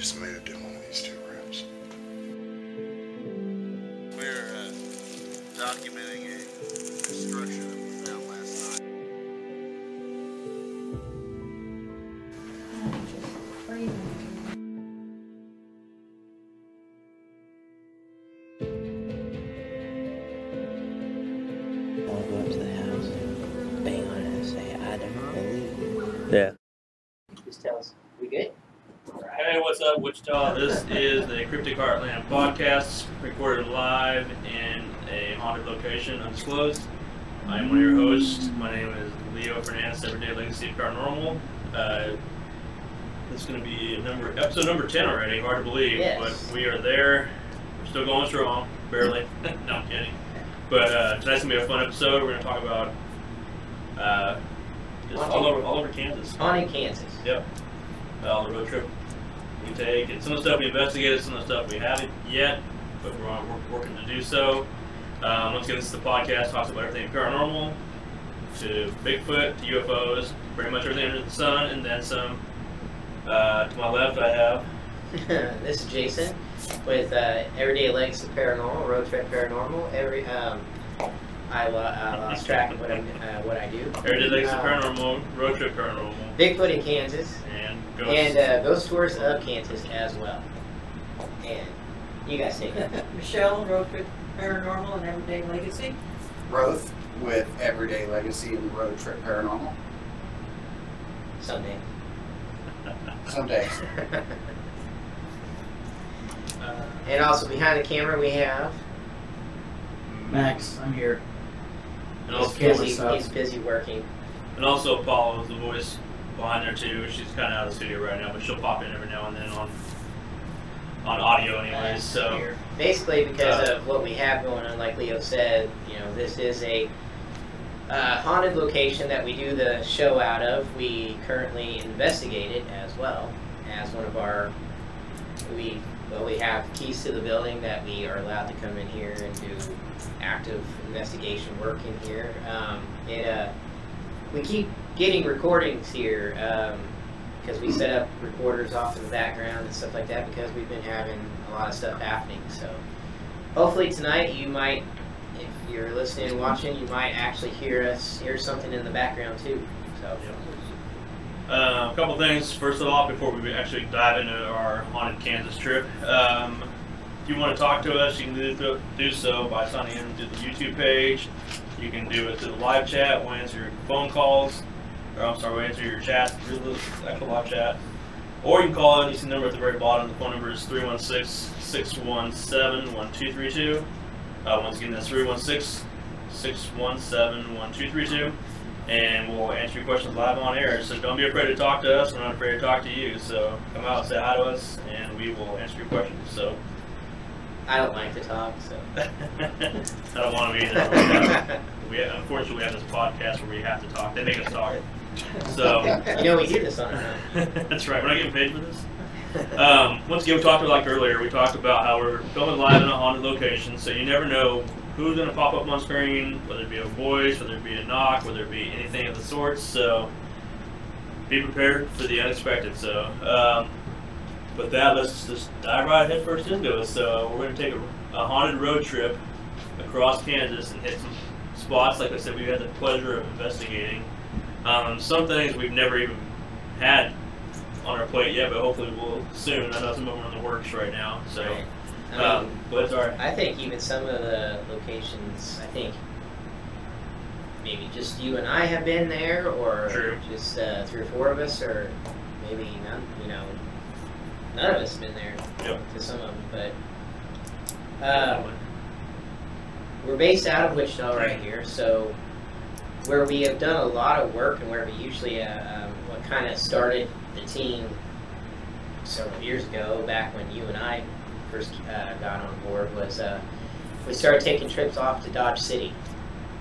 just made it in one of these two rooms. We're documenting a destruction that we found last night. I'll go up to the house, bang on it and say, I don't believe. Yeah. Just tell us, we good? Hey, what's up, Wichita? This is the Cryptic Heartland podcast, recorded live in a haunted location, undisclosed. I'm one of your hosts. My name is Leo Fernandez, Everyday Legacy of Paranormal. This is going to be episode number 10 already, hard to believe, Yes. but we are there. We're still going strong, barely. No, I'm kidding. But tonight's going to be a fun episode. We're going to talk about just all over Kansas. Haunted Kansas. Yep. All the road trip we take, and some of the stuff we investigated, some of the stuff we haven't yet, but we're working to do so. Once again, this is the podcast, talks about everything paranormal, to Bigfoot, to UFOs, pretty much everything under the sun, and then some. To my left, I have. This is Jason with Everyday Legacy Paranormal, Road Trip Paranormal. I lost track of what I do. Everyday Legacy Paranormal, Road Trip Paranormal. Bigfoot in Kansas. And Ghost. And Ghost Tours of Kansas as well. And you guys take it. Michelle, Road Trip Paranormal and Everyday Legacy. Growth with Everyday Legacy and Road Trip Paranormal. Someday. Some days. And also behind the camera we have. Max, I'm here. And He's also, busy working. and also Paula is the voice behind there too. She's kind of out of the studio right now, but she'll pop in every now and then on audio anyways. So Basically, because of what we have going on, like Leo said, you know, this is a haunted location that we do the show out of. We currently investigate it as well as one of our. We have keys to the building that we are allowed to come in here and do active investigation work in here. We keep getting recordings here because we set up recorders off in the background and stuff like that because we've been having a lot of stuff happening. So hopefully tonight you might, if you're listening and watching, you might actually hear something in the background too. So. a couple things. First of all, before we actually dive into our haunted Kansas trip, if you want to talk to us, you can do so by signing in to the YouTube page. You can do it to the live chat. We'll answer your phone calls. Or I'm sorry, we'll answer your chat through the actual live chat. Or you can call in. You see the number at the very bottom. The phone number is 316-617-1232. Once again, that's 316-617-1232. And we'll answer your questions live on air. So don't be afraid to talk to us. We're not afraid to talk to you. So come out and say hi to us, and we will answer your questions. So I don't like to talk, so. I don't want to be either. Unfortunately, we have this podcast where we have to talk. They make us talk. So You know, we do this on our own. that's right. We're not getting paid for this. Once again, we talked about, like earlier, we talked about how we're filming live in a haunted location, so you never know who's going to pop up on screen, whether it be a voice, whether it be a knock, whether it be anything of the sorts. So be prepared for the unexpected. So with that, let's just dive right head first into it. So we're going to take a haunted road trip across Kansas and hit some spots. Like I said, we had the pleasure of investigating. Some things we've never even had on our plate yet, but hopefully we'll soon. I know some of them are in the works right now. So, but it's all right. I think even some of the locations, I think maybe just you and I have been there, or True. just 3 or 4 of us, or maybe none. You know, none of us have been there Yep. to some of them. But we're based out of Wichita right here, so where we have done a lot of work and where we usually what kind of started the team several years ago, back when you and I first got on board, was we started taking trips off to Dodge City.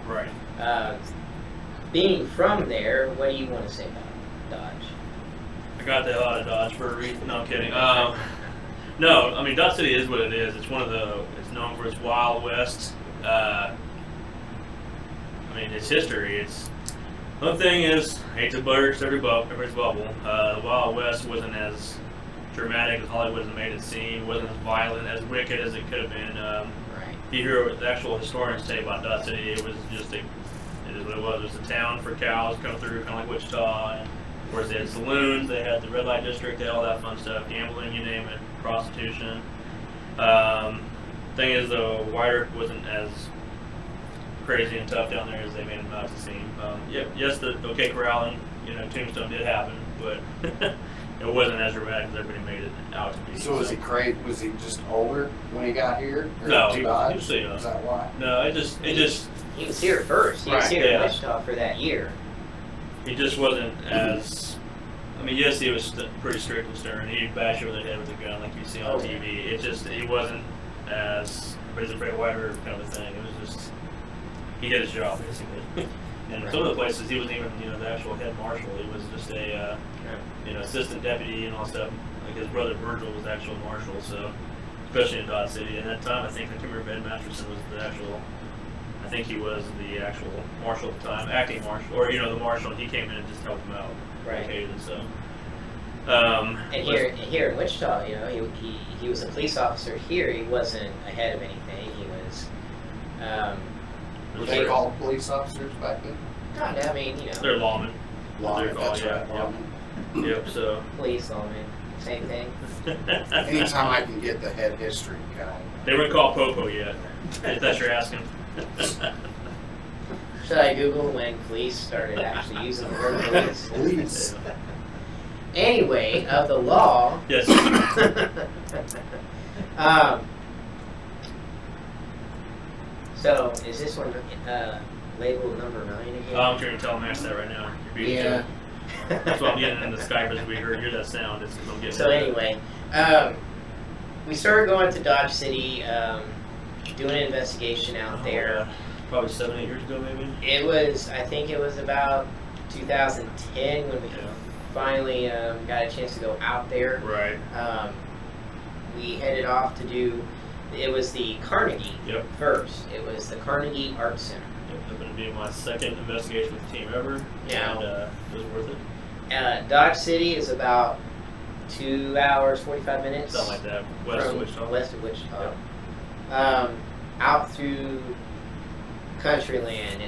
Right. Being from there, what do you want to say about Dodge? I got the hell out of Dodge for a reason. No, I'm kidding. No, I mean, Dodge City is what it is. It's it's known for its Wild West. I mean, its history. It's one thing is, I hate to burst everybody's bubble. The Wild West wasn't as dramatic as Hollywood has made it seem. It wasn't as violent, as wicked as it could have been. Right. If you hear what the actual historians say about Dodge City, it was just it is what it was. It was a town for cows coming through, kind of like Wichita. And of course, they had saloons, they had the red light district, they had all that fun stuff, gambling, you name it, prostitution. Thing is, though, White wasn't as crazy and tough down there as they made him out to seem. Yes, the OK Corral and Tombstone did happen, but it wasn't as dramatic as everybody made it out to be. So was he crazy? Was he just older when he got here? Or No, too he Dodge? was still young. Is that why? No, it just He was here first. He was Right, here in yeah. Wichita for that year. he just wasn't as. I mean, yes, he was pretty strict and stern. He'd bash you over the head with a gun like you see on Okay. TV. It just he wasn't as everybody's afraid of White Earth kind of a thing. It was just he did his job basically. And some of the places he wasn't even the actual head marshal. He was just a assistant deputy and all stuff. Like his brother Virgil was the actual marshal. So especially in Dodge City, and at that time I can't remember Ben Masterson was the actual. I think he was the actual marshal at the time, acting marshal, or the marshal. And he came in and just helped him out. Right. Occasion, so. And here in Wichita, he was a police officer here. He wasn't ahead of anything. He was. Were they called police officers back then? God, I mean, They're lawmen. Lawmen, called, that's right. yeah. Lawmen. Yep. So. police, lawmen, same thing. Anytime I can get the head history guy. They weren't called Popo yet. If that's you're asking. Should I Google when police started actually using the word police? Police. Anyway, of the law. Yes. So, is this one labeled number 9 again? I'm trying to tell Max that right now. You're beating Yeah. him. That's why I'm getting in the Skype as we hear that sound. It's because I'm getting. So anyway, we started going to Dodge City, doing an investigation out there. Probably 7-8 years ago, maybe. I think it was about 2010 when we finally got a chance to go out there. Right. We headed off to do, it was the Carnegie Yep. first. It was the Carnegie Art Center. Yep. Going to be my second investigation with the team ever. Yeah. And it was worth it. Dodge City is about 2 hours, 45 minutes. Something like that. West of from Wichita. West of Wichita. Yep. Out through country land.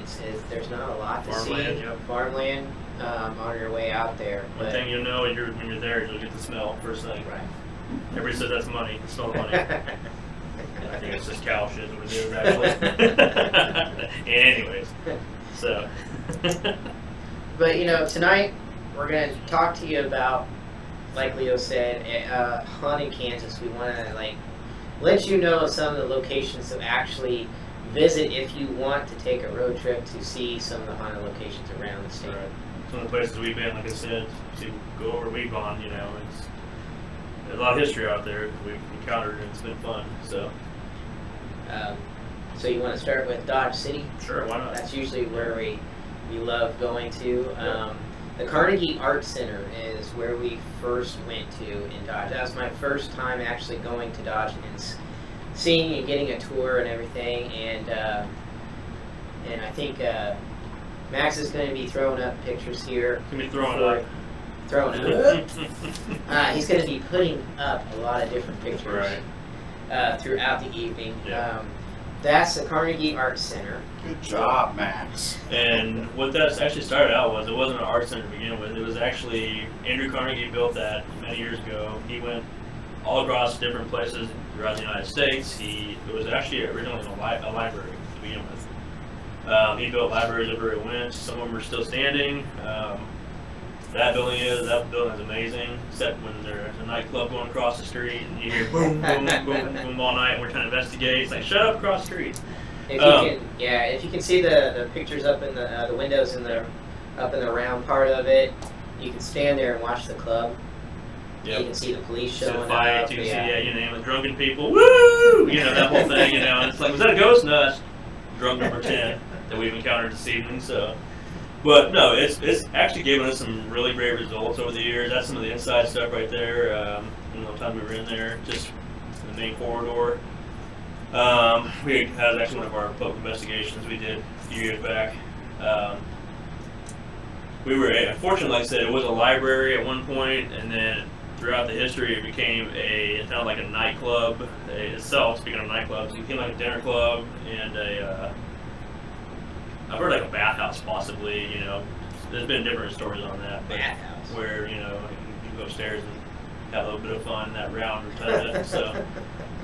There's not a lot to Farmland, see. yep. Farmland on your way out there. One thing you'll know when you're there is you'll get the smell first thing. Right. Everybody says that's money. It's not money. I think it's just cow shit is what it is actually. Anyways, so. But tonight we're going to talk to you about, like Leo said, a hunt in Kansas. We want to let you know some of the locations to actually visit if you want to take a road trip to see some of the haunted locations around the state. Right. Some of the places we've been, like I said, to go over we've gone, it's there's a lot of history out there we've encountered, and it's been fun. So So you want to start with Dodge City? sure, why not? That's usually where we love going to. The Carnegie Art Center is where we first went to in Dodge. That was my first time actually going to Dodge and seeing and getting a tour and everything. And I think Max is going to be throwing up pictures here. Can be throwing up. Throwing up. He's going to be putting up a lot of different pictures throughout the evening. Yeah. That's the Carnegie Art Center. Good job, Max. And what that actually started out was, it wasn't an art center to begin with. It was actually, Andrew Carnegie built that many years ago. He went all across different places throughout the United States. It was actually originally a library to begin with. He built libraries everywhere he went. Some of them are still standing. That building is amazing, except when there's a nightclub going across the street and you hear boom, boom, boom, boom all night and we're trying to investigate. It's like, shut up, across the street. If you can see the pictures up in the windows up in the round part of it, you can stand there and watch the club. Yep. You can see the police See the showing fights, up. you can see, you name it, drunken people, woo! That whole thing, and it's like, was that a ghost? No, that's drunk number 10 that we've encountered this evening, so. But no, it's actually given us some really great results over the years. That's some of the inside stuff right there. The time we were in there, just in the main corridor. We had actually one of our public investigations we did a few years back. We were, unfortunately, like I said, it was a library at one point, and then throughout the history, it became kind of like a nightclub itself. Speaking of nightclubs, it became like a dinner club and I've heard like a bathhouse possibly. You know, there's been different stories on that. But Bathhouse. where you go upstairs and have a little bit of fun in that round or so.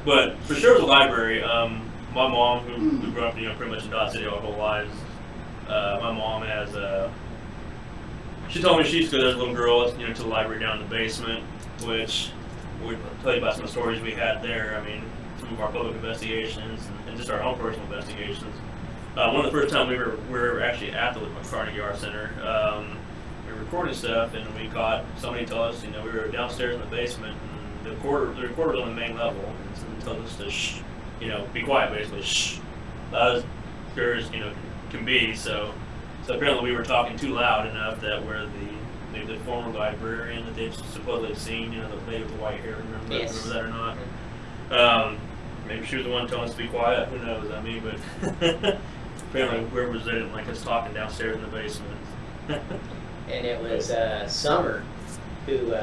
But for sure, it was a library. My mom, who grew up pretty much in Dodge City our whole lives, my mom has she told me she used to go as a little girl, to the library down in the basement, which we'll tell you about some of the stories we had there. I mean, some of our public investigations and just our own personal investigations. One of the first times we were actually at the Carnegie Art Center. We were recording stuff, and we caught somebody tell us, we were downstairs in the basement, and the recorder was on the main level, and somebody told us to shh, be quiet, basically, shh. Loud as pure as can be. So apparently we were talking too loud enough that where maybe the former librarian that they've supposedly seen, the lady with the white hair, remember that or not? Maybe she was the one telling us to be quiet. Who knows? I mean, but apparently whoever was there didn't like us talking downstairs in the basement. And it was Summer who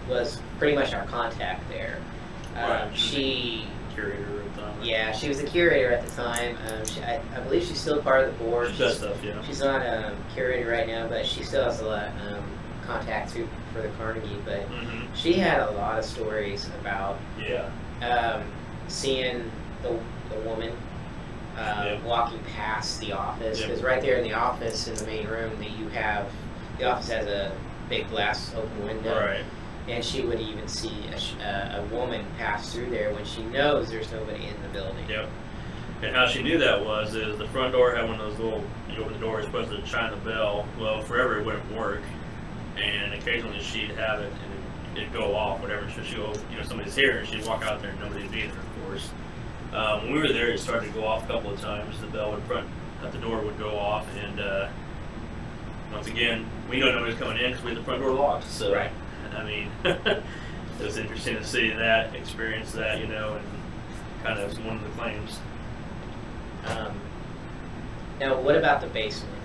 was pretty much our contact there. Right. She Curator at the time. Yeah, she was the curator at the time. I believe she's still part of the board. She does stuff, yeah. She's not a curator right now, but she still has a lot of contact for the Carnegie. But she had a lot of stories about seeing the woman walking past the office. Because right there in the office, in the main room, the office has a big glass open window. Right. And she would even see a woman pass through there when she knows there's nobody in the building. Yep. And how she knew that is the front door had one of those little, you open the door, it's supposed to chime the bell. Well, forever it wouldn't work. And occasionally she'd have it and it'd go off, whatever. So she'd go, somebody's here, and she'd walk out there and nobody'd be there, of course. When we were there, it started to go off a couple of times. The bell at the door would go off, and once again, we know nobody's coming in because we had the front door locked. So. Right. I mean, it was interesting to see that, experience that, and kind of one of the claims. Now, what about the basement?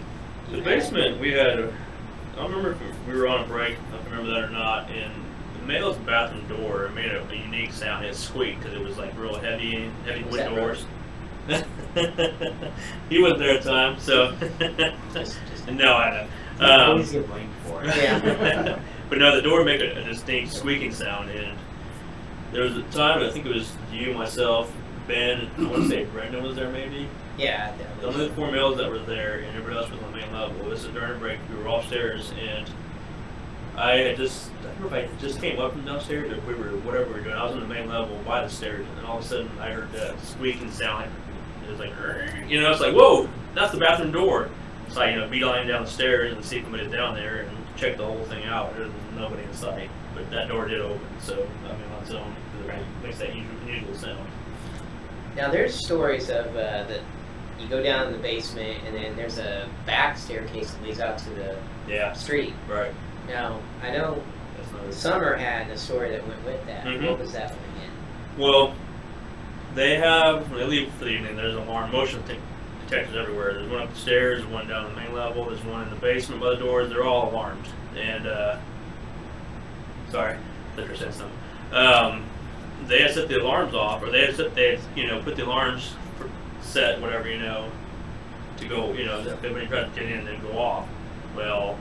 The basement, we had, I don't remember if we were on a break, I don't remember that or not, and the male's bathroom door made a unique sound. It squeaked because it was like real heavy wood doors. He wasn't there at the time, so. No, I know. Always get blamed for it. Yeah. But no, the door would make a distinct squeaking sound, and there was a time, I think it was you, myself, Ben, I want to say Brendan was there maybe? Yeah. The only 4 males that were there, and everybody else was on the main level. It was during a break, we were all upstairs, and I don't remember if I just came up from downstairs, or if whatever we were doing. I was on the main level by the stairs, and all of a sudden I heard that squeaking sound. It was like, it's like, whoa, that's the bathroom door. So I, beeline down the stairs and see if somebody's down there, and check the whole thing out. There's nobody in sight, but that door did open, so on its own, it makes that unusual sound. Now there's stories of that you go down in the basement, and then there's a back staircase that leads out to the street. Right. Now I know Summer had a story that went with that. What was that one again? Well, when they leave for the evening, there's motion detectors everywhere. There's one up the stairs, one down the main level, there's one in the basement by the doors. They're all alarmed. And sorry, Liquor said something. They had set the alarms off, or they had put the alarms set, whatever, to go, if everybody tried to get in, they'd go off. Well,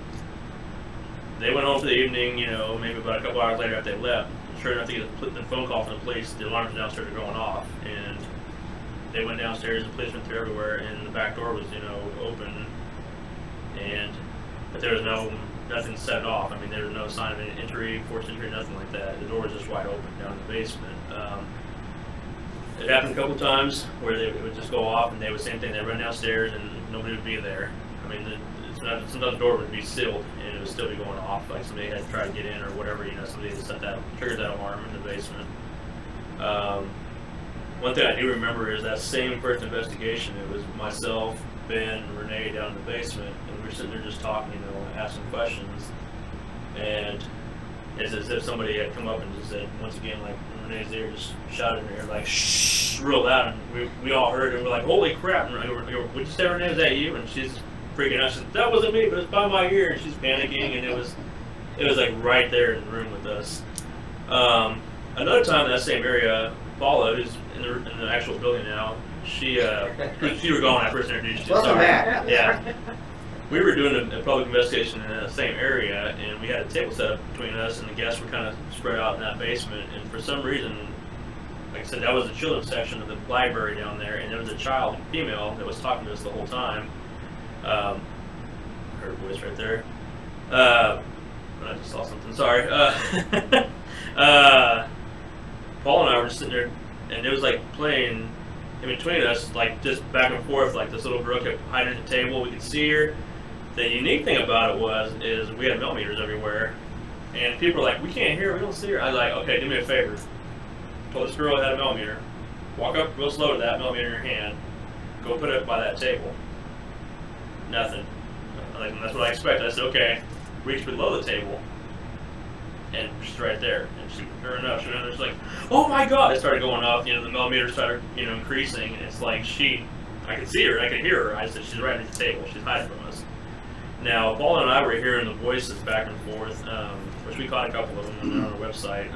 they went home for the evening, maybe about a couple hours later after they left. Sure enough, they get the phone call from the police. The alarms downstairs are going off, and they went downstairs. The police went through everywhere, and the back door was, open, but there was nothing set off. I mean, there was no sign of an entry, forced entry, nothing like that. The door was just wide open down in the basement. It happened a couple times where it would just go off, and they would same thing. They'd run downstairs, and nobody would be there. I mean, sometimes the door would be sealed, and it would still be going off, like somebody had to try to get in or whatever. Somebody had triggered that alarm in the basement. One thing I do remember is that same first investigation. It was myself, Ben, and Renee down in the basement, and we were sitting there just talking, asking questions, and it's as if somebody had come up and just said, once again, like Renee's there, just shouted in her, like, shh, real loud, and we all heard it, and we're like, holy crap, and would you say, Renee, was that you? And she's freaking out. She said, that wasn't me, but it's by my ear, and she's panicking, and it was It was like right there in the room with us. Another time in that same area, Paula, who's in the actual building now, she were gone when I first introduced you. Welcome Sorry. back. Yeah. We were doing a public investigation in the same area, and we had a table set up between us, and the guests were kind of spread out in that basement. And for some reason, like I said, that was the children's section of the library down there, and there was a child, female, that was talking to us the whole time. Her voice right there. I just saw something. Sorry. Paul and I were just sitting there, and it was like playing in between us, like just back and forth. Like this little girl kept hiding at the table. We could see her. The unique thing about it is we had millimeters everywhere, and people were like, "We can't hear her. We don't see her." I was like, "Okay, do me a favor." Told this girl I had a millimeter. Walk up real slow to that millimeter in your hand. Go put it by that table. Nothing. Like, that's what I expected. I said, "Okay." Reach below the table, and she's right there. And sure enough, she was like, "Oh my God!" It started going up. The millimeters started, increasing. And it's like I could see her, I could hear her. I said, "She's right at the table. She's hiding from us." Now, Paul and I were hearing the voices back and forth, which we caught a couple of them on our website.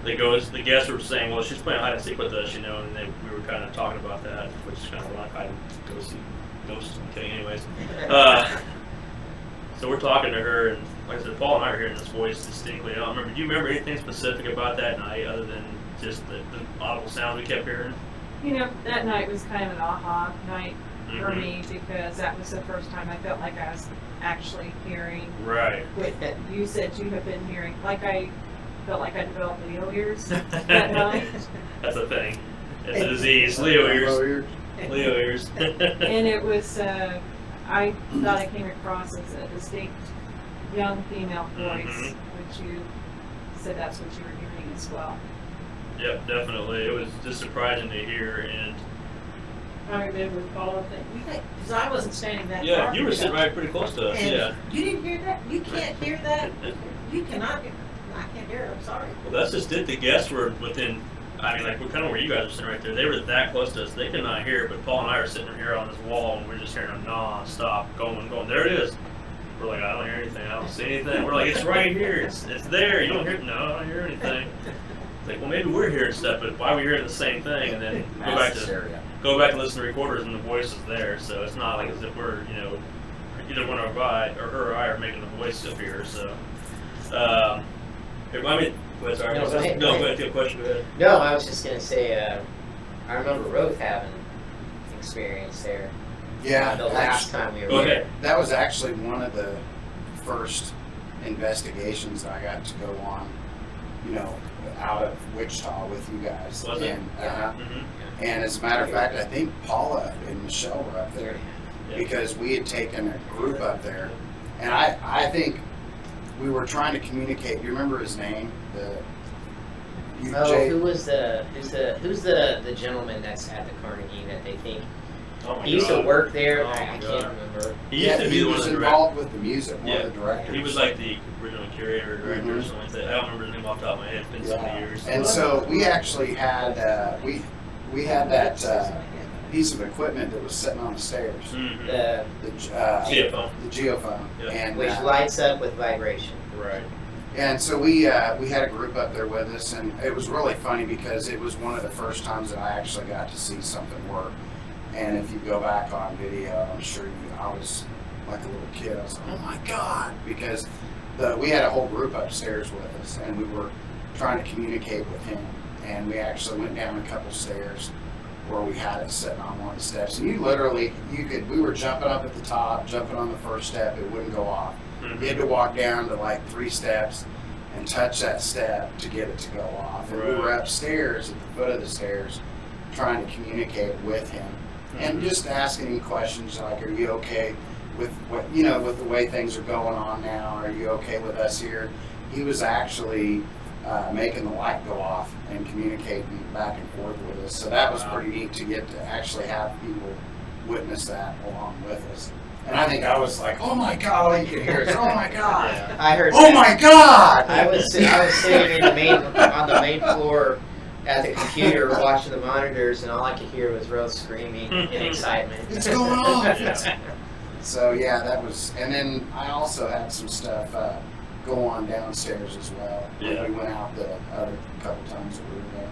The guests were saying, "Well, she's playing hide and seek with us," and we were kind of talking about that, which is kind of like hide and ghosts. I'm kidding, anyways. So we're talking to her, and like I said, Paul and I are hearing this voice distinctly. I don't remember. Do you remember anything specific about that night other than just the audible sound we kept hearing? That night was kind of an aha night for me, because that was the first time I felt like I was actually hearing. Right. What you said you have been hearing. Like I felt like I developed Leo ears that night. That's a thing. It's a disease. Leo ears. Leo ears. And it was, I thought I came across as a distinct young female voice, which you said that's what you were hearing as well. Yep, definitely. It was just surprising to hear, and I remember Paula thinking, because I wasn't standing that far. yeah, you were sitting right pretty close to us. And yeah. You didn't hear that? You can't hear that? You cannot hear it. I can't hear it. I'm sorry. Well, that's just it. The guests were within. I mean, like, we're kind of where you guys are sitting right there. They were that close to us. They could not hear it, but Paul and I are sitting here on this wall, and we're just hearing them non-stop going. There it is. We're like, I don't hear anything. I don't see anything. We're like, it's right here. It's there. You don't hear it? No, I don't hear anything. It's like, well, maybe we're hearing stuff, but why are we hearing the same thing? And then go back to listen to recorders, and the voice is there. So it's not like as if we're, either one of I or her or I are making the voice appear. So, I mean. Sorry. No, go ahead. Go ahead. Go ahead. No, I was just gonna say, I remember Roth having experience there. Yeah, The last time we were Go there. ahead. that was actually one of the first investigations I got to go on, out of Wichita with you guys. Was it? And, Mm-hmm. and as a matter of fact, I think Paula and Michelle were up there Yeah. because we had taken a group up there, and I think we were trying to communicate. Do you remember his name? Who's the gentleman that's at the Carnegie that they think Oh my he used God. to work there? Oh I my can't God. remember. He used to be he the one was of the involved with the music, one Yeah. of the directors. He was like the original curator or director or Mhm. something like that. I don't remember his name off the top of my head. It's been so many years. And so we actually had we had that piece of equipment that was sitting on the stairs. Mm-hmm. The Geophone. The geophone. Yeah. And which lights up with vibration. Right. and so we had a group up there with us, and it was really funny because it was one of the first times that I actually got to see something work. And if you go back on video, I'm sure I was like a little kid. I was like, oh my God, because we had a whole group upstairs with us, and we were trying to communicate with him. And we actually went down a couple stairs where we had it sitting on one of the steps. And we were jumping up at the top, jumping on the first step, it wouldn't go off. You had to walk down to like 3 steps and touch that step to get it to go off. And we were upstairs at the foot of the stairs trying to communicate with him and just asking him questions like, are you okay with with the way things are going on now? Are you okay with us here? He was actually making the light go off and communicating back and forth with us. So that was pretty neat to get to actually have people witness that along with us. And I think I was like, oh my God, all you could hear is, oh my God. Yeah. I heard. Oh my God! I was sitting on the main floor at the computer watching the monitors, and all I could hear was Rose screaming in excitement. It's going on! Yeah. So yeah, that was, and then I also had some stuff. go on downstairs as well. Yeah. We went out the other couple times that we were there.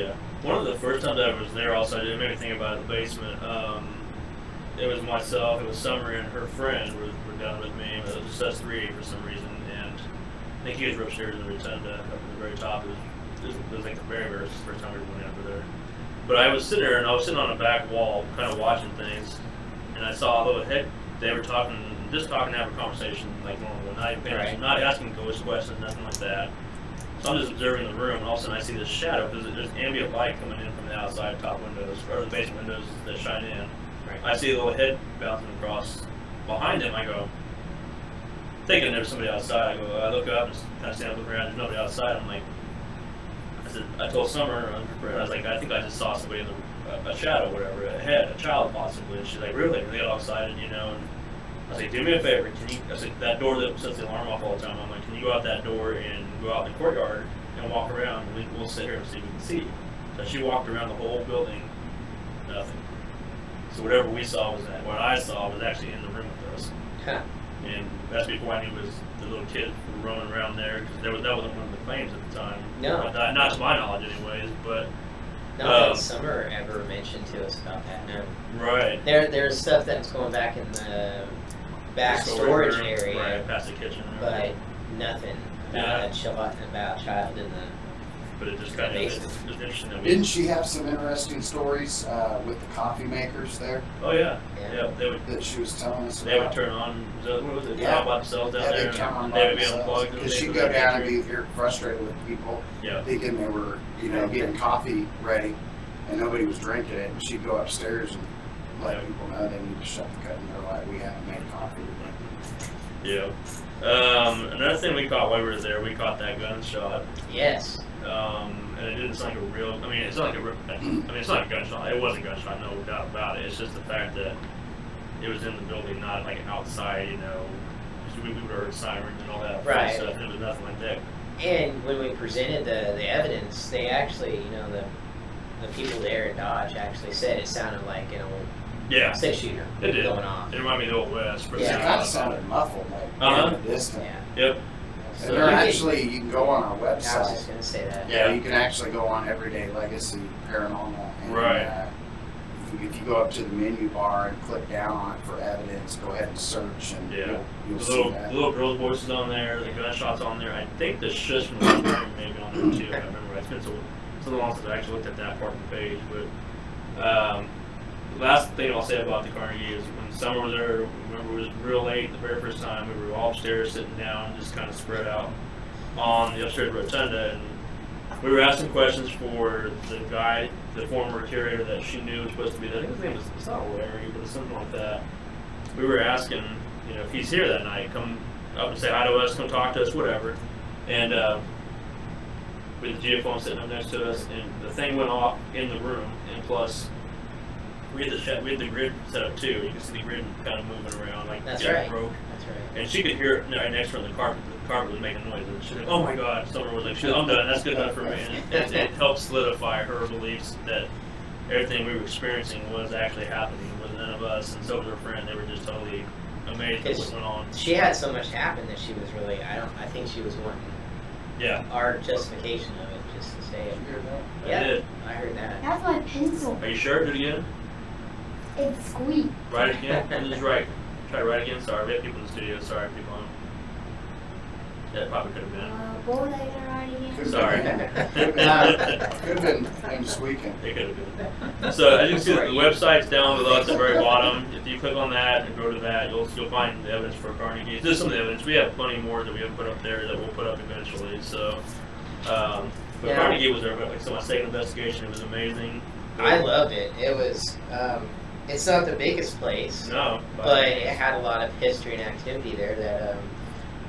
Yeah. One of the first times I was there, also, it made me think about the basement. It was myself, it was Summer, and her friend were down with me. It was just us three for some reason, and I think you guys were upstairs in the rotunda, up at the very top. It was like the very first time we went over there. But I was sitting there, and I was sitting on a back wall, kind of watching things, and I saw a little head. They were talking, having a conversation like normal, not asking ghost questions, nothing like that. So I'm just observing the room, and all of a sudden I see this shadow because there's ambient light coming in from the outside top windows, or the basement windows that shine in. Right. I see a little head bouncing across behind him. I go, thinking there's somebody outside. I look up, and kind of stand up, look around. There's nobody outside. I'm like, I told Summer, I was like, I think I just saw somebody in a shadow, whatever, a head, a child possibly. And she's like, really? And they got all excited, you know. And I was like, do me a favor. Can you? I was like, that door that sets the alarm off all the time. I'm like, can you go out that door and go out in the courtyard and walk around? And we'll sit here and see if we can see you. So she walked around the whole building, nothing. So whatever we saw was that. What I saw was actually in the room with us. Huh. And that's before I knew it was the little kid roaming around there, because that wasn't one of the claims at the time. No. Not to my knowledge, anyways. But not that Summer ever mentioned to us about that. No. Right. There's stuff that's going back in the back storage area, right past the kitchen. but nothing about child in the. But it just kind of it's interesting that we Didn't she have some interesting stories with the coffee makers there? Oh yeah. Yeah. They would. That she was telling us They would about? turn on. What was it? Yeah. Turn by themselves down Yeah, there. they'd turn on They would be themselves. unplugged. Because she'd go down and be frustrated with people, Yeah. thinking they were, getting coffee ready, and nobody was drinking it. And she'd go upstairs and let people know they need to shut the cut, and they're like, we haven't made coffee. Yeah. Another thing we caught while we were there, we caught that gunshot. Yes. And it didn't sound like a real. I mean, it's not like it's not a gunshot. It was a gunshot, no doubt about it. It's just the fact that it was in the building, not like outside. You know, we would have heard sirens and all that Right. stuff. And it was nothing like that. And when we presented the evidence, they actually, the people there in Dodge actually said it sounded like an old Yeah, six-shooter it did. going off. It reminded me of the Old West. It kind of sounded muffled, like in the distance. Yeah. Yep. And So they're you you can go on our I was website. just gonna say that. Yeah, you can actually go on Everyday Legacy Paranormal. And, Right. If you go up to the menu bar and click down on it for evidence, go ahead and search, and Yeah. you'll The see that. little girls' voices on there, the gunshots on there. I think the shush from the room maybe on there too. I remember. It's been so long since I actually looked at that part of the page. But last thing I'll say about the Carnegie is when Summer was there, remember it was real late the very first time. We were all upstairs sitting down, just kind of spread out on the upstairs rotunda, and we were asking questions for the guy, the former curator that she knew was supposed to be there. I think his name was, it's not Larry, but it's something like that. We were asking, if he's here that night, come up and say hi to us, come talk to us, whatever. And with the geophone sitting up next to us, and the thing went off in the room, and plus we had the grid set up too. You can see the grid kind of moving around, like That's it right. broke. That's right. And she could hear it right next to her on the carpet. The carpet was making noise. And she's like, oh my God. Summer was like, I'm done. That's good enough for me. And it helped solidify her beliefs that everything we were experiencing was actually happening. It was none of us. And so was her friend. They were just totally amazed at what went on. She had so much happen that she was really, I think she was wanting Yeah. our justification of it, just to say it. Did you hear that? Yeah, I did. I heard that. That's my pencil. Are you sure? Do it again? It squeaked. Write it again? This is right. Try to write it again. Sorry. We have people in the studio. Sorry, people on. That probably could have been. What was I gonna write again? Sorry. Could have been him squeaking. It could have been. So as you can see, the website's down below at the very bottom. If you click on that and go to that, you'll find the evidence for Carnegie. There's some of the evidence. We have plenty more that we haven't put up there that we'll put up eventually. So, but Yeah. Carnegie was there. Like so, my second investigation, it was amazing. I loved it. It was, it's not the biggest place, No, but it had a lot of history and activity there that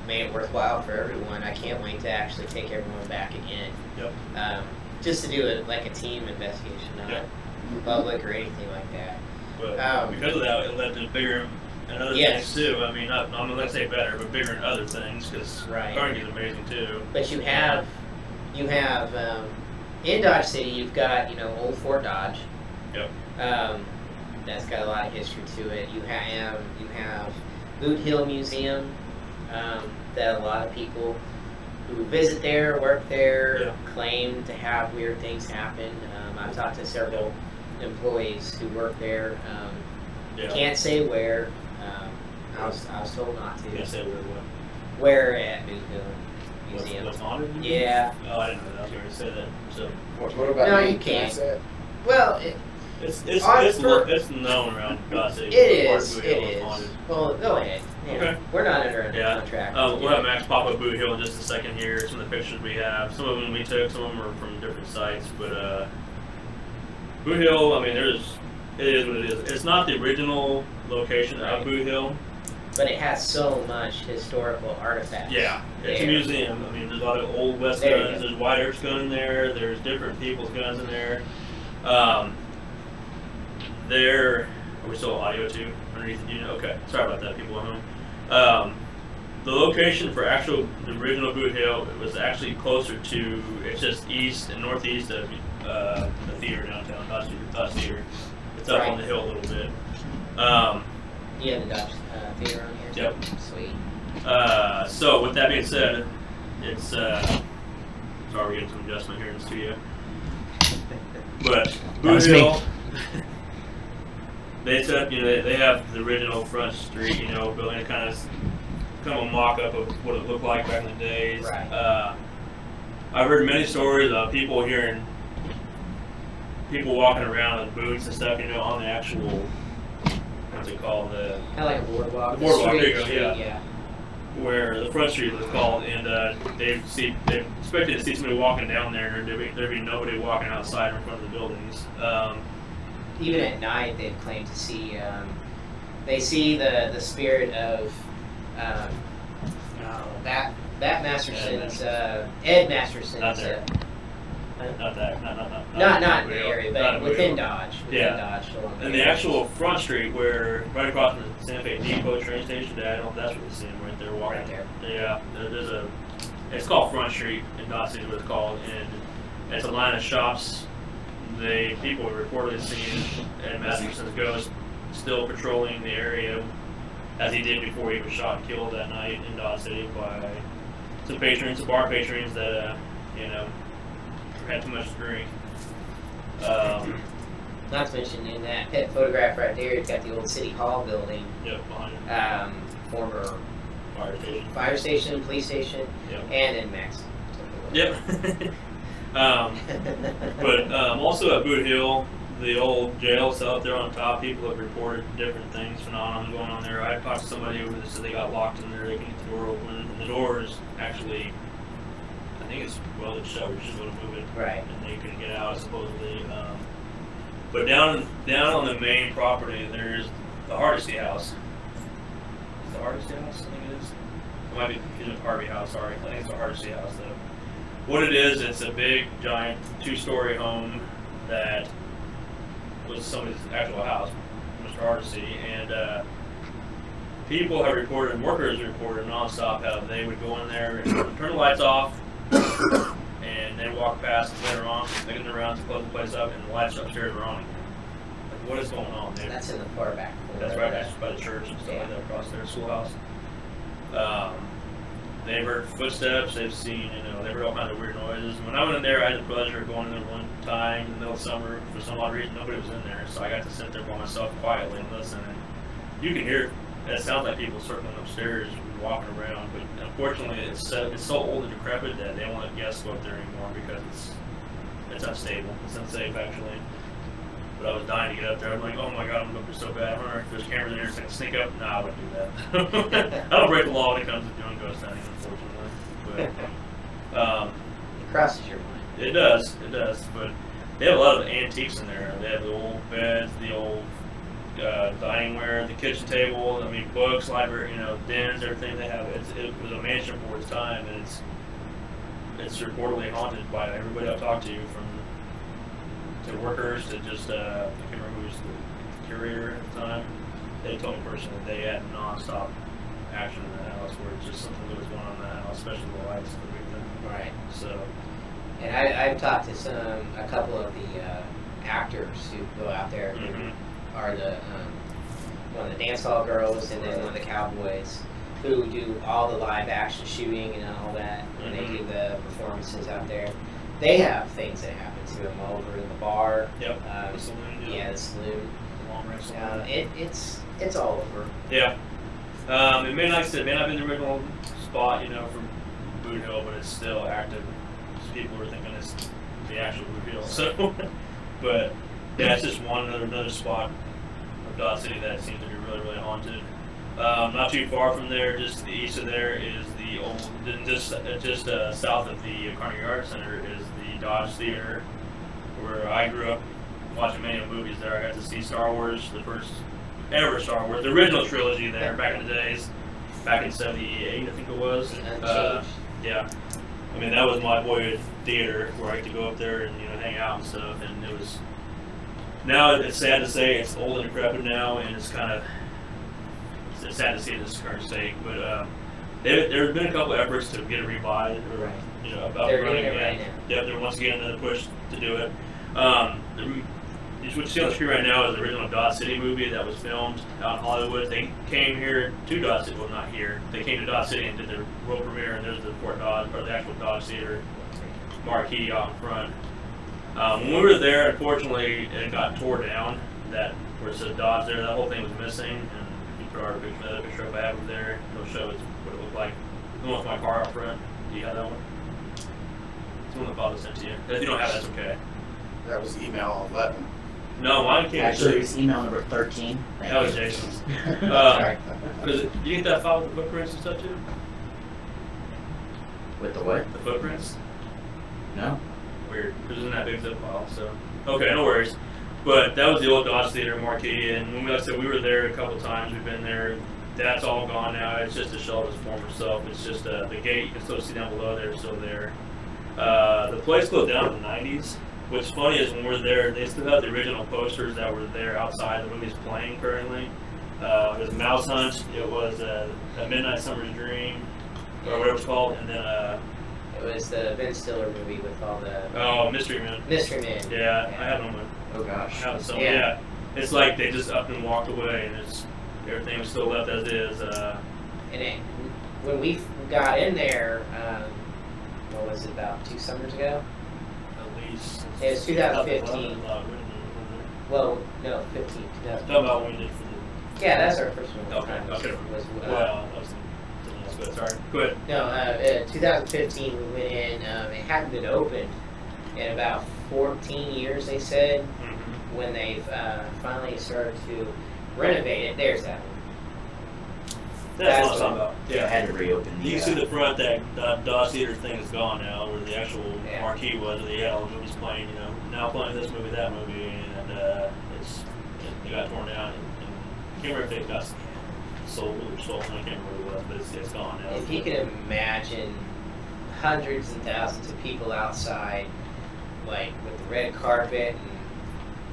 made it worthwhile for everyone. I can't wait to actually take everyone back again. Yep. Just to do it like a team investigation, not Yep. public or anything like that. But because of that, it led to bigger and other Yes. things too. I mean, I'm not gonna say better, but bigger and other things because Right. Carnegie's amazing too. But you have in Dodge City, you've got Old Fort Dodge. Yep. That's got a lot of history to it. You have Boot Hill Museum. that a lot of people who visit there, work there, Yeah. claim to have weird things happen. I've talked to several employees who work there. Yeah. Can't say where. I was told not to. Can't say what. Where at Boothville Museum? What's haunted? Yeah. Oh, I didn't know that. I was going to say that. So What about No, me? you Can I can't. say it? Well, it's known around God City. it Part of is. Boot It Hill is. haunted. Well, go ahead. Yeah. Okay. We're not under a Yeah. contract. We'll have Max pop up Boot Hill in just a second here. Some of the pictures we have. Some of them we took. Some of them are from different sites. But Boot Hill, I mean, it is what it is. It's not the original location Right. of Boot Hill. But it has so much historical artifacts. Yeah, it's a there. museum. I mean, there's a lot of old West There you guns. go. There's White Earth's gun in there. There's different people's guns in there. Are we still audio too? Underneath the unit? Okay, sorry about that, people at home. The location for the original Boot Hill, it was actually closer to, it's just east and northeast of the theater downtown, Dodge Theater. It's up on the hill a little bit. You have the Dutch theater on here? Yep. Sweet. So with that being said, it's sorry we're getting some adjustment here in the studio. But Boot was me. Hill, they set up, they have the original front street, building a kind of a mock-up of what it looked like back in the days. Right. I've heard many stories of people walking around with boots and stuff, on the actual, what's it called, Kind of like a boardwalk. The boardwalk, street, there you go, street, yeah. Where the front street was called, and they expected to see somebody walking down there, and there'd be nobody walking outside or in front of the buildings. Even at night, they've claimed to see. They see the spirit of that Masterson's Ed Masterson's. Not there. Not Not in the area, not but within Boot Hill. Dodge. Yeah. Dodge. along And there. the actual front street, where right across from the Santa Fe Depot train station, I don't know if that's what you're seeing right there walking. Right there. Yeah, there's it's called Front Street in Dodge City, is what it's called, and it's a line of shops. People have reportedly seen Ed Masterson's ghost still patrolling the area, as he did before he was shot and killed that night in Dodge City by some bar patrons that had too much to drink. Not to mention in that pit photograph right there, it's got the old City Hall building, Yep, behind it. former Fire station. fire station, police station, Yep. and then Max. Yep. But also at Boot Hill, the old jail cell up there on top, people have reported different things, phenomena going on there. I talked to somebody who said they got locked in there, they can get the door open, and the door is actually, I think it's welded shut, we're just going to move it. Right. And they couldn't get out, supposedly. But down on the main property, there's the Hardesty House. Is it the Hardesty House? I think it is. It might be confusing with Harvey House, sorry. I think it's the Hardesty House, though. What it is, it's a big, giant, 2-story home that was somebody's actual house, Mr. Hardesty, and people have reported, and workers reported nonstop how they would go in there and turn the lights off, and then walk past later on, making their rounds to close the place up, and the lights upstairs are on. Like, what is going on there? That's in the far back corner. That's right next by the church and stuff like that across their schoolhouse. They've heard footsteps, they've seen, they've heard all kinds of weird noises. When I went in there, I had the pleasure of going in there one time in the middle of summer. For some odd reason, nobody was in there, so I got to sit there by myself quietly and listen. And you can hear, it sounds like people circling upstairs, walking around, but unfortunately, it's so old and decrepit that they won't let guests go up there anymore because it's unstable, it's unsafe actually. But I was dying to get up there. I'm like, oh my god, I'm going up there so bad. I wonder if there's cameras in there so I can sneak up. Nah, I wouldn't do that. I don't break the law when it comes to doing ghost hunting, unfortunately. But It crosses your mind. it does. But they have a lot of antiques in there. They have the old beds, the old dining ware, the kitchen table. I mean, books, library, dens, everything they have. It was a mansion for its time, and it's reportedly haunted by everybody I've talked to, from to workers to just I can't remember who was the curator at the time. They told me personally that they had non-stop action in the house, where it's just something that was going on in the house, especially the lights and everything. Right. So. And I've talked to a couple of the actors who go out there who Mm-hmm. are the one of the dance hall girls and then one of the cowboys. who do all the live action shooting and all that when they Mhm. do the performances out there. They have things that happen to them over in the bar. Yep. Um, The saloon, yeah, the saloon. Long range saloon. It's all over. Yeah. It may, like I said, it may not be the original spot, from Boot Hill, but it's still active. People are thinking it's the actual Boot Hill. So, but yeah, it's just another spot of Dodge City that seems to be really, really haunted. Not too far from there, just to the east of there, is the old, just south of the Carnegie Art Center is the Dodge Theater, where I grew up watching many movies there. I got to see Star Wars, the first ever Star Wars, the original trilogy there back in the days, back in '78, I think it was. Yeah. I mean, that was my boyhood theater where I could go up there and hang out and stuff. And it was. Now it's sad to say it's old and decrepit now, and it's kind of. It's sad to see in this current state, but there have been a couple efforts to get it revived, or about They're running doing it again. right now. Yep, they're once again another push to do it. What you see on the screen right now is the original Dodge City movie that was filmed out in Hollywood. They came here to Dodge City, well, not here. They came to Dodge City and did their world premiere, and there's the Fort Dodge, or the actual Dodge Theater marquee out in front. When we were there, unfortunately, it got tore down. That where it said Dodge there, that whole thing was missing. And you put our picture up I have there. It'll show what it looked like. The one with my car out front. Do you have that one? It's the one that Bob sent to you. If you don't have that, it's okay. That was email 11. No, mine came. Actually, it's email number 13. Thank That was you. Jason's. Sorry. Do you get that file with the footprints and stuff too? With the what? The footprints? No. Weird. Because it's in that big zip file, so. Okay, no worries. But that was the old Dodge Theater marquee, and like I said, we were there a couple times. We've been there. That's all gone now. It's just a shell of its former self. It's just the gate. You can still see down below there, still there. The place closed down in the 90s. What's funny is when we're there, they still have the original posters that were there outside. The movie's playing currently. It was Mouse Hunt. It was A Midnight Summer's Dream, or whatever it's called, and then It was the Ben Stiller movie with all the Mystery Men. Mystery Men. Yeah, I have it on my. Oh gosh. I have it somewhere. Yeah. Yeah, it's like they just up and walked away, and everything was still left as is. And when we got in there, what was it, about 2 summers ago? At least. It was 2015. Well, no, 15. Talk about when we did for the. Yeah, that's our first one. Okay, okay. Was, Well, that was something else, but sorry. Go ahead. No, 2015 we went in. It hadn't been opened in about 14 years, they said, Mm-hmm. when they've finally started to renovate it. There's that one. That's what I'm talking about. Yeah, I had to reopen the. You can see the front, that Dodge Theater thing is gone now, where the actual Yeah. marquee was, where they had all the movies playing, now playing this movie, that movie, and it got torn down, and I can't remember if it got sold or sold, I can't remember what it was, but it's gone now. If you can imagine hundreds and thousands of people outside, like with the red carpet, and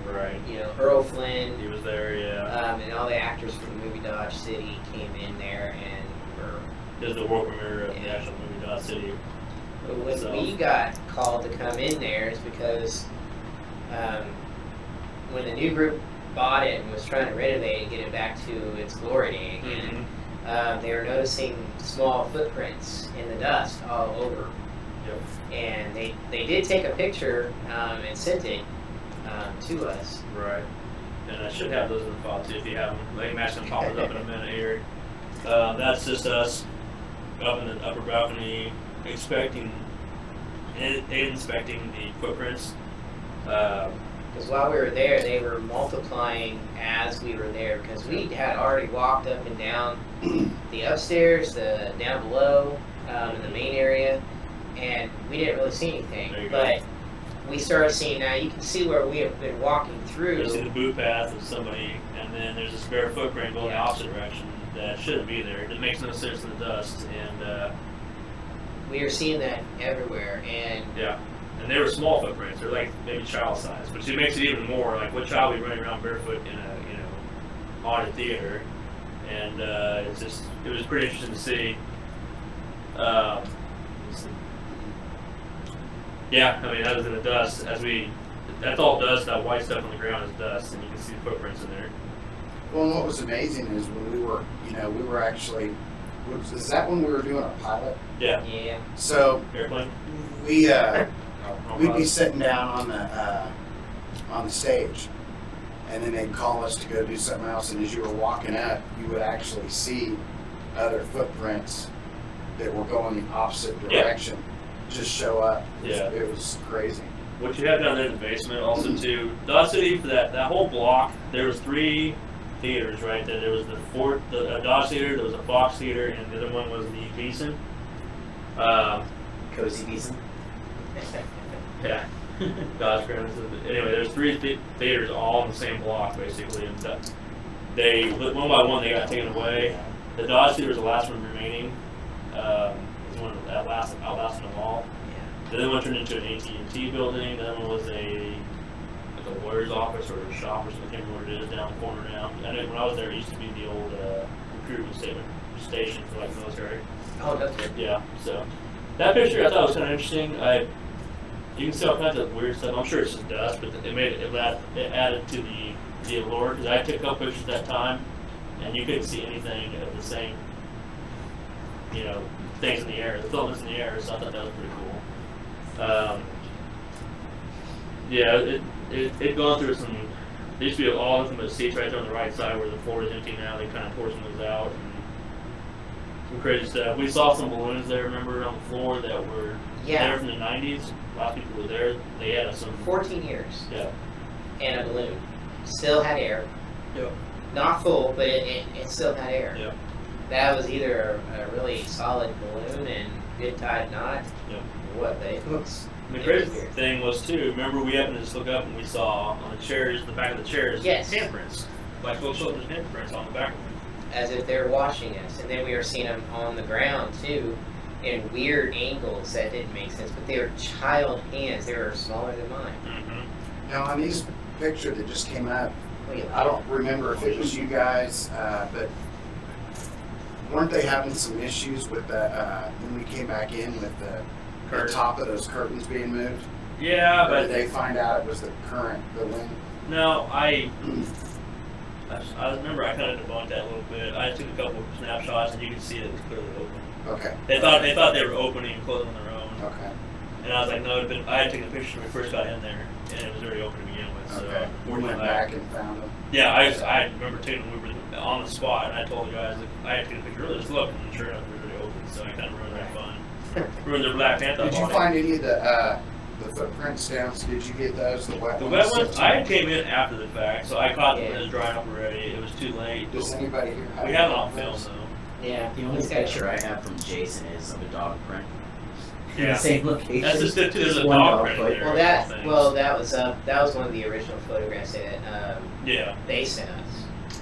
Right. Earl Flynn, He was there, yeah. and all the actors from the movie Dodge City came in there and were. There's the world premiere of the actual movie Dodge City. But when So- we got called to come in there is because when the new group bought it and was trying to renovate it, get it back to its glory day again, they were noticing small footprints in the dust all over. Yep. And they did take a picture and sent it to us. Right. And I should have those in the file too if you have them. They can match them pop it up in a minute here. That's just us up in the upper balcony inspecting the footprints. Because while we were there, they were multiplying as we were there, because we had already walked up and down the upstairs, the down below, in the main area, and we didn't really see anything. There you go. But we started seeing, now you can see where we have been walking through. You see the boot path of somebody, and then there's this bare footprint going the opposite direction that shouldn't be there. It makes no sense in the dust, and we are seeing that everywhere, and yeah. And they were small footprints. They're like maybe child size, which it makes it even more like what child would be running around barefoot in a haunted theater, and it was pretty interesting to see. Yeah, I mean that was in the dust. That's all dust. That white stuff on the ground is dust, and you can see the footprints in there. Well, and what was amazing is when we were is that when we were doing our pilot? Yeah. Yeah. So Airplane. we'd be sitting down on the stage, and then they'd call us to go do something else. And as you were walking up, you would actually see other footprints that were going the opposite direction just show up. Yeah. It was crazy. What you have down there in the basement, also too, Dodge City, for that whole block, there was 3 theaters, right? There was the Dodge Theater, there was a Fox Theater, and the other one was the Beeson. Cozy Beeson. Yeah. Dodge Grand. Anyway, there's 3 theaters all in the same block, basically. And they, one by one, they got taken away. The Dodge Theater was the last one remaining. It was one that outlasted them all. The other one turned into an AT&T building. The other one was a lawyer's office or a shop or something. I can't remember what it is down the corner now. I know when I was there, it used to be the old recruitment station for like military. Oh, that's good. Yeah. So that picture I thought was kind of interesting. You can see all kinds of weird stuff. I'm sure it's just dust, but it added to the allure. Because I took a couple pictures at that time, and you couldn't see anything of the same, things in the air. The filaments in the air. So I thought that was pretty cool. It gone through some. There used to be all nothing but seats right there on the right side where the floor is empty now. They kind of tore some of those out and some crazy stuff. We saw some balloons there, remember, on the floor that were there from the 90s. A lot of people were there. They had some 14 years. Yeah. And a balloon. Still had air. Yep. Not full, but it still had air. Yep. That was either a really solid balloon and good tied knot. Yep. What they looks. The crazy thing was too. Remember, we happened to just look up and we saw on the chairs, the back of the chairs, handprints, like little children's handprints on the back of them. As if they're watching us, and then we were seeing them on the ground too, in weird angles that didn't make sense. But they were child hands; they were smaller than mine. Mm-hmm. Now on these picture that just came up, Look at I don't remember if it was you guys, but weren't they having some issues with the when we came back in with the top of those curtains being moved? Yeah, Or but did they find out it was the wind? no, I remember I kind of debunked that a little bit. I took a couple of snapshots and you could see it was clearly open. Okay. They thought they were opening and closing on their own. Okay. And I was like, no, but I had taken a picture when we first got in there, and it was already open to begin with. So Okay. We went back and found them. Yeah, I remember taking we were on the spot, and I told the guys like, I had to take a picture earlier. Just look, and sure enough, it was already open. So I kind of ruined their fun. Ruined their Black Panther. Did you find any of the footprints down? Did you get those? The wet ones? The wet ones, I came in after the fact, so I caught them when it was drying up already. It was too late. Does anybody here have We have it on those? film, though. Yeah. The only picture I have from Jason is of a dog print. In Yeah. the same location. That's just it, too. There's a One dog print foot. there. Well, that was one of the original photographs that Yeah. they sent us.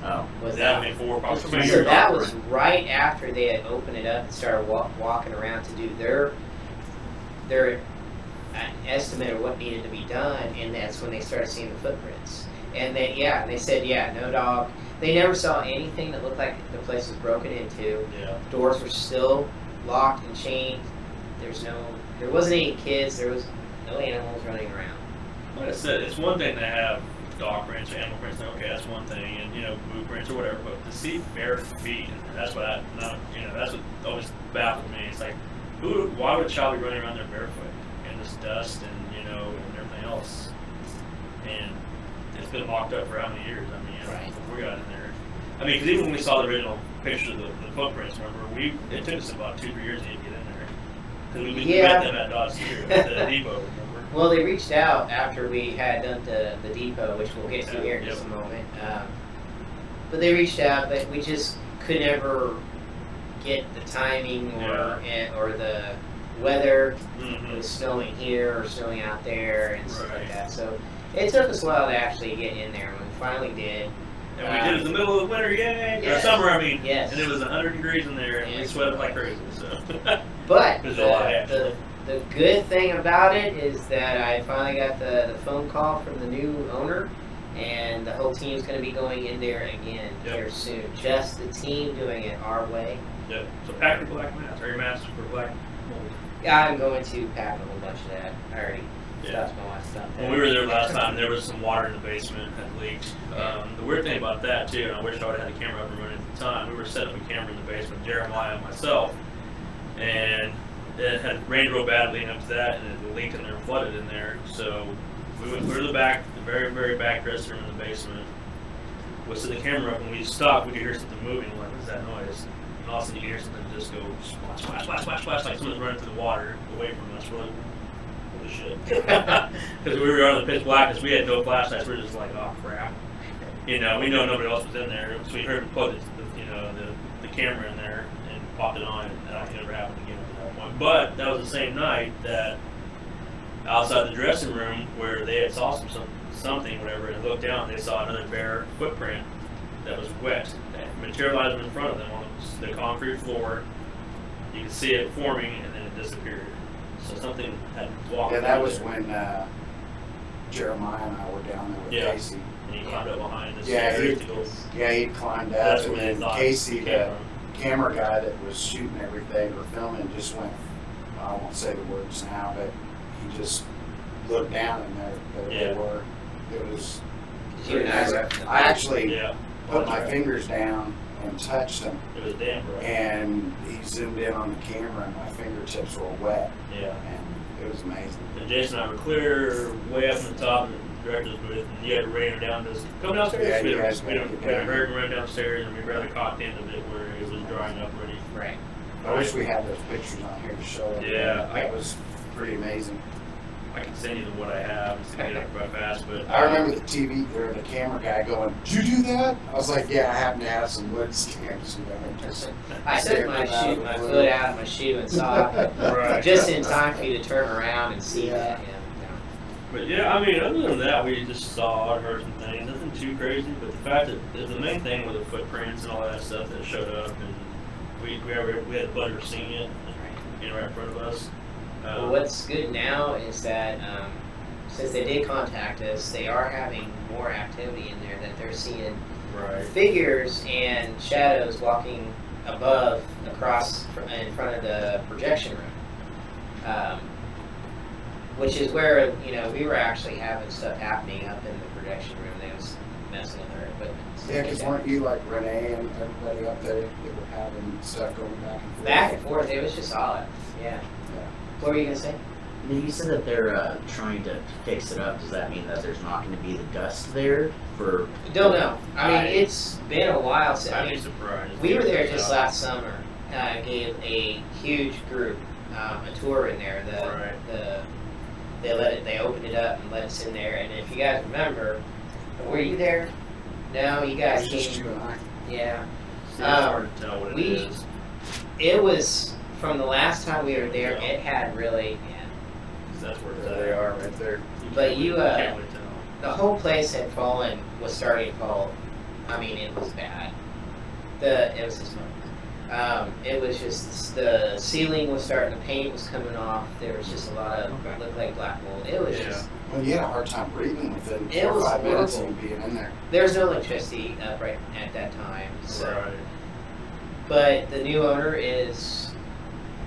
Oh. Was That that? made 4 probably So 2 years. that was right after they had opened it up and started walking around to do their estimate of what needed to be done, and that's when they started seeing the footprints. And they said, no dog. They never saw anything that looked like the place was broken into. Yeah. Doors were still locked and chained. There wasn't any kids. There was no animals running around. Like I said, it's one thing to have dog prints or animal prints. Okay, that's one thing, and boot prints or whatever. But to see bare feet, and that's what that's what always baffled me. It's like, why would a child be running around there barefoot in this dust and and everything else? And it's been locked up for how many years? I mean, Right. before we got in there. I mean, because even when we saw the original picture of the footprints, remember, it took us about 2-3 years to even get in there. Because we met them at Dodge Theater at the depot, remember? Well, they reached out after we had done the depot, which we'll get to here in just a Yep. moment. But they reached out, but we just could never get the timing or the weather. Mm-hmm. It was snowing here or snowing out there and stuff like Right. that. So it took us a while to actually get in there. When we finally did, And we did it in the middle of the winter, yay! Yes. Or summer, I mean. Yes. And it was 100 degrees in there, and we Yes. sweated like crazy, so. but There's a lot of action. the good thing about it is that I finally got the phone call from the new owner, and the whole team's going to be going in there again here soon. Just the team doing it our way. Yep. So pack your black mask, or your mask for black mold. Yeah, I'm going to pack a whole bunch of that. I already So Yeah. that's my wife's stuff When we were there last time, there was some water in the basement that leaked. The weird thing about that too, and I wish I would have had the camera up and running at the time, we were setting up a camera in the basement, Jeremiah and myself, and it had rained real bad leading up to that, and it leaked in there and flooded in there. So we went through the back, the very, very back dressing room in the basement. We set the camera up, and when we stopped, we could hear something moving. We're like, what's that noise? And all of a sudden you can hear something just go splash, splash, splash, splash, splash, like someone's running through the water away from us. We're like, holy shit. Because we were on the pitch blackness, we had no flashlights. We were just like, oh crap. You know, we know nobody else was in there, so we heard him plug the camera in there and popped it on, and that never happened again at that point. But that was the same night that outside the dressing room where they had saw something, whatever, and looked down, they saw another bare footprint that was wet, that materialized in front of them on the concrete floor. You could see it forming, and then it disappeared. So something had walked. Yeah, that through was there. when Jeremiah and I were down there with Yeah. Casey. And he climbed up behind the Yeah, stairs to go. Yeah, he climbed up, That's and when they then thought Casey, it the came from. camera guy that was shooting everything or filming, just went, I won't say the words now, but he just looked down and there Yeah. they were. It was, You and I were. I actually Yeah. put That's my right. fingers down and touched them, It was damp, right? and he zoomed in on the camera, and my fingertips were wet, Yeah. and it was amazing. And Jason and I were clear way up in the top of the director's booth, and you had to rain her down. This come downstairs. Yeah, we you had guys to gotta get we had down. to hurry and run downstairs, and we barely caught the end of it where it was drying up already. Right. I wish we had those pictures on here to show it. Yeah. That was pretty amazing. I can send you what I have just to get it quite fast, but I remember the TV or the camera guy going, "Did you do that?" I was like, "Yeah, I happen to have some wood stamps." I took my foot out of my shoe and saw it Right. just in time for you to turn around and see Yeah. that. But yeah, I mean, other than that, we just saw and heard some things. Nothing too crazy, but the fact that the main thing were the footprints and all that stuff that showed up, and we had the pleasure of seeing it, right in front of us. Well, what's good now is that since they did contact us, they are having more activity in there. That they're seeing Right. figures and shadows walking above, across, in front of the projection room. Which is where, we were actually having stuff happening up in the projection room. They was messing with our equipment. So Yeah, because weren't you like Renee and everybody up there that were having stuff going back and forth? back and forth, it was just solid. Yeah. What were you gonna say? You said that they're trying to fix it up. Does that mean that there's not going to be the dust there for? Don't know. I mean, it's been a while since. I'd be surprised. We were there just last summer. Gave a huge group a tour in there. They opened it up and let us in there. And if you guys remember, were you there? No, you It guys was just came. you and I. Yeah. See, it's hard to tell what it is. It was from the last time we were there. Yeah. It had really. 'Cause that's where it's There at. they are, right there. But you, can't really tell. the whole place had fallen, was starting to fall. I mean, it was bad. It was just it was just, the ceiling was starting, the paint was coming off. There was just a lot of, looked like black mold. It was Yeah. just, Well, you had a hard time breathing within It 4 or was 5 minutes of horrible. you being in there. there's no electricity up right at that time. So. Right. But the new owner is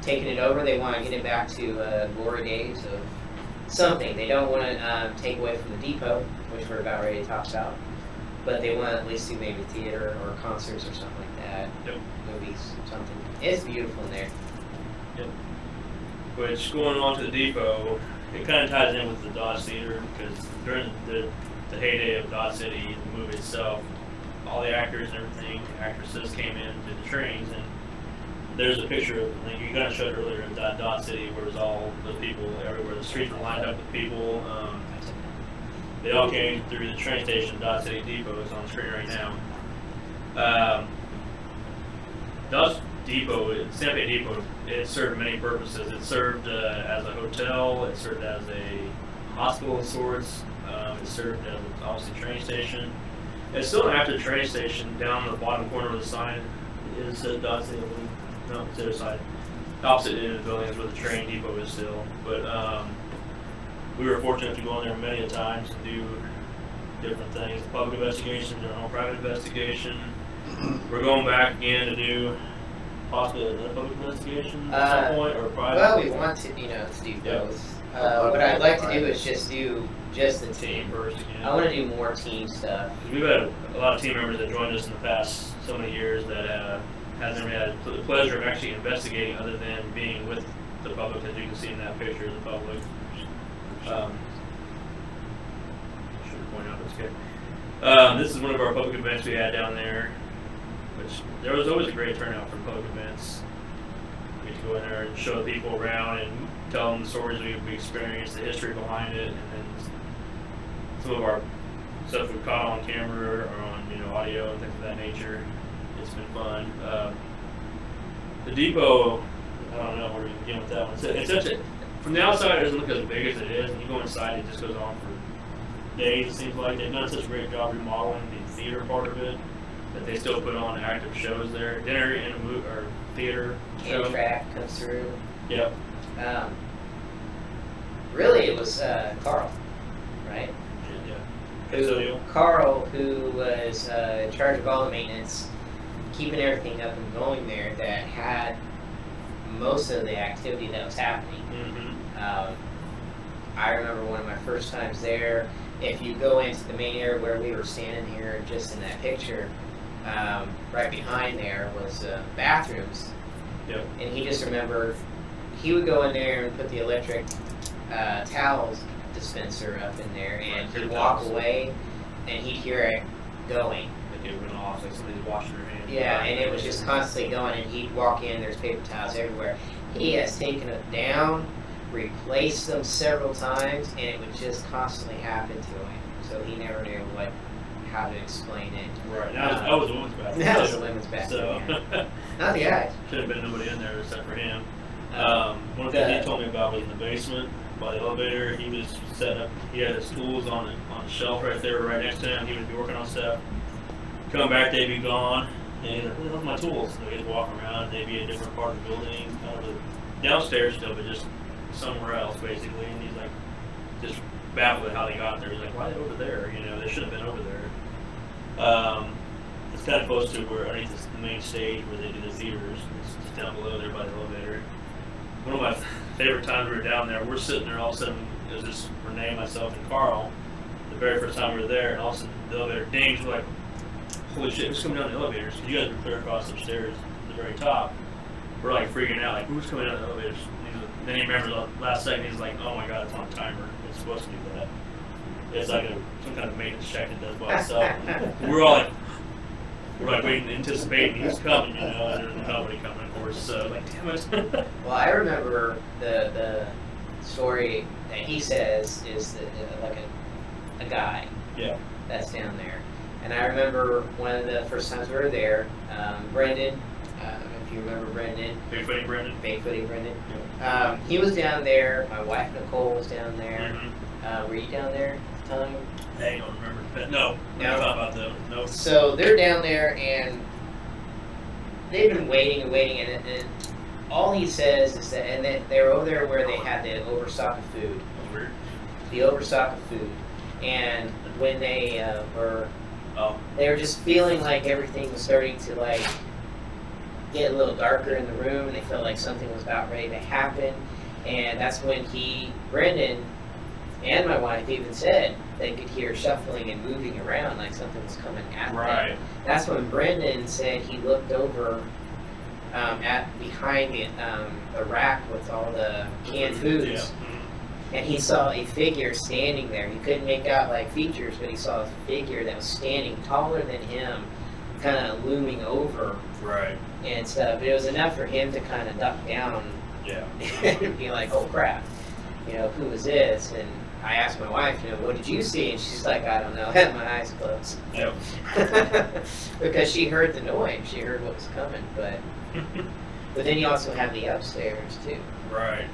taking it over. They want to get it back to glory days of something. They don't want to take away from the depot, which we're about ready to talk about. But they want to at least do maybe theater or concerts or something like that. Yep. Movies, something. It's beautiful in there. Which, going on to the depot, it kind of ties in with the Dodge Theater, because during the heyday of Dodge City, the movie itself, all the actors and everything, actresses came in to the trains, and there's a picture of, like you kind of showed earlier, of Dodge City, where it was all the people everywhere. The streets were lined up with people. They all came through the train station, Dodge City Depot. It's on the screen right now. Dodge Depot, Santa Fe Depot, it served many purposes. It served as a hotel. It served as a hospital of sorts. It served as obviously a train station. It's still an active train station. Down in the bottom corner of the sign is Dodge City. No, it's the other side. Opposite end of the building is where the train depot is still. But we were fortunate to go in there many a times and do different things. Public investigations, our own private investigation. We're going back again to do possibly another public investigation at some point, or private. Well, we want to, to do Yeah. both. What I'd like to do is just do just the Team team. first again. I want to do more team stuff. We've had a lot of team members that joined us in the past so many years that hasn't really had the pleasure of actually investigating other than being with the public, as you can see in that picture of the public. Should point out this guy. This is one of our public events we had down there, which there was always a great turnout for public events. We get to go in there and show people around and tell them the stories we experienced, the history behind it, and then some of our stuff we've caught on camera or on audio and things of that nature. It's been fun. The depot, I don't know where we can begin with that one. It's such a, from the outside it doesn't look as big as it is, and you go inside it just goes on for days. It seems like they've done such a great job remodeling the theater part of it that they still put on active shows there. Dinner and a movie or theater show. Track comes through. Yep. Really, it was Carl, right? Carl, who was in charge of all the maintenance, keeping everything up and going there, that had most of the activity that was happening. Mm-hmm. I remember one of my first times there. If you go into the main area where we were standing here, just in that picture, right behind there was bathrooms. Yep. And he just remembered he would go in there and put the electric towels dispenser up in there, and he'd walk away and he'd hear it going. Like it went off, like somebody's washing their hands. Yeah, and it was just constantly going, and he'd walk in, there's paper towels everywhere. He has taken it down, replaced them several times, and it would just constantly happen to him. So he never knew how to explain it. Right, that was a women's bathroom. That was a women's bathroom. So, yeah. Not the guys. Should have been nobody in there except for him. One thing he told me about was in the basement by the elevator. He was setting up. He had his tools on the shelf right there, right next to him. He would be working on stuff. Come back, they'd be gone. And he's like, "Where's my tools?" So he'd walk around. They'd be in a different part of the building, kind of downstairs still, but just somewhere else basically. And he's like, just baffled at how they got there. He's like, "Why are they over there? They should have been over there." It's kind of close to where underneath the main stage where they do the theaters. It's just down below there by the elevator. One of my favorite times we were down there, we're sitting there, all of a sudden, it was just Renee, myself, and Carl, the very first time we were there, and all of a sudden the elevator dings, we're like, holy shit, who's coming down the elevators? Because you guys were clear across upstairs at the very top. We're like freaking out, like, who's coming down the elevators? Then he remembers the last second, he's like, oh my god, it's on a timer. It's supposed to do that. It's like some kind of maintenance check it does by itself. We're like waiting, anticipating he's coming, and there's nobody coming, of course. So like, damn it. Well, I remember the story that he says is like a guy. Yeah. That's down there, and I remember one of the first times we were there, Brendan. If you remember Brendan. Bigfooty Brendan. Bigfooty Brendan. Yeah. He was down there. My wife Nicole was down there. Mm-hmm. Were you down there at the time? I don't remember. But no. No. Not about them. No. So they're down there, and they've been waiting and waiting, and all he says is that, and they were over there where they had the overstock of food. That's weird. The overstock of food, and when they they were just feeling like everything was starting to like get a little darker in the room, and they felt like something was about ready to happen, and that's when Brendan, and my wife even said they could hear shuffling and moving around like something was coming at them. That's when Brendan said he looked over behind the rack with all the canned foods, Yeah. Mm-hmm. and he saw a figure standing there. He couldn't make out like features, but he saw a figure that was standing taller than him, kind of looming over Right. and stuff. But it was enough for him to kind of duck down Yeah. and be like, "Oh crap, who is this?" And I asked my wife, "What did you see?" And she's like, "I don't know." I had my eyes closed. Yep. Because she heard the noise. She heard what was coming. But then you also have the upstairs too. Right.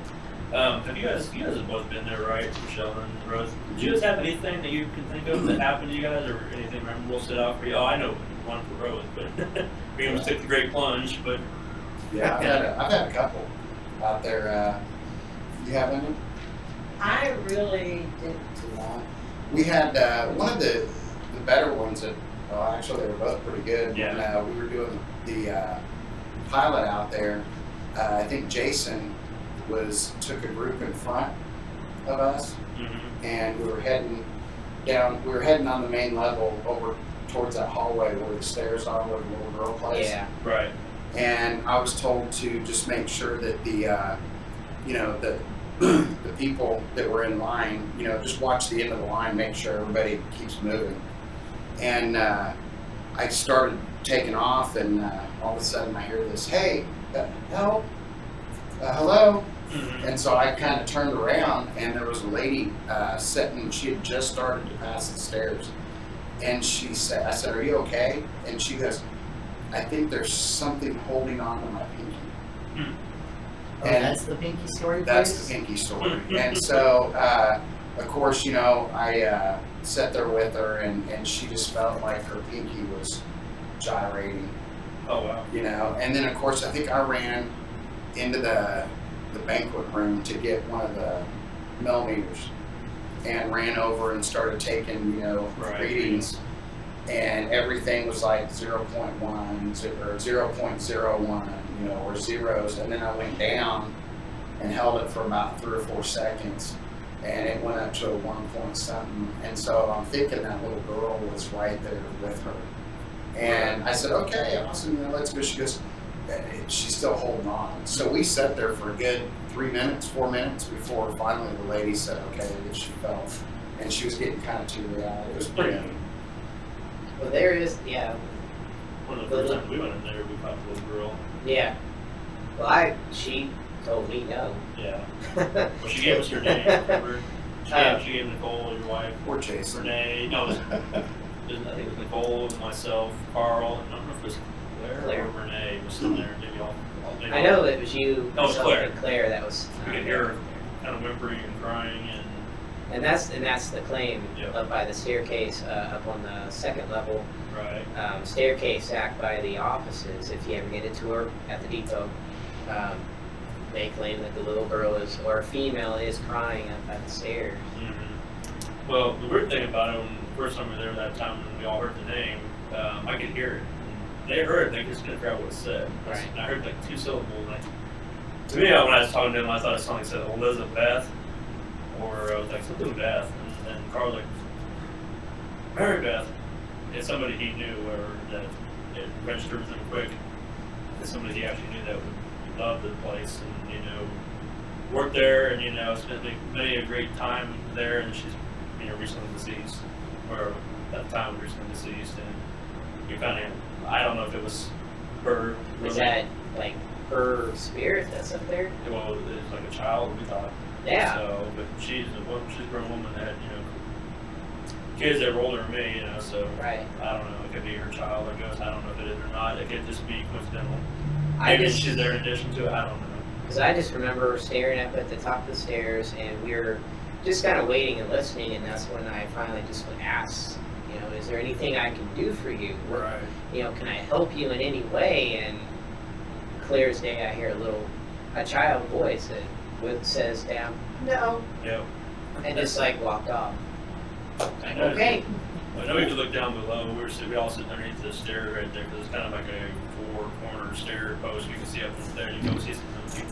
Have you guys have both been there, right? Michelle and Rose. Did you guys have anything that you can think of that happened to you guys, or anything memorable stood out for you? Oh, I know one for Rose, but we almost took the great plunge. But Yeah, I've had a couple out there. You have any? I really didn't. Yeah. We had one of the better ones that, well, actually they were both pretty good. Yeah. When we were doing the pilot out there, I think Jason took a group in front, of us, Mm-hmm. and we were heading down. We were heading on the main level over towards that hallway where the stairs are, where the little girl plays. Yeah. Right. And I was told to just make sure that the, you know, the people that were in line, you know, just watch the end of the line, make sure everybody keeps moving. And I started taking off, and all of a sudden I hear this, "Hey, help, hello." Mm-hmm. And so I kind of turned around, and there was a lady sitting. She had just started to pass the stairs, and she said, "I said, are you okay?" And she goes, "I think there's something holding on to my pinky." Oh, And that's the pinky story. that's place? the pinky story. And so, of course, you know, I sat there with her, and she just felt like her pinky was gyrating, Oh wow. you know. And then, of course, I think I ran into the banquet room to get one of the millimeters, and ran over and started taking, you know, Right. readings, and everything was like 0.1 or 0.01, you know, or zeros. And then I went down and held it for about 3 or 4 seconds, and it went up to a 1 point something. And so I'm thinking that little girl was right there with her. And I said, "Okay, awesome, you know, let's go." She goes, she's still holding on. So we sat there for a good 3 minutes, 4 minutes before finally the lady said, okay, that she felt. And she was getting kind of to reality. It was pretty neat. Well, there is, yeah, One of the first times we went in there, we caught the little girl. yeah. Well, she told me no. Yeah. Well, she gave us her name. Remember? She gave Nicole, your wife, Poor Jason. Renee. No, I think it was Nicole, myself, Carl, and I don't know if it was Claire or Renee was in there. Maybe all. Maybe I know it was you, That was myself, Claire. and Claire. That was. We could hear her kind of whimpering and crying, and that's the claim Yep. up by the staircase up on the second level. right. Staircase back by the offices. If you ever get into her at the depot, they claim that the little girl is or female is crying up at the stairs. Mm-hmm. Well, the weird thing about it, when the first time we were there that time when we all heard the name, I could hear it. They heard it, they just couldn't figure out what it said. Right. And I heard like 2 syllables. Like, to me, when I was talking to him, I thought it sounded like it said Elizabeth, or I was like something Beth, and then Carl was like Mary Beth. It's somebody he knew, or that it registered with him quick. It's somebody he actually knew that would love the place, and you know, worked there, and you know, spent many a great time there. And she's, you know, recently deceased, or at the time recently deceased, and you kind of, I don't know if it was her. Is that like her spirit that's up there? Well, it was like a child, we thought. Yeah. So, but she's a grown woman that had, you know, kids that were older than me, you know, so Right. I don't know, it could be her child or ghost, I don't know if it is or not, it could just be coincidental. I Maybe just she's there in addition to it, I don't know. because I just remember staring up at the top of the stairs, and we were just kind of waiting and listening, and that's when I finally just asked, you know, is there anything I can do for you? Right. You know, can I help you in any way? And clear as day, I hear a child voice that says down, no, Yep. and just like walked off. I know. Okay. I know if you look down below, we all sit underneath the stair right there, because it's kind of like a 4-corner stair post, you can see up there, you can see him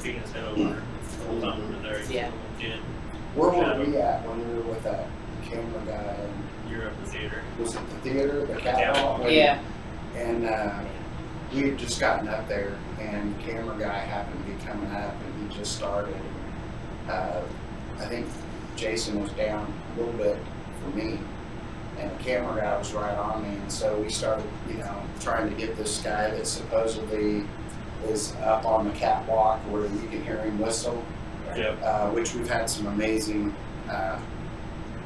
peeking his head over the whole time we were there, he's Yeah. a little kid. Where were we at when we were with that camera guy? And You're at the theater. was it the theater, the catwalk? catwalk? Yeah. And we had just gotten up there, and the camera guy happened to be coming up, and he just started. I think Jason was down a little bit for me, and the camera guy was right on me, and so we started, you know, trying to get this guy that supposedly is up on the catwalk where you can hear him whistle, Yep. which we've had some amazing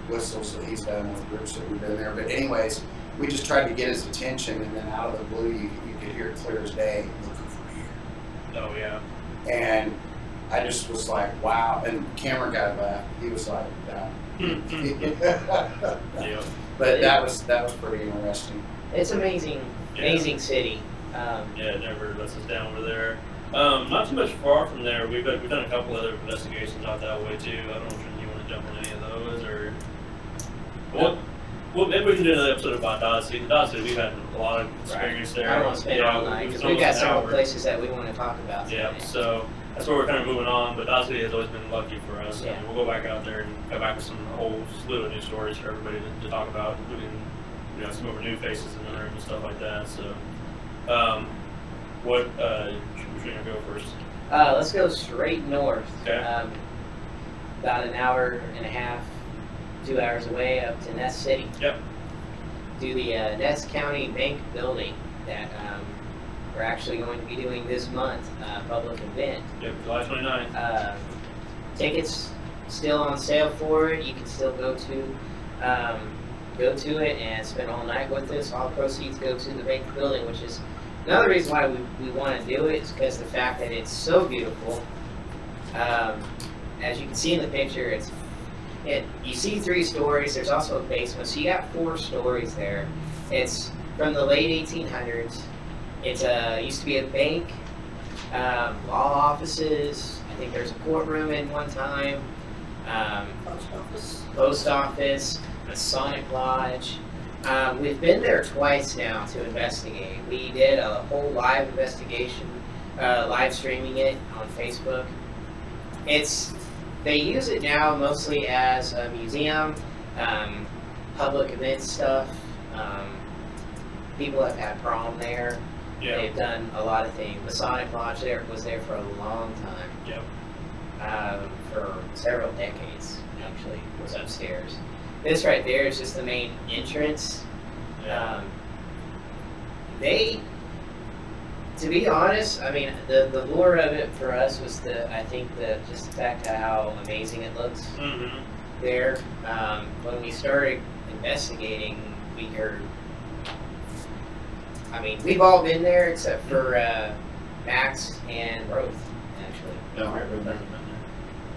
whistles that he's done with groups that we've been there. But anyways, we just tried to get his attention, and then out of the blue, you could hear it clear as day, look over here. Oh, yeah. And I just was like, wow. And the camera guy left. He was like, Yep. But that was pretty interesting. It's amazing, amazing city. Yeah, it never lets us down over there. Not too much far from there. We've done a couple other investigations out that way too. I don't know if you want to jump on any of those, or Well, maybe we can do another episode about Dodge City. Dodge City, we've had a lot of experience there. I don't want to spend all night because we've got several places that we want to talk about. Yeah, today. so that's where we're kind of moving on. But Dodge City has always been lucky for us. Yeah. And we'll go back out there and come back with some whole slew of new stories for everybody to talk about, including some of our new faces in the room and stuff like that. So, what should we go first? Let's go straight north. Okay. About an hour and a half, 2 hours away up to Ness City. Yep. Do the Ness County Bank building that we're actually going to be doing this month, public event. Yep, July 29th. Tickets still on sale for it. You can still go to it and spend all night with us. All proceeds go to the bank building, which is another reason why we want to do it, is because the fact that it's so beautiful. As you can see in the picture, you see 3 stories. There's also a basement, so you got 4 stories there. It's from the late 1800s. It used to be a bank, law offices. I think there's a courtroom in one time. Post office, Masonic Lodge. We've been there twice now to investigate. We did a whole live investigation, live streaming it on Facebook. They use it now mostly as a museum, public event stuff. People have had prom there. Yeah. They've done a lot of things. Masonic Lodge was there for a long time. Yep. For several decades, actually, was upstairs. This right there is just the main entrance. Yeah. To be honest, I mean, the lure of it for us was just the fact of how amazing it looks there. When we started investigating, we heard, I mean, we've all been there except for Max and Roth, actually. No, I've never been there.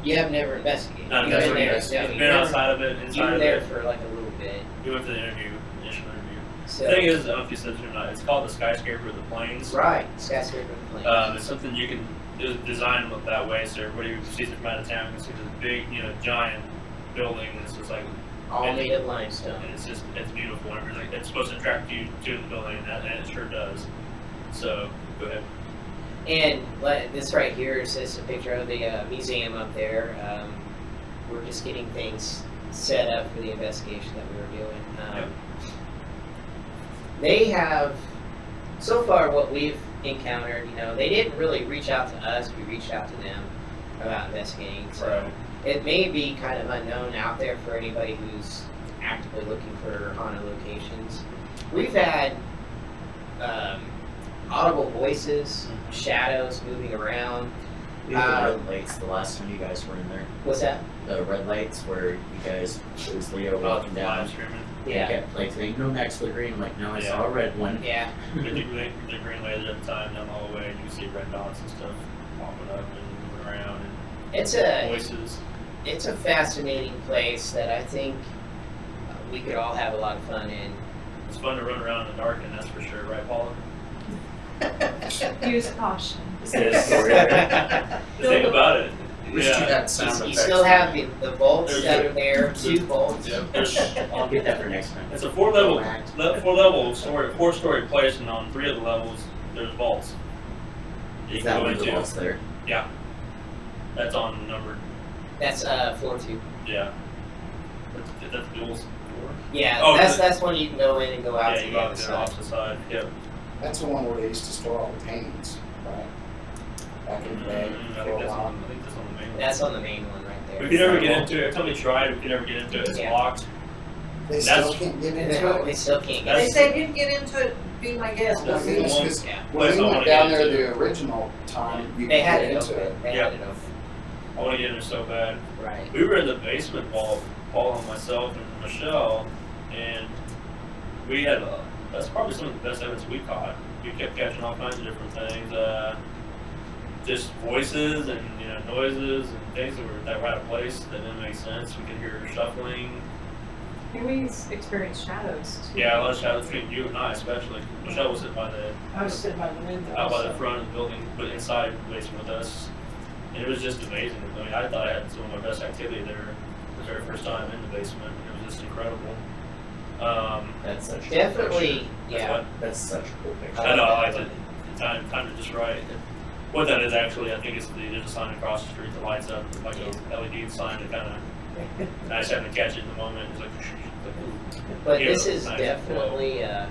You have never investigated. No, You've that's been what there. you guys. No, You've you've been never- outside of it, You inside were of there it. for like a little bit. We went for the initial interview. So, The thing is, I don't know if you said it or not, it's called the Skyscraper of the Plains. right, skyscraper plains. It's something you can design them that way, so everybody who sees it from out of town can see this big, giant building that's just like, All made of limestone. and it's beautiful. And it's supposed to attract you to the building, and it sure does. So, go ahead. And this right here is just a picture of the museum up there. We're just getting things set up for the investigation that we were doing. Yep. They have, so far what we've encountered, they didn't really reach out to us, we reached out to them about investigating. So Right. it may be kind of unknown out there for anybody who's actively looking for haunted locations. We've had audible voices, shadows moving around. We had the red lights the last time you guys were in there. What's that? The red lights where you guys, it was Leo walking down. Live streaming. Yeah. Kept, like saying, go next to the green. I'm like, no, I saw a red one. Yeah. The green laser at the time down the hallway, and you can see red dots and stuff popping up and moving around, and It's a voices. it's a fascinating place that I think we could all have a lot of fun in. It's fun to run around in the dark, and that's for sure, right, Paula? Use caution. The thing about it, Wish you had sound You effects. still have the bolts There's that a- are there, 2 bolts. I'll get that for next time. it's a four-level story, 4-story place, and on 3 of the levels, there's vaults. You Is can that go one of the into. walls there? Yeah. That's on number, That's floor 2. yeah. That's Duel's door? Yeah, Oh, that's when you can go in and go out Yeah, to you the go other out there side. off the side, yep. That's the one where they used to store all the paintings, right? Back in the day, I for think a that's while. on the main one. That's on the main one right there. We could never get into it. Somebody tried. We could never get into it. It's Yeah. locked. They That's- still can't get They into it. still can't get They it. say if you can get into it, be my guest. Well, We'll yeah, see. it's 'cause Yeah. when Place I we wanna went get down there into. the original time, you They could had get it into open. it. They Yep. had it open. I want to get in there so bad. Right. We were in the basement, Paul and myself and Michelle, and we had that's probably some of the best evidence we caught. We kept catching all kinds of different things, just voices and noises and things that were out of place that didn't make sense. We could hear shuffling. And we experienced shadows too. Yeah, a lot of shadows between you and I, especially. Michelle was sitting by the I was sitting by the window. out by the so- front of the building, but inside the basement with us. And it was just amazing. I mean, I thought I had some of my best activity there the very first time in the basement. It was just incredible. That's such a Definitely, Cool yeah. what? That's such a cool picture. I know, I like it. Time to just right. What that is actually, I think it's there's a sign across the street that lights up, like a LED sign that kind of nice having to catch it in the moment. It's like, But yeah, this is nice. definitely a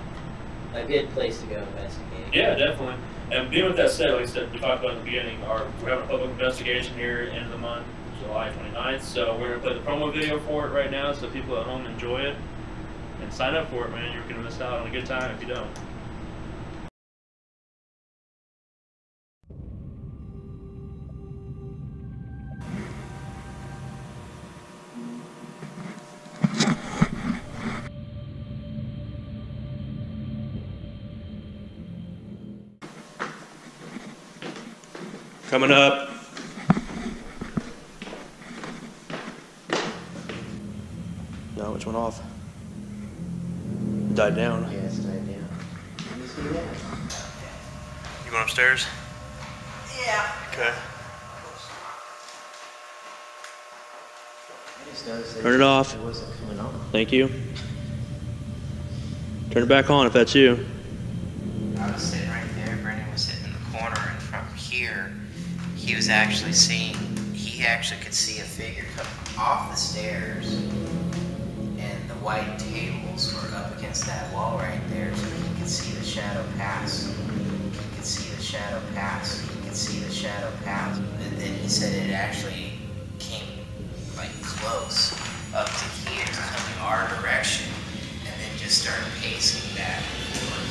good place to go investigate. yeah, definitely. And being with that said, like I said, we talked about in the beginning, we're having a public investigation here end of the month, July 29th. So we're gonna play the promo video for it right now, so people at home enjoy it and sign up for it, man. You're gonna miss out on a good time if you don't. Coming up. No, which went off? Died down. Yes, died down. You see that? You going upstairs? Yeah. Okay. I just noticed that Turn it off. It wasn't coming on. Thank you. Turn it back on if that's you. I was sitting right there. Brendan was sitting in the corner, and from here, he was actually seeing. He actually could see a figure come off the stairs, and the white tables were up against that wall right there, so he could see the shadow pass. He could see the shadow pass. He could see the shadow pass. And then he said it actually came like close up to here, coming our direction, and then just started pacing back and forth.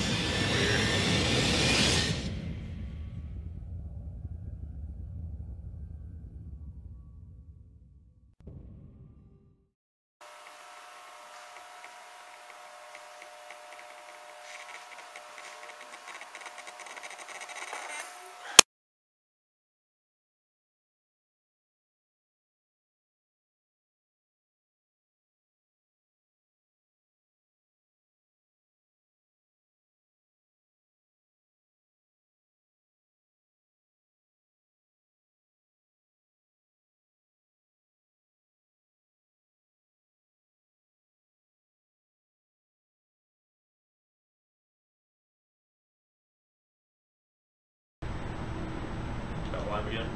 Live again.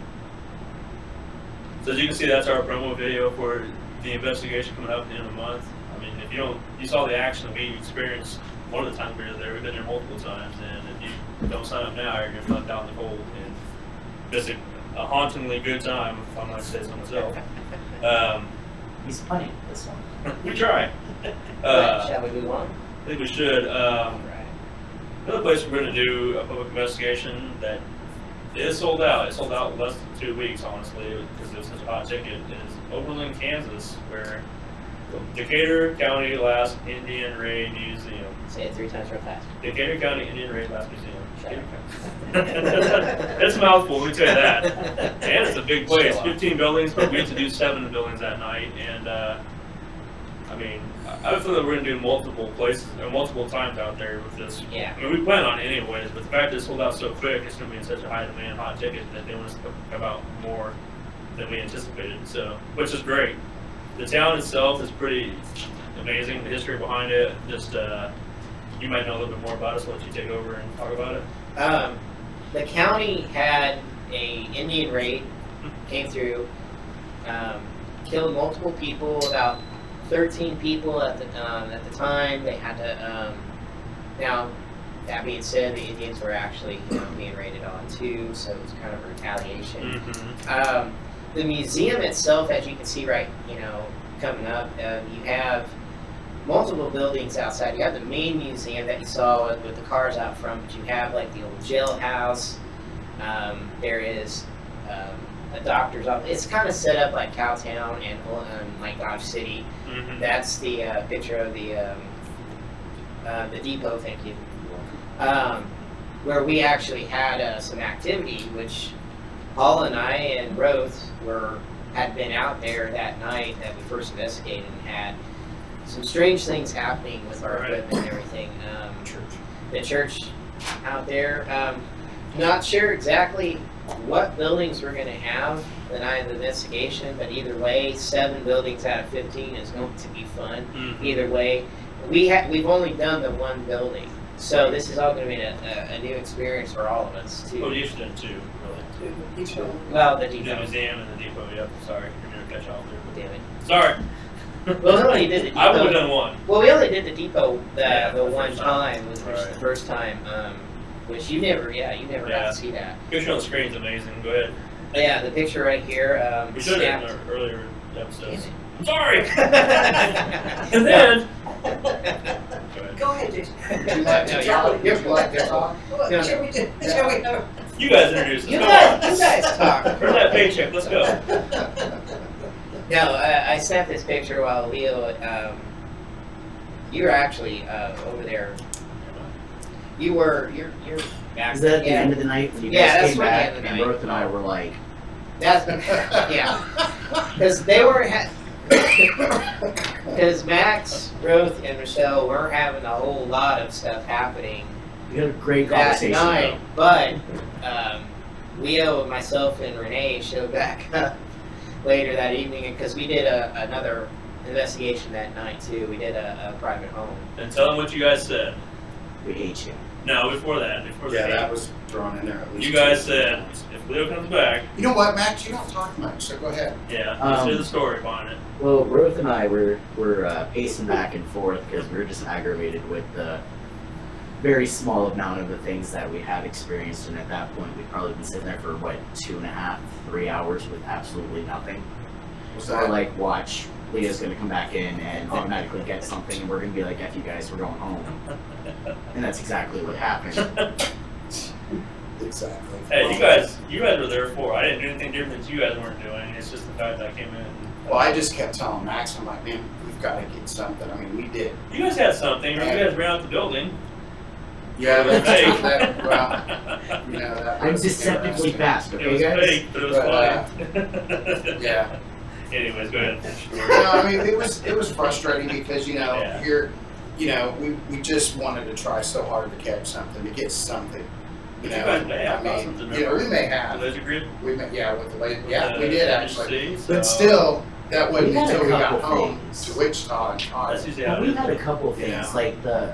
So as you can see, that's our promo video for the investigation coming up at the end of the month. I mean, if you saw the action we experienced one of the times we were there. We've been there multiple times, and if you don't sign up now, you're gonna be left out in the cold. And it's a hauntingly good time, if I might say so myself. He's funny, this one. We try. Shall we move on? I think we should. Another place we're going to do a public investigation that is sold out. It sold out in less than 2 weeks, honestly, because it was such a hot ticket. Is Overland, Kansas, where the Decatur County Last Indian Raid Museum. Say it 3 times real fast. Decatur County Indian Raid Last Museum. Shut It's a mouthful, let me tell you that. And it's a big place, 15 buildings, but we get to do 7 buildings that night. And I mean, I feel that we're going to do multiple places, or multiple times out there with this. Yeah. I mean, we plan on it anyways, but the fact that it sold out so quick, it's going to be in such a high demand, hot ticket, that they want us to come out more than we anticipated. So, which is great. The town itself is pretty amazing. The history behind it, just you might know a little bit more about it, so I'll let you take over and talk about it. The county had a Indian raid, came through, killed multiple people, about 13 people at the time. They had to, now, that being said, the Indians were actually being raided on too, so it was kind of a retaliation. Mm-hmm. The museum itself, as you can see right, coming up, you have multiple buildings outside. You have the main museum that you saw with the cars out front, but you have like the old jailhouse. There is a doctor's office. It's kind of set up like Cowtown and like Dodge City. Mm-hmm. That's the picture of the depot. Thank you. Where we actually had some activity, which Paul and I and Roth had been out there that night that we first investigated and had some strange things happening with our equipment and everything. The church out there, not sure exactly what buildings we're going to have the night of the investigation, but either way, 7 buildings out of 15 is going to be fun. Mm-hmm. Either way, we've only done the one building, so this is all going to be a new experience for all of us too. Oh, you used to do two, really. Well, the The depot. museum and the depot, yep, sorry. You're going to catch all there. Damn it. Sorry. Well, we only did the depot. I would have done one. Well, we only did the depot the the one first time. time, which was Right. the first time. Which you never got to see that. Picture on the screen's amazing. Go ahead. But yeah, the picture right here. We should have snapped. in our earlier episodes. Damn I'm sorry. it. And then. Go ahead. Go ahead, Jason. Would you like to talk? Would you like to talk? No. Shall we do? Shall we have? You guys introduce us. You Come guys talk. on. Where's that paycheck? Let's go. No, I snapped this picture while Leo. You were actually over there. You're back. Is that at the yeah. end of the night when you Yeah, guys that's came right, back the end of the and night. Ruth and I were like, That's yeah. Because they weren't. Because Max, Ruth, and Michelle were having a whole lot of stuff happening we had a great that conversation. night, but Leo, myself, and Renee showed back up later that evening because we did another investigation that night too. We did a private home. And tell them what you guys said. We hate you. No, before that. Before Yeah, that. that was thrown in there at least. You guys two said times. if Leo comes back, You know what, Max? You don't talk much, so go ahead. yeah, let's Um, do the story behind it. Well, Ruth and I were pacing back and forth because we were just aggravated with the very small amount of the things that we had experienced, and at that point we'd probably been sitting there for what 2.5, 3 hours with absolutely nothing. Was Or that like, watch, Leah's gonna come back in and automatically get something, and we're gonna be like, "F you guys, we're going home," and that's exactly what happened. exactly? Hey, you guys were there for. I didn't do anything different that you guys weren't doing. It's just the fact that I came in. Well, I just kept telling Max, I'm like, man, we've got to get something. I mean, we did. You guys had something. Or you guys ran out the building. Yeah, It was fake. well, you know, that I'm was deceptively interesting. fast, It okay, was guys? fake, but it was funny. Yeah. Anyways, go ahead. Finish your No, story. I mean, it was frustrating because, you know, Yeah. we just wanted to try so hard to catch something, to get something. You But know, you guys may have I caught mean, something, you know, we may have. The laser grid? We may, yeah, with the laser, With yeah, the we did actually. HC, But so- still, that wasn't We had a until we got couple home things. to Wichita and That's Todd. usually how Well, it we is. had a couple of things, Yeah. like the,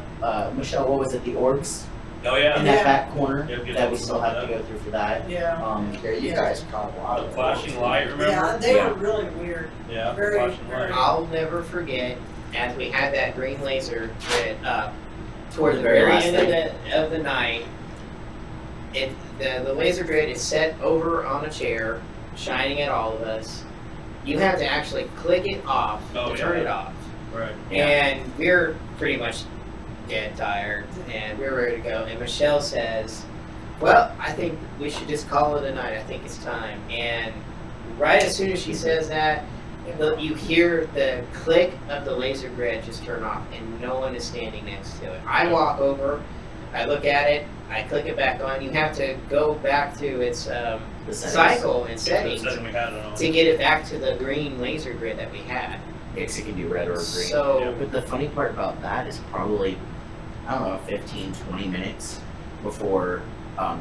Michelle, what was it, the orgs Oh, in yeah. that back corner Yep, get that we some still of have to that. go through for that. Yeah. Yeah, you guys caught a lot The of flashing light, remember? Yeah, they Yeah. were really weird. Yeah, Very, flashing light. very- I'll never forget as we had that green laser grid up toward the Very very last end of the night. The laser grid is set over on a chair, shining at all of us. You have to actually click it off Oh, to turn yeah. it off. Right. And we're pretty much dead tired, and we're ready to go. And Michelle says, well, I think we should just call it a night. I think it's time. And right as soon as she says that, you hear the click of the laser grid just turn off, and no one is standing next to it. I walk over, I look at it, I click it back on. You have to go back to its The settings. cycle and The settings setting we had it on. to get it back to the green laser grid that we had. It can do red or green. So, But the funny part about that is probably, I don't know, 15, 20 minutes before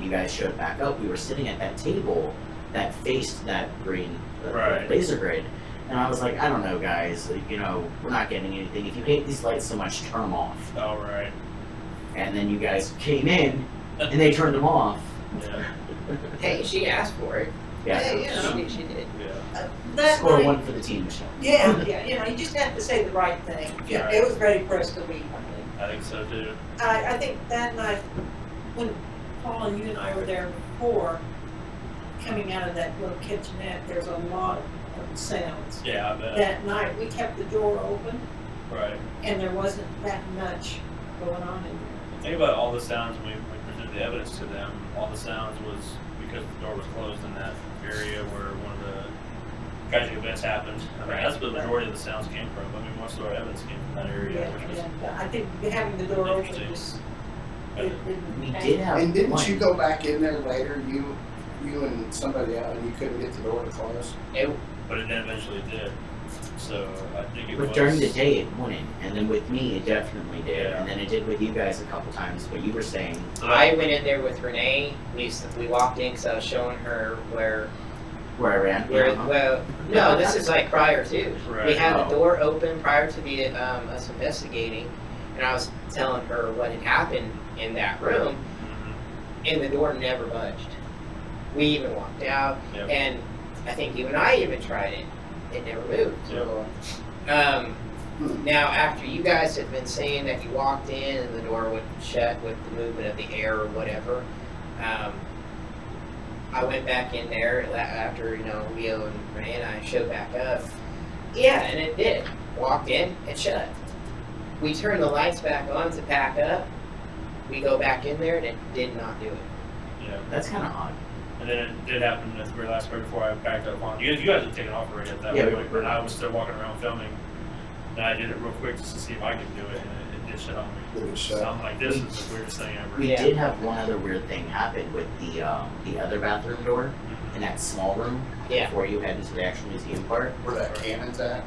you guys showed back up, we were sitting at that table that faced that green Right. laser grid. And I was like, I don't know, guys, you know, we're not getting anything. If you hate these lights so much, turn them off. All right. And then you guys came in, and they turned them off. Yeah. hey, she asked for it. Yeah. Hey, you know. She did. Yeah. That Score night- one for the team, Michelle. Yeah, yeah, you know, you just have to say the right thing. Yeah. It was ready for us to leave, I think. I think so too. I think that night, when Paul and you and I were there before, coming out of that little kitchenette, there's a lot of sounds. Yeah, I bet. That night, we kept the door open, Right. and there wasn't that much going on in there. Think about all the sounds when we presented the evidence to them. All the sounds was because the door was closed in that area where one of the tragic events happened. I mean, that's where the majority of the sounds came from. I mean, most of our evidence came from that area, which was And I think having the door open Interesting. just, better. it didn't. We did have And didn't one. you go back in there later, you and somebody else, and you couldn't get the door to close? But it then eventually did. So I think it was. But during the day it wouldn't, and then with me it definitely did, Yeah. and then it did with you guys a couple times. But you were saying, I went in there with Renee. We walked in because I was showing her where where I ran. well, no, this is like prior to. We Right. had Oh. the door open prior to the us investigating, and I was telling her what had happened in that room, and the door never budged. We even walked out, Yep. and I think you and I even tried it. It never moved. Yep. Now, after you guys had been saying that you walked in and the door would shut with the movement of the air or whatever, I went back in there after, Leo and Renee and I showed back up. Yeah, and it did. Walked in, it shut. We turned the lights back on to pack up. We go back in there and it did not do it. Yeah. That's kind of odd. And then it did happen at the very last part before I backed up on. You guys had taken off already at that Yeah, point, but I was still walking around filming. And I did it real quick just to see if I could do it, and it did shut on me. It was So shut. I'm like, this is the weirdest thing ever. We Yeah. did have one other weird thing happen with the other bathroom door in that small room Yeah. before you head into the actual museum part. Where that cannon's at?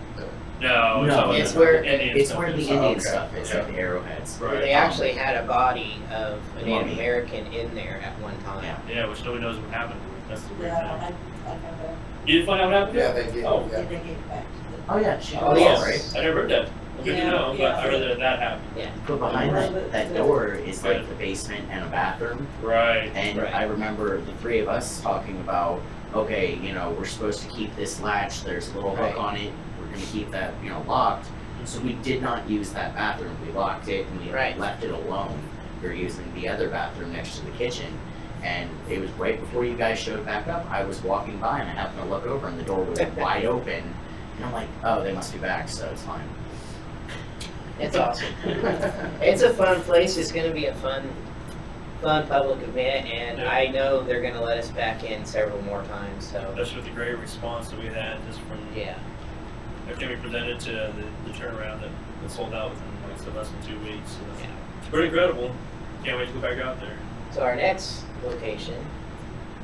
No, No, it's where- Indian It's stuff where the is. Indian okay. stuff is, like the arrowheads. Where Right. they actually had a body of a Native Mummy. American in there at one time. Yeah. Yeah, which nobody knows what happened. That's the weird Yeah, thing. I know You didn't find out what happened? Yeah, they did. Oh. that. Yeah. Did they get it back to the? Oh yeah, she Oh, was yes. right. I never heard that. Good Yeah, to know, but yeah. I read that happened. But behind that door is like Right. the basement and a bathroom. Right. And Right. I remember the three of us talking about, okay, we're supposed to keep this latch. There's a little hook Right. on it. We're going to keep that, locked. So we did not use that bathroom. We locked it and we Right. left it alone. We were using the other bathroom next to the kitchen. And it was right before you guys showed back up. I was walking by and I happened to look over and the door was wide open. And I'm like, oh, they must be back, so it's fine. It's awesome. It's a fun place. It's going to be a fun public event, and Yeah. I know they're going to let us back in several more times. So Especially with the great response that we had just from yeah, everything we presented to the turnaround that sold out within like so less than 2 weeks. So Yeah. it's pretty incredible. Can't wait to go back out there. so our next location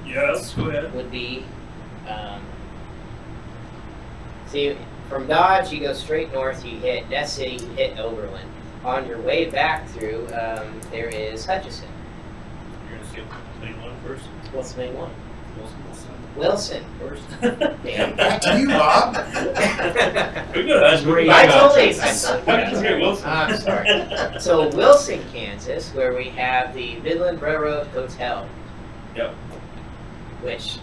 Yes, go ahead. would be, see, from Dodge, you go straight north, you hit Death City, you hit Oberlin. On your way back through, there is Hutchinson. You're gonna skip main one first. What's the main one? Wilson. Wilson. First. Damn. Back to you, Bob. We're good. That's Great. I totally. Why did you say Wilson? I'm sorry. So Wilson, Kansas, where we have the Midland Railroad Hotel. Yep. Which.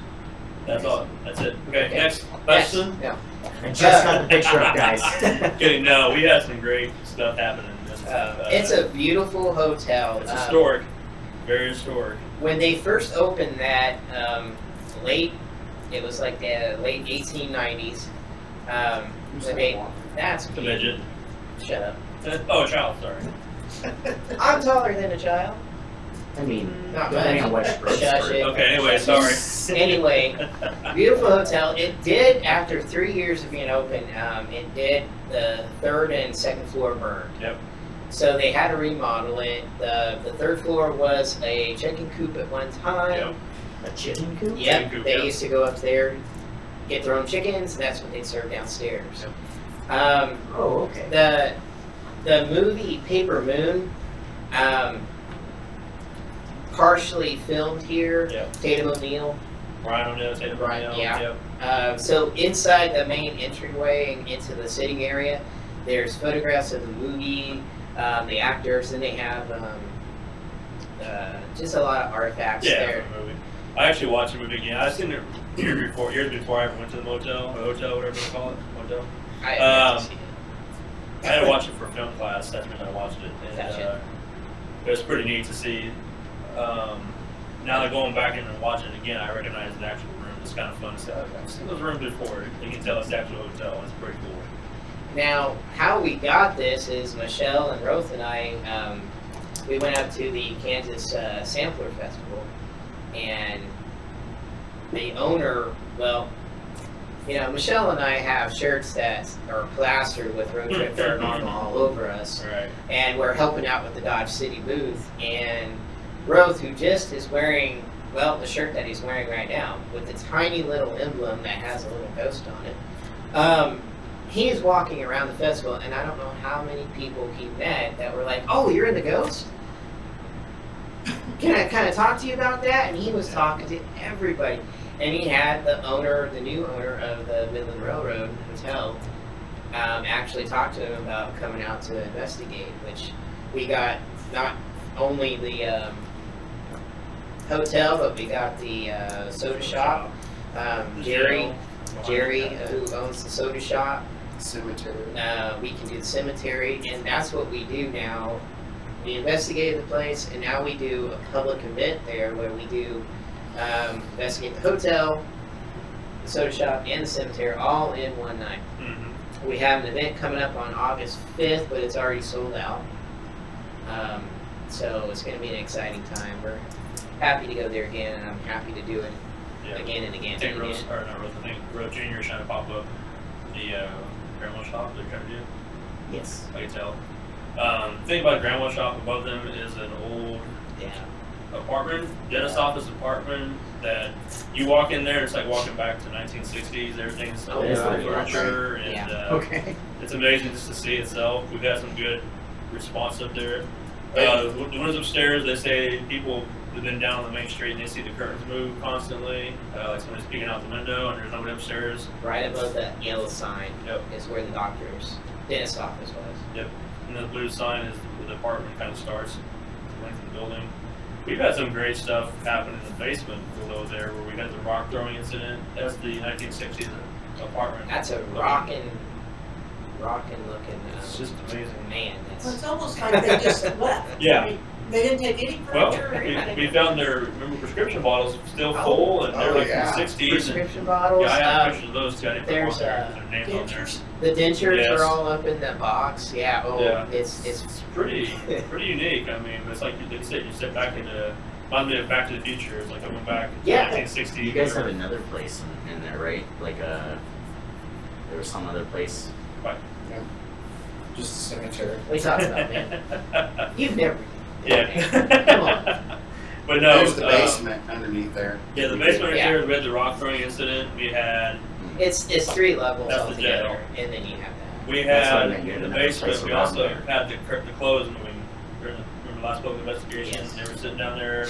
That's all. That's it. Okay, Okay. next Yes. question. No. I just got the picture up, guys. Okay, no, we had some great stuff happening. It's a beautiful hotel. It's historic. Very historic. When they first opened that, it was like the late 1890s. When they, that's The midget. Shut up. Oh, a child, sorry. I'm taller than a child. I mean, Not depending on much. which gross Shush part. it. Okay, anyway, sorry. Anyway, beautiful hotel. It did, after 3 years of being open, it did the third and second floor burn. Yep. So they had to remodel it. The third floor was a chicken coop at one time. Yep. A chicken coop? Yep, Chicken coop, they yep. used to go up there, get their own chickens, and that's what they'd serve downstairs. Oh, okay. The movie Paper Moon, partially filmed here. Yep. Tatum O'Neal. Brian O'Neill, Tatum Brian, O'Neill, yeah. Yep. So inside the main entryway into the sitting area, there's photographs of the movie, the actors, and they have just a lot of artifacts Yeah, there. from the movie. I actually watched the movie again. I've seen it years before I ever went to the motel, or hotel, whatever you call it, motel. I have to see it. I had to watch it for film class. That's when I watched it. And, Gotcha. it was pretty neat to see. Now that going back in and watching it again, I recognize the actual room. It's kind of fun to say, "Oh, I've seen those rooms before." You can tell it's the actual hotel. It's pretty cool. Now, how we got this is Michelle and Roth and I, we went up to the Kansas Sampler Festival, and the owner, well, Michelle and I have shirts that are plastered with Road Trip Paranormal all over us, Right. and we're helping out with the Dodge City booth, and Roth, who just is wearing, well, the shirt that he's wearing right now, with the tiny little emblem that has a little ghost on it, he's walking around the festival, and I don't know how many people he met that were like, "Oh, you're in the Ghost? Can I kind of talk to you about that?" And he was talking to everybody. And he had the new owner of the Midland Railroad Hotel, actually talk to him about coming out to investigate, which we got not only the hotel, but we got the soda shop. Jerry, who owns the soda shop. Cemetery. We can do the cemetery, and that's what we do now. We investigated the place, and now we do a public event there where we do investigate the hotel, the soda shop, and the cemetery all in one night. Mm-hmm. We have an event coming up on August 5th, but it's already sold out. So it's going to be an exciting time. We're happy to go there again, and I'm happy to do it again and again. I think Rose, or not Rose, I think Rose Jr. is trying to pop up the grandma shop they're trying to do. Yes. I can tell. The thing about grandma shop above them is an old apartment, dentist office apartment that you walk in there, it's like walking back to 1960s. Everything's old furniture, and Okay. it's amazing just to see itself. We've had some good response up there. The windows upstairs, they say people have been down on the main street and they see the curtains move constantly, like somebody's peeking out the window, and there's nobody upstairs. Right above that yellow sign Yep. is where the doctor's dentist office was. Yep. And the blue sign is where the apartment kind of starts, the length of the building. We've had some great stuff happen in the basement below there, where we had the rock throwing incident. That's the 1960s apartment. That's a rockin' looking. It's just amazing. Man, Well, that's. it's almost like they just left. Yeah. I mean, they didn't take any Well, furniture or anything. we found their, remember, prescription bottles still full, and they're like yeah. from the 60s. And, Prescription bottles. yeah, I have pictures of those too. I didn't put them there's, on there. Their names on there. Dentures. The dentures Yes. are all up in the box. Yeah. Oh, Yeah. it's Pretty unique. I mean, it's like you said, you step back into, remind me of Back to the Future. It's like I went back to Yeah. 1960. You guys have another place in there, right? Like there was some other place. Just a cemetery. we talked about, man. You've never. Yeah. Come on. But no, There's the basement underneath there. Yeah, the basement right Yeah. there. We had the rock throwing incident. We had It's 3 levels That's the altogether, and then you have that. That's what I in meant, the another basement. place We around also there. had the clothes moving during the last public investigation. Yes. They were sitting down there,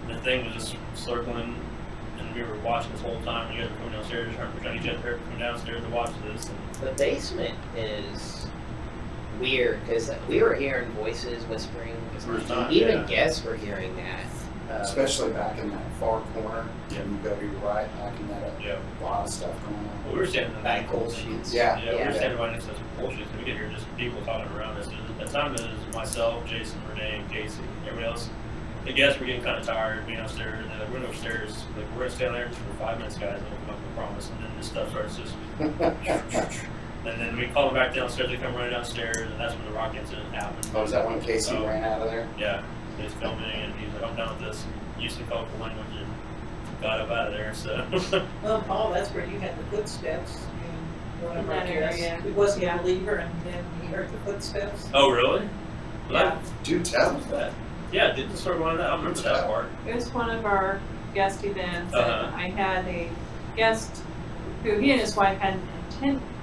and the thing was just circling, and we were watching this whole time. You guys were coming downstairs, trying to get her to come downstairs to watch this. And The basement is weird because we were hearing voices whispering. First time, Even yeah. guests were hearing that. Especially back in that far corner. Yeah. You go to your right, backing that up. yeah, A lot of stuff going on. well, we were standing in the Back cold sheets. Yeah. Yeah, we Yeah. were standing right next to some bullshit. We could hear just people talking around us. At the time, it was myself, Jason, Renee, and Casey. Everybody else, the guests were getting kind of tired being upstairs. And they went upstairs. Like, we're gonna stay down there for 5 minutes, guys. And we'll come up with a promise. And then this stuff starts just. And then we call them back downstairs. They come running downstairs, and that's when the rock incident happened. Oh, is that when Casey Oh. ran out of there? Yeah, he's filming, and he's like, "I'm done with this." Used some colorful language and got up out of there. So. Well, Paul, that's where you had the footsteps in one of In our that area. guests. He wasn't Yeah. a believer, and then he heard the footsteps. Oh, really? Yeah. Do tell. What was that? Yeah, did the story on that? I don't remember that part. It was one of our guest events, Uh-huh. and I had a guest who he and his wife hadn't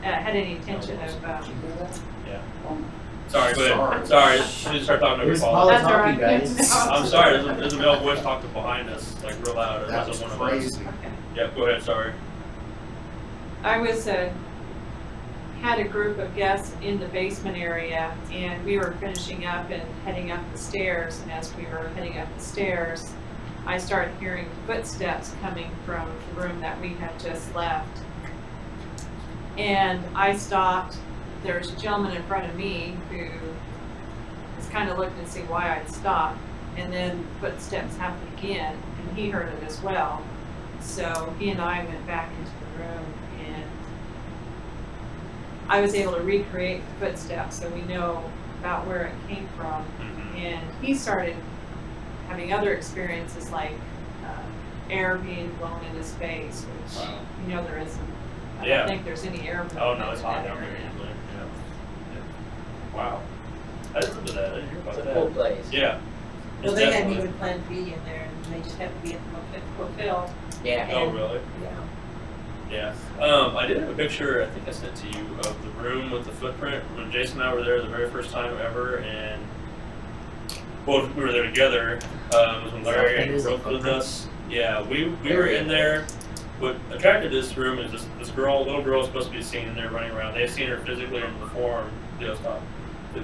had any intention of. Sorry, go ahead. Sorry, we just start talking over Here's Paul. Paul That's all talking, right. guys. I'm sorry, there's a male voice talking behind us, like real loud. It That wasn't was one of us. crazy. Okay. Yep, go ahead, sorry. I was had a group of guests in the basement area, and we were finishing up and heading up the stairs. And as we were heading up the stairs, I started hearing footsteps coming from the room that we had just left. And I stopped. There was a gentleman in front of me who was kind of looking to see why I'd stopped. And then footsteps happened again, and he heard it as well. So he and I went back into the room, and I was able to recreate the footsteps so we know about where it came from. Mhm. And he started having other experiences like air being blown into space, which Wow. you know there isn't. I Yeah. don't think there's any air movement Oh, no, it's in hot that down there area. usually. Yeah. Wow. I didn't remember that. I didn't hear It's about a cool that. place. Yeah. Well, It's they hadn't definitely- even planned to be in there, and they just happened to be at the hotel. Yeah. Oh, really? Yeah. Yeah. I did have a picture, I think I sent to you, of the room with the footprint when Jason and I were there the very first time ever, and well, we were there together. It was when Larry It is a broke with footprint. us. Yeah, we were in there. What attracted this room is this girl, little girl, is supposed to be seen in there running around. They've seen her physically in the form. Stop.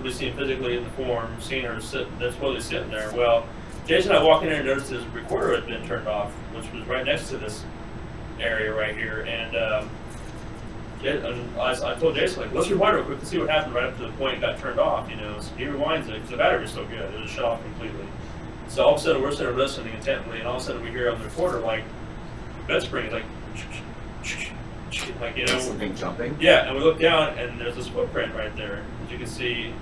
we seen physically in the form, seen her they're supposedly sitting there. Well, Jason and I walked in there and noticed his recorder had been turned off, which was right next to this area right here. And I told Jason, like, let's rewind real quick to see what happened right up to the point it got turned off, you know. So he rewinds it because the battery was so good, it was shut off completely. So all of a sudden we're sitting there listening intently, and all of a sudden we hear on the recorder like bed spring, like you know, Something jumping. yeah. And we look down, and there's this footprint right there, as you can see,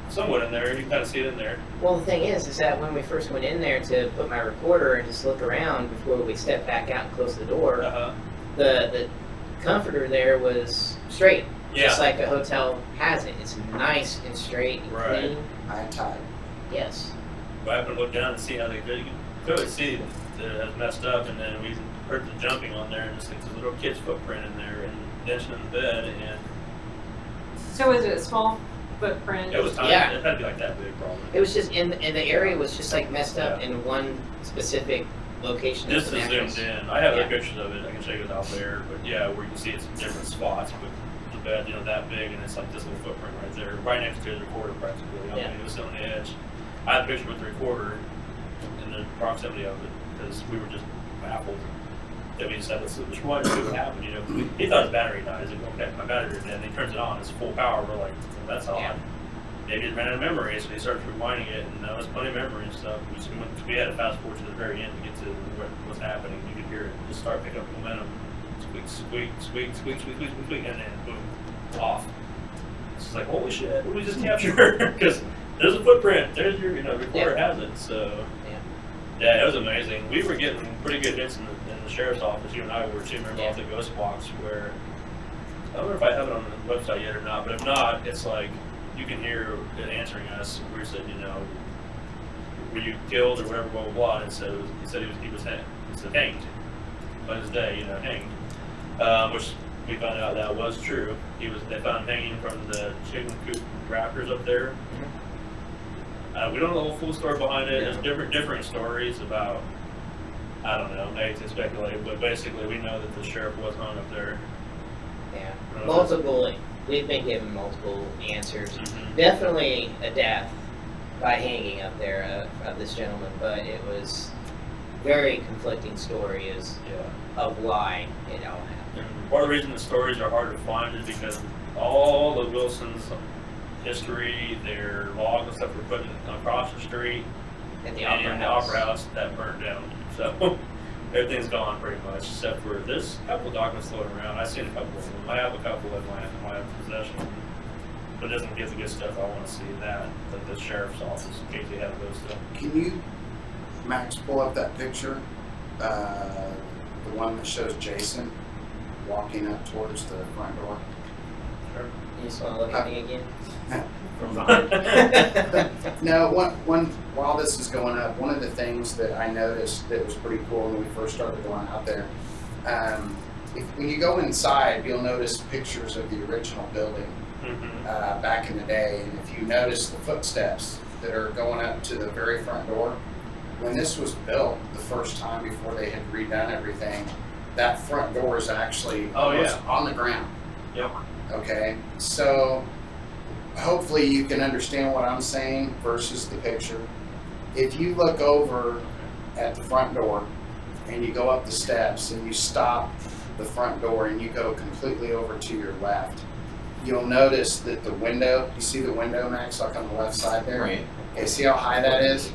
somewhat in there. You can kind of see it in there. Well, the thing is that when we first went in there to put my recorder and just look around before we stepped back out and closed the door, the comforter there was straight, just like a hotel has it. It's nice and straight and clean. High tide. Yes. I happened to look down and see how they could clearly see that it had messed up, and then we heard the jumping on there, and just like this little kid's footprint in there, and dentist in the bed, and So is it a small footprint? it was tiny. Yeah. It had to be like that big, probably. It was just in the area was just like messed up in one specific location. This of the is mattress. zoomed in. I have other pictures of it. I can show you it out there, but yeah, where you can see it's in different spots, but the bed, you know, that big, and it's like this little footprint right there, right next to the recorder practically. I mean, it was on the edge. I had a picture with the recorder in the proximity of it because we were just baffled. That we just had this one see what happened, you know. He thought his battery died. He's like, okay, my battery dead. And he turns it on, it's full power. We're like, well, that's odd. Maybe it ran out of memory, so he started rewinding it, and that was plenty of memory and stuff. We had to fast forward to the very end to get to what was happening. You could hear it just start picking up momentum. Squeak, squeak, squeak, squeak, squeak, squeak, squeak, and then boom, off. It's just like, holy shit, what did we just capture? Because there's a footprint. There's your, recorder has it. So, yeah, it was amazing. We were getting pretty good hits in the sheriff's office. You and I were too. Remember off the ghost box where, I don't know if I have it on the website yet or not, but if not, it's like, you can hear it answering us. We said, were you killed or whatever, blah, blah, blah. And so he said he was hanged. By his day, hanged. Which we found out that was true. They found him hanging from the chicken coop rafters up there. We don't know the whole full story behind it. There's different stories about, I don't know, maybe to speculate, but basically we know that the sheriff was hung up there. Yeah. Multiple, we've been given multiple answers. Definitely a death by hanging up there of this gentleman, but it was very conflicting stories of why it all happened. And part of the reason the stories are hard to find is because all the Wilsons' history, their logs and stuff were put across the street At the and Opera House. that burned down. So everything's gone pretty much, except for there's a couple of documents floating around. I've seen a couple of them. I have a couple in my possession, but it doesn't give the good stuff I want to see. That the sheriff's office, in case they have those stuff. Can you, Max, pull up that picture? The one that shows Jason walking up towards the front door. Sure. You just want to look at me again? From behind. No, while this is going up, one of the things that I noticed that was pretty cool when we first started going out there, when you go inside, you'll notice pictures of the original building back in the day. And if you notice the footsteps that are going up to the very front door, when this was built the first time before they had redone everything, that front door is actually on the ground. Yep. Okay, so hopefully you can understand what I'm saying versus the picture. If you look over at the front door and you go up the steps and you stop the front door and you go completely over to your left, you'll notice that the window, you see the window, Max, like on the left side there? Right. Okay, see how high that is?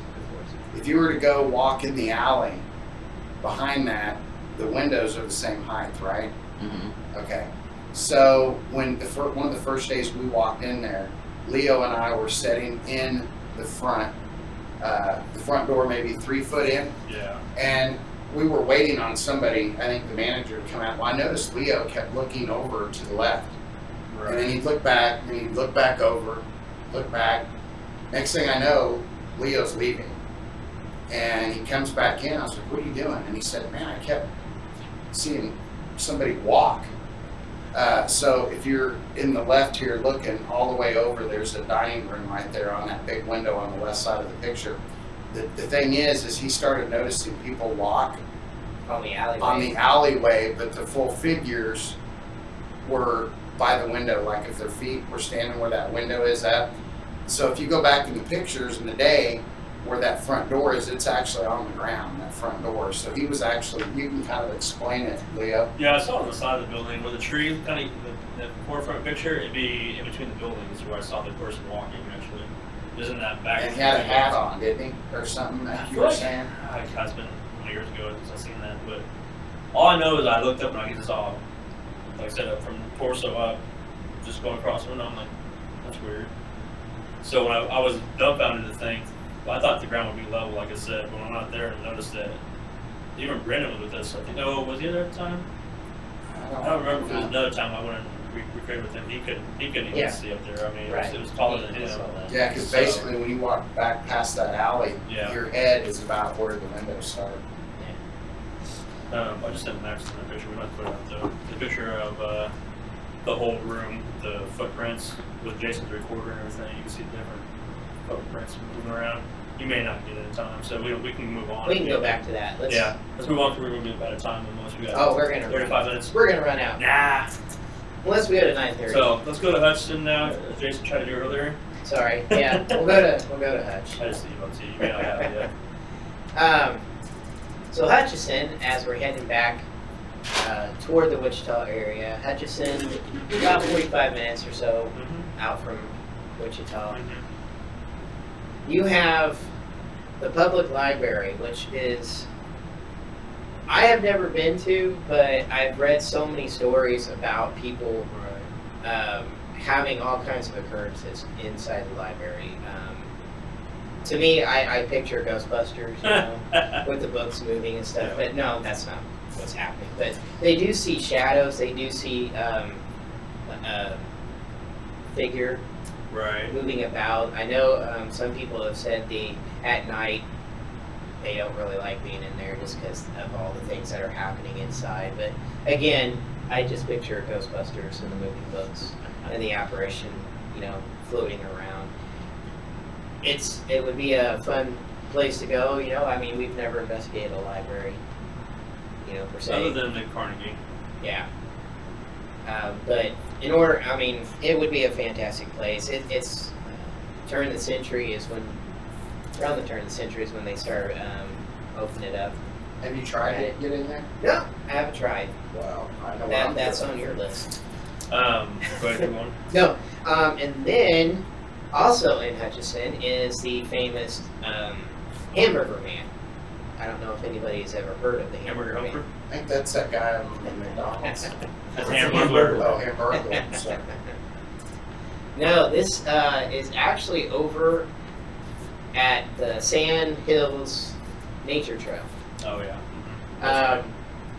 If you were to go walk in the alley behind that, the windows are the same height, right? Okay. So when one of the first days we walked in there, Leo and I were sitting in the front door maybe 3 foot in. Yeah. And we were waiting on somebody, I think the manager, to come out. Well, I noticed Leo kept looking over to the left. Right. And then he'd look back, and he'd look back over, look back. Next thing I know, Leo's leaving. And he comes back in. I was like, what are you doing? And he said, man, I kept seeing somebody walk. So if you're in the left here looking all the way over, there's a dining room right there on that big window on the left side of the picture. The thing is he started noticing people walk On the alleyway. but the full figures were by the window, like if their feet were standing where that window is at. So if you go back in the pictures in the day where that front door is, it's actually on the ground, that front door. So he was actually, you can kind of explain it, Leo. Yeah, I saw it on the side of the building where the tree, kind of the forefront picture, it'd be in between the buildings where I saw the person walking actually. Isn't that back? And he had a hat on, didn't he? Or something that you were saying? It's been 20 years ago since I've seen that, but all I know is I looked up and I just saw, like I said, up from torso up, just going across the window. I'm like, that's weird. So when I was dumbfounded to think, well, I thought the ground would be level, like I said, but when I'm out there and noticed that even Brendan was with us. I think, was he there at the time? I don't remember if it was another time I went and recreated with him. He couldn't even see up there. I mean, it was taller than him. Yeah, because basically when you walk back past that alley, your head is about where the windows start. I just sent Max in the picture. We might put out the picture of the whole room, the footprints with Jason's recorder and everything. You can see the different footprints moving around. You may not get it in time, so we can move on. We can go back to that. Let's move on. We're going to do about a time unless we got. We're gonna 35 minutes. We're gonna run out. Nah. Unless we go to 9:30. So let's go to Hudson now. As Jason tried to do earlier. Sorry. Yeah, we'll go to Hutch. I just see you. You may not have it yet. So Hutchinson, as we're heading back toward the Wichita area, Hutchinson, about 45 minutes or so out from Wichita. You have the public library, which is, I have never been to, but I've read so many stories about people having all kinds of occurrences inside the library. To me, I picture Ghostbusters, you know, with the books moving and stuff, but no, that's not what's happening. But they do see shadows, they do see a figure moving about. I know some people have said at night they don't really like being in there just because of all the things that are happening inside. But again, I just picture Ghostbusters in the movie books and the apparition, you know, floating around. It would be a fun place to go, you know. I mean, we've never investigated a library, you know, per se. Other than the Carnegie. Yeah. But in order, I mean, it would be a fantastic place. It's turn of the century is when, around the turn of the century is when they start opening it up. Have you tried to get in there? No, I haven't tried. Well, I know that's on your list. Go ahead, keep going. No, and then also in Hutchinson is the famous Hamburger Man. I don't know if anybody's ever heard of the Hamburger Man. I think that's that guy on McDonald's. That's Hamburger. Oh, Hamburger. Sorry. No, this is actually over at the Sand Hills Nature Trail. Oh yeah.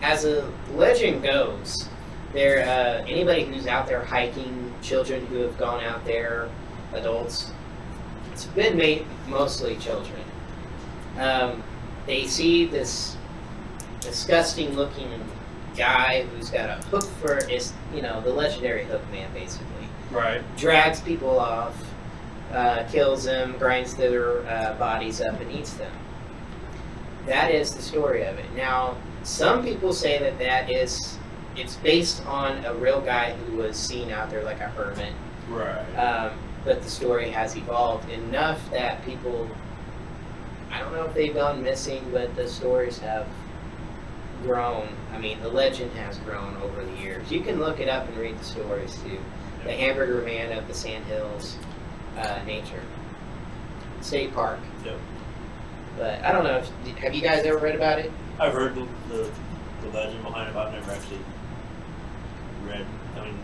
As a legend goes, anybody who's out there hiking, children who have gone out there, adults, it's been mostly children. They see this disgusting looking guy who's got a hook for his, you know, the legendary hook man basically. Right. Drags people off, kills them, grinds their bodies up and eats them. That is the story of it. Now, some people say that it's based on a real guy who was seen out there like a hermit. Right. But the story has evolved enough that people, I don't know if they've gone missing, but the stories have grown. I mean, the legend has grown over the years. You can look it up and read the stories too. The Hamburger Man of the Sand Hills Nature State Park. Yep. But I don't know, have you guys ever read about it? I've heard the legend behind it, but I've never actually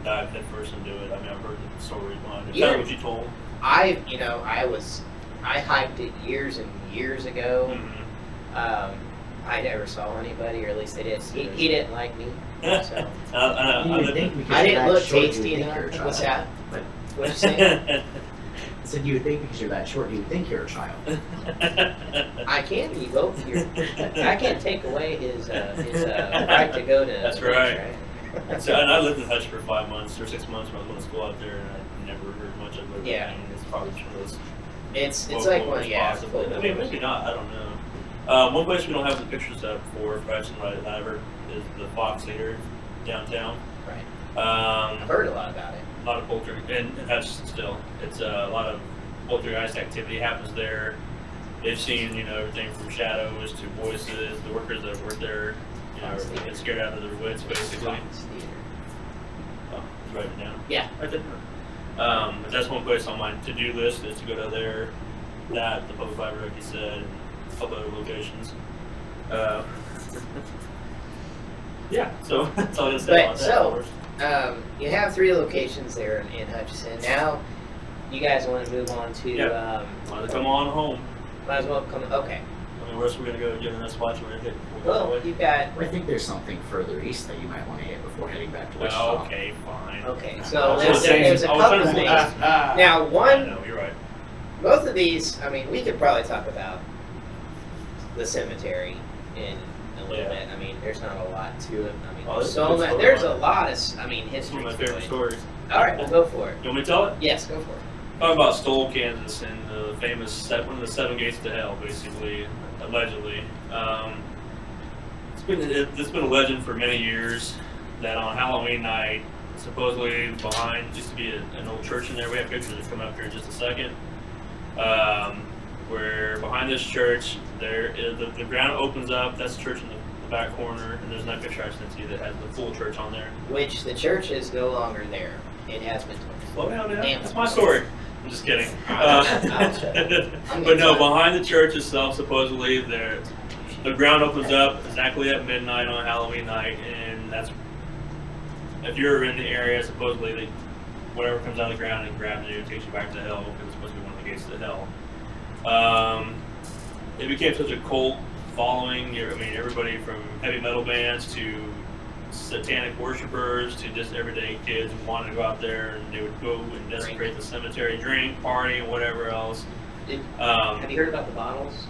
dived head first into it. I mean, I've heard the stories behind it. Kind of what you told. I hiked it years and years ago. I never saw anybody, or at least they didn't. He didn't like me. So. I didn't look tasty enough. What's that? What'd you say? I said you would think because you're that short, you would think you're a child. I can be both. I can't take away his right to go to. That's right. So, and I lived in Hutch for 5 months or 6 months when I was going to school out there, and I never heard much of it. Yeah. I mean, it's probably one of those. It's like one, yeah. Possibly. I mean, maybe not. I don't know. One place we don't have the pictures up for Hutchinson right at Iver is the Fox Theater downtown. Right. I've heard a lot about it. A lot of and that's still, it's a lot of poltergeist activity happens there. They've seen, you know, everything from shadows to voices. The workers that work there, you know, get scared out of their wits, basically. Oh, write it down. Yeah. I did. But that's one place on my to-do list is to go to there. That, the public library, like you said, and a couple other locations. Yeah, so that's all I can say But about that. so, you have 3 locations there in Hutchinson. Now, you guys want to move on to, Yeah. Wanted to come on home. might as well come, okay. I mean, where else are we going to go given that spot we're going to hit? Well, you've got, I think there's something further east that you might want to hit before heading back to Wichita. Well, okay, fine. okay, I so was there's saying- a I was couple trying to- things. Now, I one, know, you're right. both of these, I mean, we could probably talk about the cemetery in a little Yeah. bit. I mean, there's not a lot to it. I mean, Oh, there's that's so a good much, story there's a about it. lot of, I mean, It's history one of my to favorite it. stories. All right, we'll go for it. You want me to tell it? Yes, go for it. Talk about Stoll, Kansas, and the famous one of the 7 gates to hell, basically, allegedly. It's been a legend for many years that on Halloween night, supposedly behind used to be an old church in there. We have pictures that come up here in just a second. Where behind this church, there is the ground opens up. That's the church in the back corner, and there's another picture I sent to you that has the full church on there. Which the church is no longer there. It has been Slow down, man. Damn. That's my story. I'm just kidding. I'll But no, behind the church itself, supposedly, the ground opens up exactly at midnight on Halloween night, and that's, if you're in the area, supposedly, whatever comes out of the ground and grabs you, takes you back to hell, because it's supposed to be one of the gates to hell. It became such a cult following. I mean, everybody from heavy metal bands to satanic worshipers to just everyday kids who wanted to go out there, and they would go and desecrate the cemetery, drink, party, and whatever else. Have you heard about the bottles?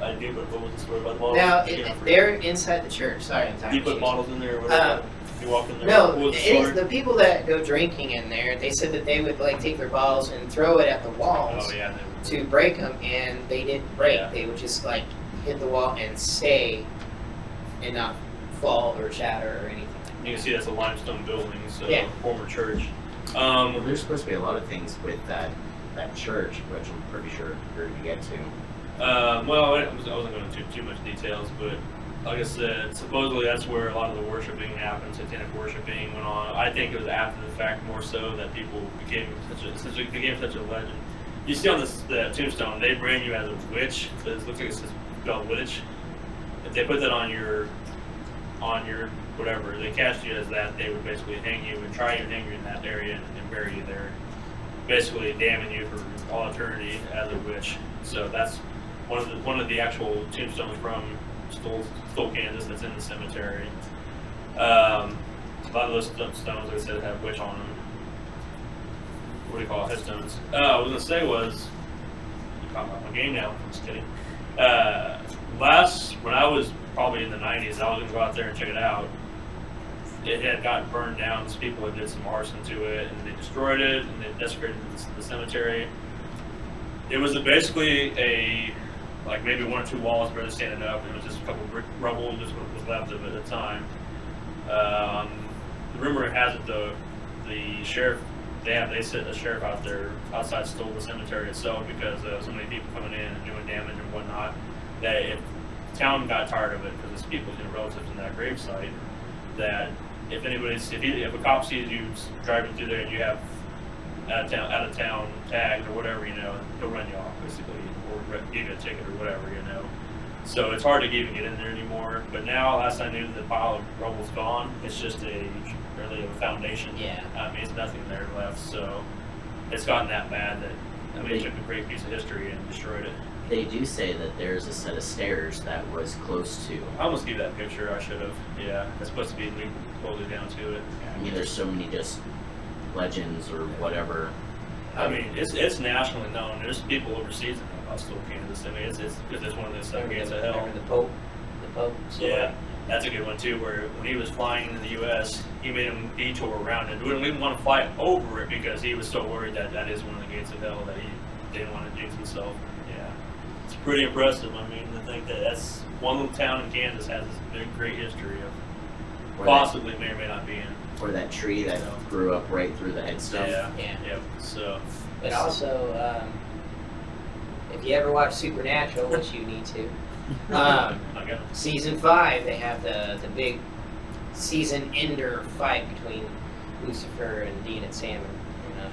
I do, but what was the story about the bottles? Now, they're inside the church. Sorry, I'm Do talking you put to bottles in there or whatever? You walk in there? No, What was the it is story? the people that go drinking in there. They said that they would like take their bottles and throw it at the walls Oh, yeah. to break them, and they didn't break. Yeah. They would just like hit the wall and stay, and not fall or shatter or anything. You can see that's a limestone building, so Yeah. former church. Well, there's supposed to be a lot of things with that church, which I'm pretty sure you're going to get to. Well, I wasn't going into too much details, but like I said, supposedly that's where a lot of the worshiping happened, satanic worshiping went on. I think it was after the fact more so that people became such a legend. You see on the tombstone, they brand you as a witch. It looks like it says spelled witch. If they put that on your whatever, they cast you as that, they would basically hang you and try to hang you in that area and bury you there, basically damning you for all eternity as a witch. So that's one of the actual tombstones from Stoll, Kansas, that's in the cemetery. A lot of those stones, like I said, have witch on them. What do you call it? Headstones. What I was gonna say was, you caught me off my game now. I'm just kidding. When I was probably in the 90s, I was gonna go out there and check it out. It had gotten burned down. These people had did some arson to it, and they destroyed it, and they desecrated the cemetery. It was basically like maybe 1 or 2 walls barely standing up, and it was just a couple brick rubble, just what was left of it at the time. The rumor has it though, the sheriff, they sent a sheriff out there outside Stoll, the cemetery itself, because so many people coming in and doing damage and whatnot, that if the town got tired of it, because it's people, relatives in that gravesite, that if a cop sees you driving through there and you have out of town tags or whatever, he'll run you off basically, or give you a ticket or whatever, So it's hard to even get in there anymore. But now, last I knew, the pile of rubble's gone. It's just really a foundation. Yeah. I mean, it's nothing there left. So it's gotten that bad that it took a great piece of history and destroyed it. They do say that there's a set of stairs that was close to. I almost gave that picture. I should have. Yeah, it's supposed to be leading closely down to it. I mean, there's so many just legends or whatever. I mean, it's nationally known. There's people overseas that know about Stoll, Kansas. I mean, it's because it's one of the 7 gates of hell. Remember the Pope? Story? Yeah, that's a good one too. Where when he was flying in the U.S., he made him detour around it. He didn't even want to fly over it because he was so worried that is one of the gates of hell that he didn't want to jinx himself. Yeah, it's pretty impressive. I mean, to think that's one little town in Kansas has this big, great history of Or possibly may or may not be in. Or that tree that grew up right through the headstone. Yeah. Yeah. Yep. So. But also, if you ever watch Supernatural, which you need to, Okay. season 5, they have the big season ender fight between Lucifer and Dean and Sam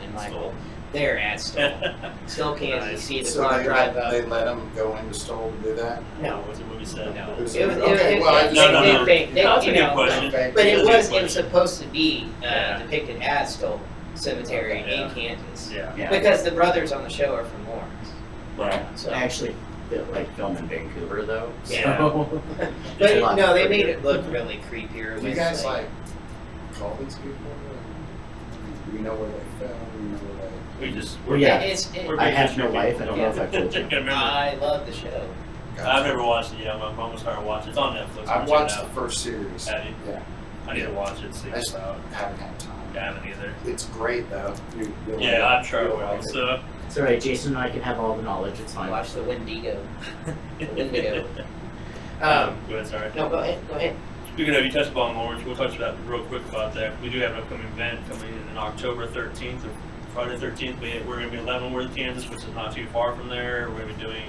and Michael. They're at Stoll, Kansas. You see the So car drive up. they let them go into Stoll to do that? No. What's the movie said? No. It was- It well, I was- just- No. they- That's a you good know, question. But it That's a good was supposed to be Yeah. depicted as Stoll Cemetery Yeah. in Kansas. Yeah. Yeah. Because the brothers on the show are from Lawrence. Right. So. I actually film in Vancouver though. Yeah. So. But It's a lot no, they prettier. made it look really creepier. Do you with, guys like call these people? You know where they fell? You know where We just. Well, yeah. We're I big have history no wife. I people. don't know if I've told you. I remember. I love the show. they? I've never watched it yet. My mom was starting to watch it. It's on Netflix. I've Check it watched the out. first series. Have you? Yeah, I need to watch it. See I what's just about. haven't had time. I haven't either. It's great though. You'll Yeah, like I'm sure I You'll will. like it. So. It's alright. Jason and I can have all the knowledge. It's fine. Watch the Wendigo. Wendigo. Go ahead. Sorry. No, go ahead. Go ahead. Speaking of, you touched upon Lawrence, we'll touch about real quick about that. We do have an upcoming event coming in October 13th or Friday 13th. We're going to be in Leavenworth, Kansas, which is not too far from there. We're going to be doing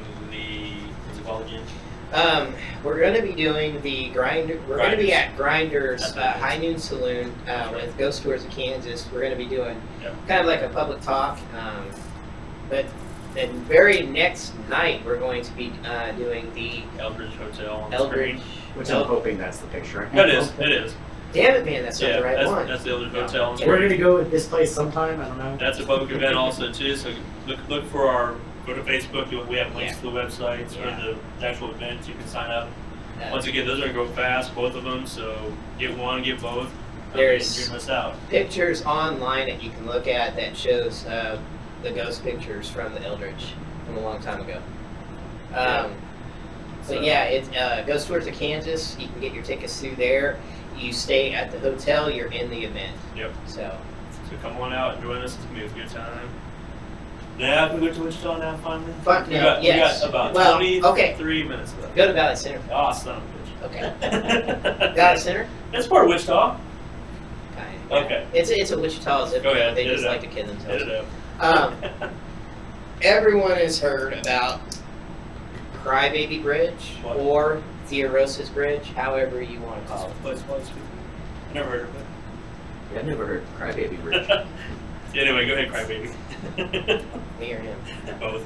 what's it called again? We're going to be doing the Grinder. We're going to be at Grinder's That's what it is. High Noon Saloon with Ghost Tours of Kansas. We're going to be doing Yep. kind of like a public talk. But the very next night, we're going to be doing the Eldridge Hotel on the Eldridge. screen. Which I'm hoping that's the picture. It is. It is. Damn it, man! That's not Yeah, the right one. that's the Eldridge Hotel on the We're screen. gonna go with this place sometime. I don't know. That's a public event also too. So look for our. Go to Facebook. We have links to the websites or the actual events. You can sign up. Once again, those are gonna go fast, both of them. So get one, get both. There's- you're gonna miss out. Pictures online that you can look at that shows the ghost pictures from the Eldridge from a long time ago. So yeah, it's Ghost Tours of Kansas. You can get your tickets through there. You stay at the hotel. You're in the event. Yep. So So come on out and join us. It's gonna be a good time. Yeah, we went to Wichita now finally. fuck We no. got, Yes. we got about Well, 23 minutes left. go to Valley Center. Oh, son of a Okay. bitch. Valley Center. That's part of Wichita. Kinda. Okay. It's a Wichita zip Go code. ahead, They hit just it like up. to kid Hit themselves. it up. Everyone has heard about Crybaby Bridge What? or Theorosis Bridge, however you want to call it. Place, never heard of it. Yeah, I've never heard of Crybaby Bridge. Anyway, go ahead, crybaby. Me or him. Both.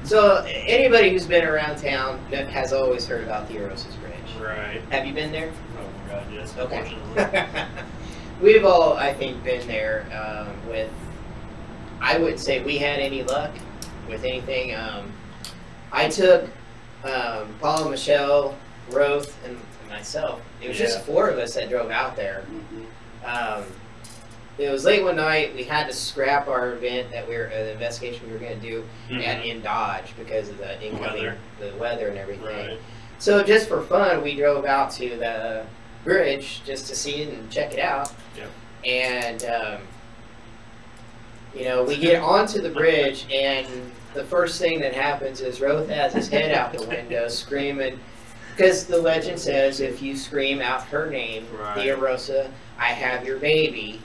So anybody who's been around town has always heard about Theorosis Bridge. Right. Have you been there? Oh my God, yes. Okay. Unfortunately. We've all, I think, been there with. I wouldn't say we had any luck with anything. I took Paul, Michelle, Roth, and myself. It was just 4 of us that drove out there. It was late one night. We had to scrap our event the investigation we were going to do in Dodge because of the incoming, the weather and everything. Right. So just for fun, we drove out to the bridge just to see it and check it out. Yep. And we get onto the bridge, and the first thing that happens is Roth has his head out the window screaming, because the legend says if you scream out her name, Right. Theorosa, I have your baby,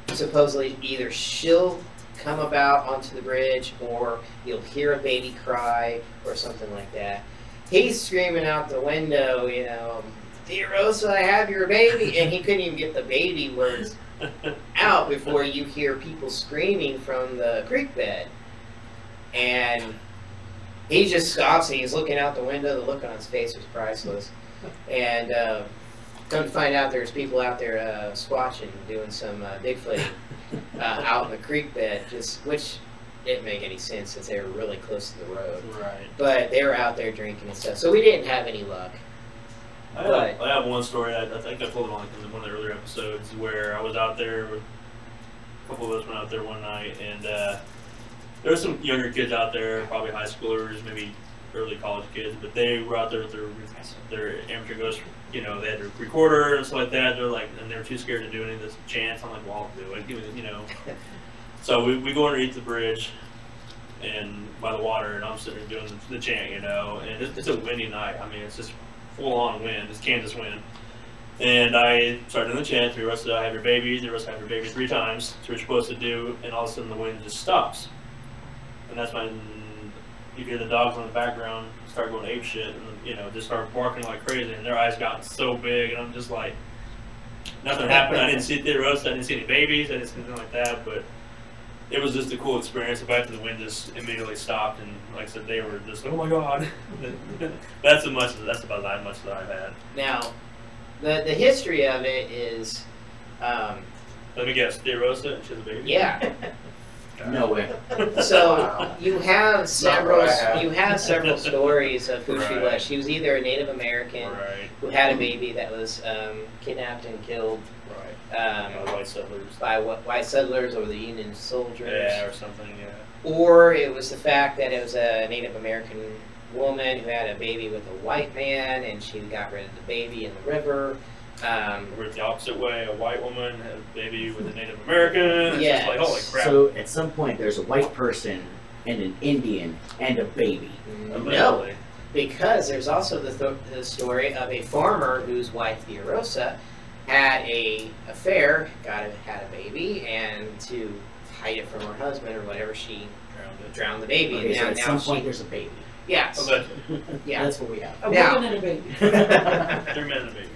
supposedly either she'll come about onto the bridge or you'll hear a baby cry or something like that. He's screaming out the window, Theorosa, I have your baby, and he couldn't even get the baby words out before you hear people screaming from the creek bed. And he just stops and he's looking out the window. The look on his face was priceless. And come to find out there's people out there squatching, doing some Bigfoot out in the creek bed, which didn't make any sense since they were really close to the road. Right. But they were out there drinking and stuff. So we didn't have any luck. I have one story. I think I told it on one of the earlier episodes where I was out there. A couple of us went out there one night, and there were some younger kids out there, probably high schoolers, maybe early college kids, but they were out there with their amateur ghost. They had their recorder and stuff like that. They're like, and they were too scared to do any of this chants. I'm like, well, I'll do it. So we go underneath the bridge and by the water, and I'm sitting there doing the chant, and it's a windy night. I mean, it's just full on wind. It's Kansas wind. And I started doing the chant, three rows, I have your baby, three rows, I have your baby 3 times. That's what you're supposed to do, and all of a sudden the wind just stops. And that's when you hear the dogs in the background start going ape shit, and you know, just start barking like crazy, and their eyes got so big, and I'm just like, nothing happened. I didn't see three rows, I didn't see any babies, I didn't see anything like that, but it was just a cool experience. The fact that the wind just immediately stopped, and like I said, they were just, oh my god. That's about that much that I've had. Now, the history of it is, Let me guess, Theorosa and she's a baby? yeah. No way. So you have several what I have. stories of who she Right. was. She was either a Native American Right, who had a baby that was kidnapped and killed right. White settlers. by white settlers or the Union soldiers. Yeah, or something, yeah. Or it was the fact that it was a Native American woman who had a baby with a white man and she got rid of the baby in the river. Or it's the opposite way, a white woman had a baby with a Native American. It's Yes. just like, holy crap. So at some point, there's a white person and an Indian and a baby. No, Allegedly. because there's also the story of a farmer whose wife, Theodosa, had a affair, had a baby, and to hide it from her husband or whatever, she drowned the baby. Okay, so and at now some she, point, there's a baby. yes, Allegedly. yeah. That's what we have. A Now- woman and a baby. They're men and baby.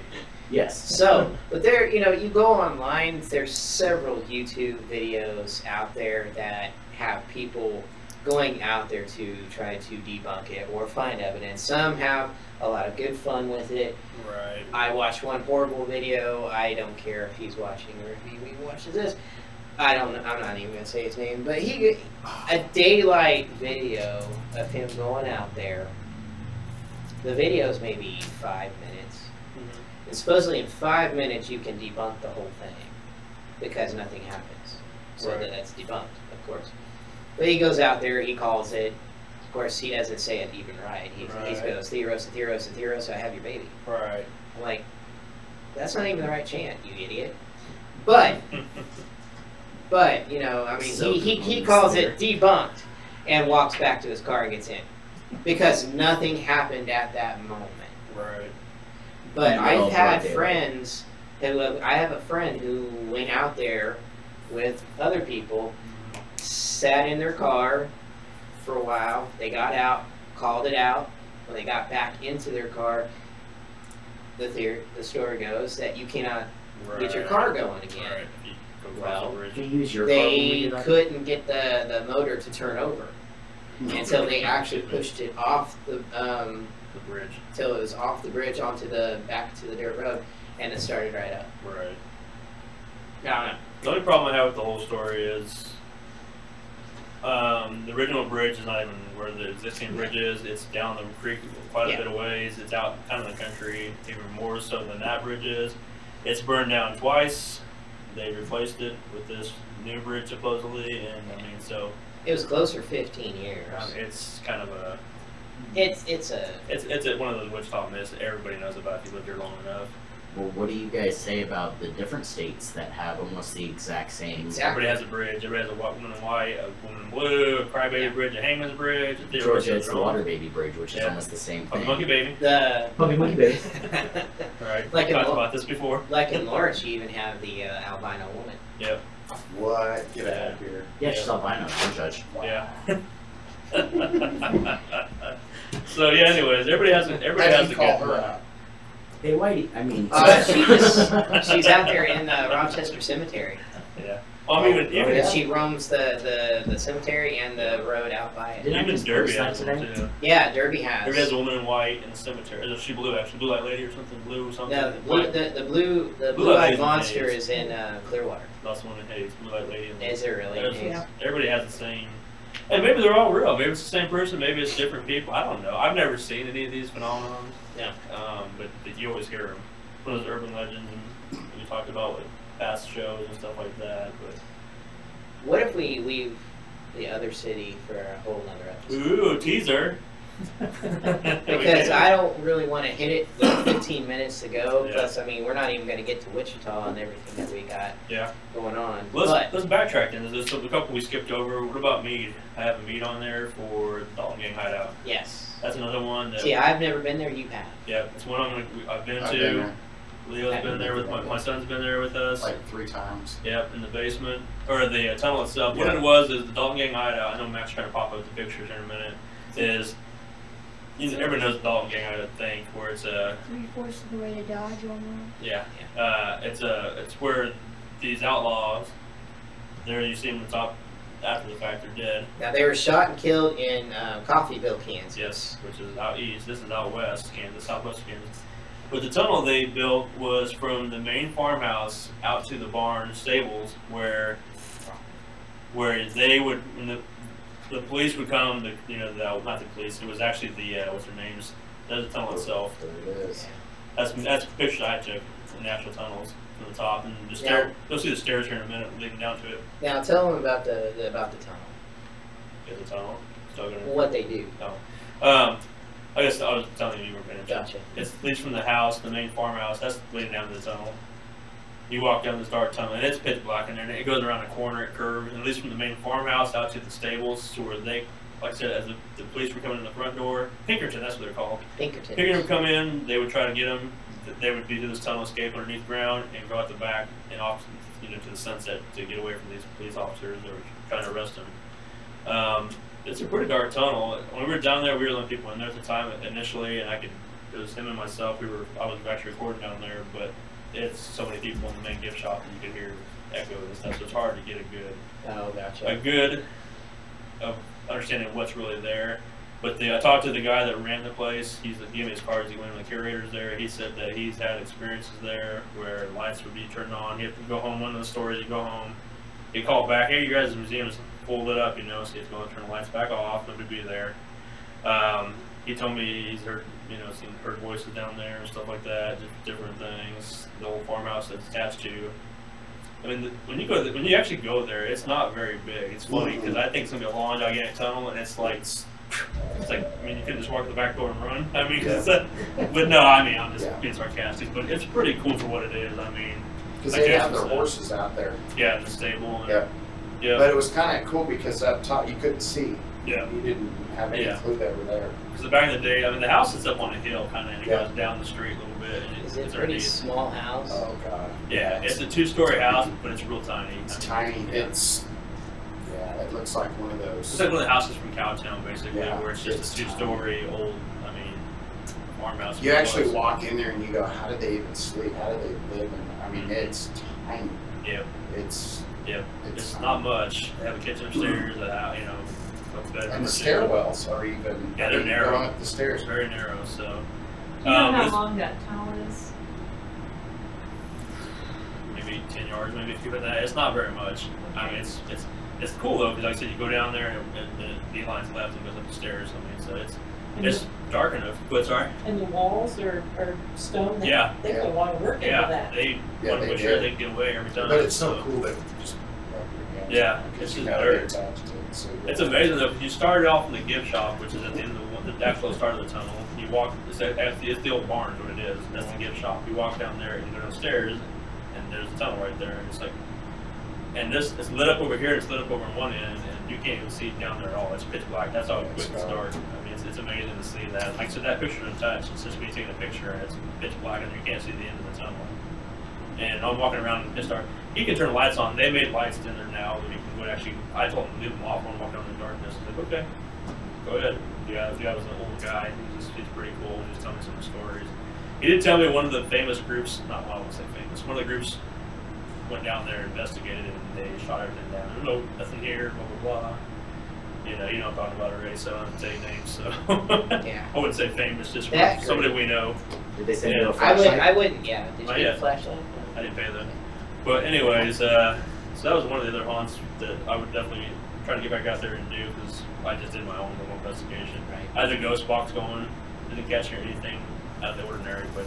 Yes. So, but there, you go online, there's several YouTube videos out there that have people going out there to try to debunk it or find evidence. Some have a lot of good fun with it. Right. I watched one horrible video. I don't care if he's watching or if he watches this. I'm not even gonna say his name, but a daylight video of him going out there. The video is maybe 5 minutes. And supposedly in 5 minutes you can debunk the whole thing because nothing happens. So Right. that's debunked, of course. But he goes out there, he calls it. Of course, he doesn't say it even right. He Right. goes, Theoros, I have your baby. Right. I'm like, that's not even the right chant, you idiot. But, I mean, So he calls it debunked and walks back to his car and gets in. Because nothing happened at that moment. Right. But No, I've had right there. friends I have a friend who went out there with other people, sat in their car for a while, they got out, called it out. When they got back into their car, the story goes that you cannot get your car going again. Right. If you go across Well, the bridge. Do you use your car when we They do that? couldn't get the motor to turn over until they actually pushed it off The bridge. till it was off the bridge onto back to the dirt road, and it started right up. Right. I don't know. The only problem I have with the whole story is the original bridge is not even where the existing bridge is. It's down the creek quite a bit of ways. It's out in the country, even more so than that bridge is. It's burned down twice. They replaced it with this new bridge supposedly, and I mean, so It was closed for 15 years. it's kind of a It's one of those Wichita myths that everybody knows about if you live here long enough. Well, what do you guys say about the different states that have almost the exact same? Exactly. Everybody has a bridge. Everybody has a woman in white, a woman in blue, a crybaby bridge, a hangman's bridge. A Georgia, it's the water baby bridge, which is almost the same Puppy thing. monkey baby. the Puppy monkey baby. Right. Like We in talked Lo- about this before. like in Lawrence, you even have the albino woman. Yep. What? Get out of here. Yeah, she's albino. Don't judge. Yeah. So yeah. Anyways, everybody has I a didn't call good her one. out. Hey, Whitey. I mean. She's out there in Rochester Cemetery. Yeah. Well, I mean, Oh, even yeah. She roams the cemetery and the road out by it. Did I even just Derby post that has one today? too. Yeah, Derby has. Derby has a woman in white in the cemetery. Is she blue? Actually, blue light lady or something. Blue something. No, White. the Blue-eyed blue-eyed is monster Hayes. is in Clearwater. That's the one in Hayes. Blue light lady. Is it really? There's- Hayes? Everybody has the same. And maybe they're all real. Maybe it's the same person. Maybe it's different people. I don't know. I've never seen any of these phenomenons. Yeah. But you always hear them. One of those urban legends, and we talked about with past shows and stuff like that. But What if we leave the other city for a whole nother episode? ooh, teaser. Because I don't really want to hit it with 15 minutes to go. Yeah. Plus, I mean, we're not even going to get to Wichita and everything that we got Yeah. going on. Let's backtrack then. There's a couple we skipped over. What about Mead? I have a Mead on there for Dalton Gang Hideout. Yes. That's another one that. See, I've never been there. You have. Yeah, it's one I've been I've to. been there. Leo's been there with my son's been there with us. Like 3 times. Yep, in the basement or the tunnel itself. What it was is the Dalton Gang hideout. I know Matt's trying to pop up the pictures in a minute. Is everyone knows the Dalton Gang, I think, where it's a 3/4 of the way to Dodge almost. yeah. It's where these outlaws. There you see them on top after the fact they're dead. Now they were shot and killed in Coffeyville, Kansas. Yes, which is out east. This is out west, Kansas, southwest Kansas. But the tunnel they built was from the main farmhouse out to the barn stables, where they would, when the police would come. Not the police. It was actually the what's their names? That's the tunnel itself. There it is. That's a picture I took from the actual tunnels from the top, and the stair. You'll see the stairs here in a minute, leading down to it. Now tell them about the tunnel. Get the tunnel. Still gonna. What they do. Oh. I guess I was telling you were finished. Gotcha. It leads from the house, the main farmhouse. That's leading down to the tunnel. You walk down this dark tunnel, and it's pitch black in there. And it goes around a corner, it curves, and it leads from the main farmhouse out to the stables, to where they, like I said, as the police were coming in the front door, Pinkerton, that's what they're called. Pinkerton would come in. They would try to get them. They would be to this tunnel, escape underneath the ground, and go out the back and off, to the sunset to get away from these police officers that were trying to arrest them. It's a pretty dark tunnel. When we were down there, we were the only people in there at the time initially, and it was him and myself. I was actually recording down there, but it's so many people in the main gift shop that you could hear echoes and stuff, so it's hard to get a good understanding of what's really there. But I talked to the guy that ran the place. He gave me his cards. He went to the curators there. He said that he's had experiences there where lights would be turned on. He'd have to go home. One of the stories, he'd go home. He'd call back, hey, you guys, the museum's full lit up, so he's going to turn the lights back off. Nobody be there. He told me he's heard, heard voices down there and stuff like that, different things. The old farmhouse that's attached to. I mean, when you actually go there, it's not very big. It's funny because I think it's gonna be a long, gigantic tunnel, and it's like, you could just walk the back door and run. I mean, but no, I'm just being sarcastic. But it's pretty cool for what it is. I mean, because they have their horses out there. Yeah, in the stable. And, yeah. But it was kind of cool because up top you couldn't see. Yeah. You didn't have any clue they were there. Because back in the day, I mean, the house is up on a hill, kind of, and it goes down the street a little bit. And it's a pretty small house. Oh god. Yeah, it's a 2-story house, but it's real tiny. It's tiny. It's it looks like one of those. It's like one of the houses from Cowtown, basically, where it's just a 2-story old, farmhouse. You actually walk in there and you go, how did they even sleep? How did they live? And it's tiny. Yep. It's not much. They have a kitchen upstairs, a bed. And the stairwells are even. Yeah, they're narrow. Going up the stairs. Very narrow. So. Do you know how long that tunnel is? Maybe 10 yards, maybe if you put that. It's not very much. I mean, it's cool though, because like I said, you go down there and the beeline's left and goes up the stairs. I mean, so it's dark enough. But sorry. And the walls are stone. They put a lot of work into that. They want to make sure they can get away every time. But it's so cool that just. It's just dirt. It's amazing though. You started off in the gift shop, which is at the end of the actual start of the tunnel. You walk. It's the old barn, is what it is. That's the gift shop. You walk down there and you go downstairs, and there's a tunnel right there. And it's like, and it's lit up over here. It's lit up over on one end, and you can't even see it down there at all. It's pitch black. That's how quick it's dark. I mean, it's amazing to see that. Like I said, that picture is untouched. It's just me taking a picture, and it's pitch black, and you can't see the end of the tunnel. And I'm walking around and it's dark. You can turn lights on. They made lights in there now that you can actually. I told them to leave them off when I'm walking in the darkness. I was like, okay, go ahead. Yeah, the guy was an old guy. He's pretty cool. He just telling me some of the stories. He did tell me one of the famous groups, not one, I won't say famous, one of the groups went down there, investigated, and they shot everything down. There's no nothing here, blah blah blah. You know what I'm talking about already, so I don't say names. So I wouldn't say famous, just somebody we know. Did they send you a flashlight? I wouldn't. Yeah. Did you get a flashlight? I didn't pay that. But anyways, so that was one of the other haunts that I would definitely try to get back out there and do, because I just did my own little investigation. Right. I had a ghost box going. Didn't catch anything out of the ordinary, but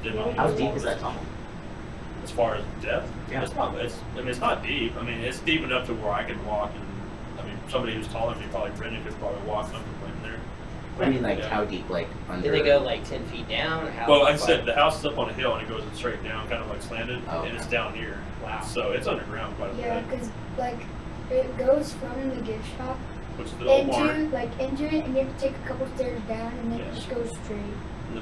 did my own. How deep is that tunnel? As far as depth, yeah. It's not deep. I mean, it's deep enough to where I could walk, and I mean, somebody who's taller than me, probably Brendan, could probably walk comfortably in there. I mean, how deep, under? Did they go 10 feet down, or how? Well, like I said, the house is up on a hill and it goes straight down, kind of slanted, and it's down here. Wow. So it's underground quite a bit. Yeah, because it goes from the gift shop Which is the old barn. into it, and you have to take a couple stairs down, and then it just goes straight.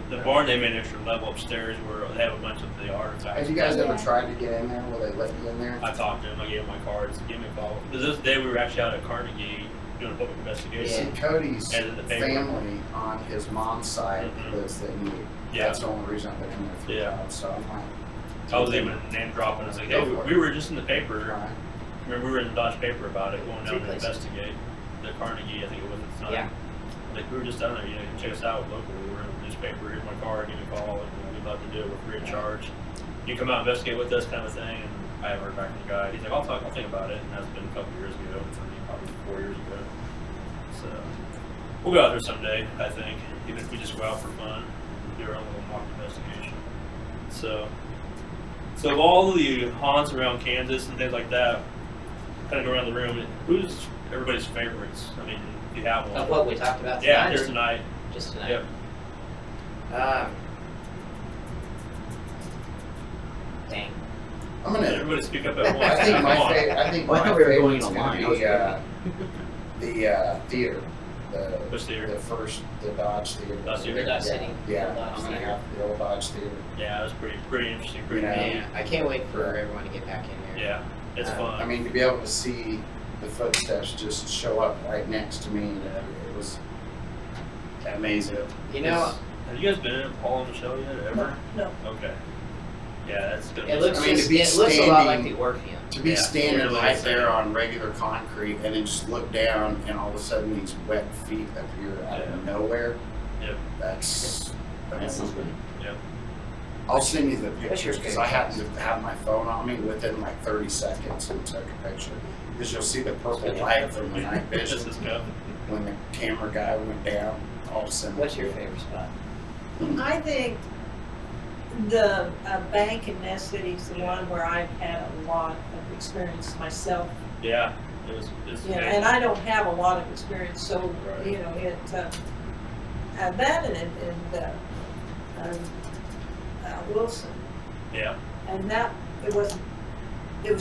The barn, they made an extra level upstairs where they have a bunch of the artifacts. Have you guys ever tried to get in there? Will they let you in there? I talked to him. I gave him my cards. Give me a call. Because this day we were actually out at Carnegie doing a public investigation. See, Cody's And in the paper. family on his mom's side Mhm. lives in you. Yeah. That's the only reason I've been in there 3 Yeah. times. So I'm like, I was even name dropping. I was like, hey, Go for we it. were just in the paper. right. Remember, we were in the Dodge paper about it, going Two down to places. investigate the Carnegie, I think it was at the time. Yeah. Like, we were just down there, you know, you can check us out locally. We were in the newspaper, here's my card, give me a call, and we'd love to do it with free of charge. You come out and investigate with us, kind of thing. And I haven't heard back from the guy. He's like, I'll think about it. And that's been a couple years ago. It's probably 4 years ago. So, we'll go out there someday, I think. Even if we just go out for fun, do our own little mock investigation. So of all the haunts around Kansas and things like that, kind of go around the room, who's everybody's favorites? I mean, if you have one. Of what we talked about tonight? Yeah, or just tonight. Just tonight. Yep. Dang. I'm gonna. Everybody speak up at once. I think Come my on. favorite. I think Well, I my thought we were going favorite's in a gonna line. I was be the theater. Which theater? The Dodge Theater. Dodge Theater? The Dodge City. Yeah, The Dodge I'm gonna Theater. have the old Dodge Theater. Yeah, it was pretty interesting, pretty Yeah. neat. Yeah, I can't wait for everyone to get back in there. Yeah, it's fun. I mean, to be able to see the footsteps just show up right next to me, it was amazing. You know, Have you guys been in Paul and Michelle yet, ever? No. Okay. Yeah, that's good. it looks I mean, to be it looks a lot like standing- the Orpheum. To be Yeah, standing really right is. there on regular concrete and then just look down and all of a sudden these wet feet appear out of Yeah. nowhere, Yep. that's That's something. Yep. I'll send you the What's your pictures because I happen to have my phone on me within like 30 seconds and took a picture. Because you'll see the purple light from the night This vision is good. when the camera guy went down. All of a sudden. What's your favorite spot? I think the bank in Ness City is the one where I've had a lot of experience myself. Yeah, it's Yeah, amazing. and I don't have a lot of experience, so, Right. you know, that and Wilson. Yeah. And that, it was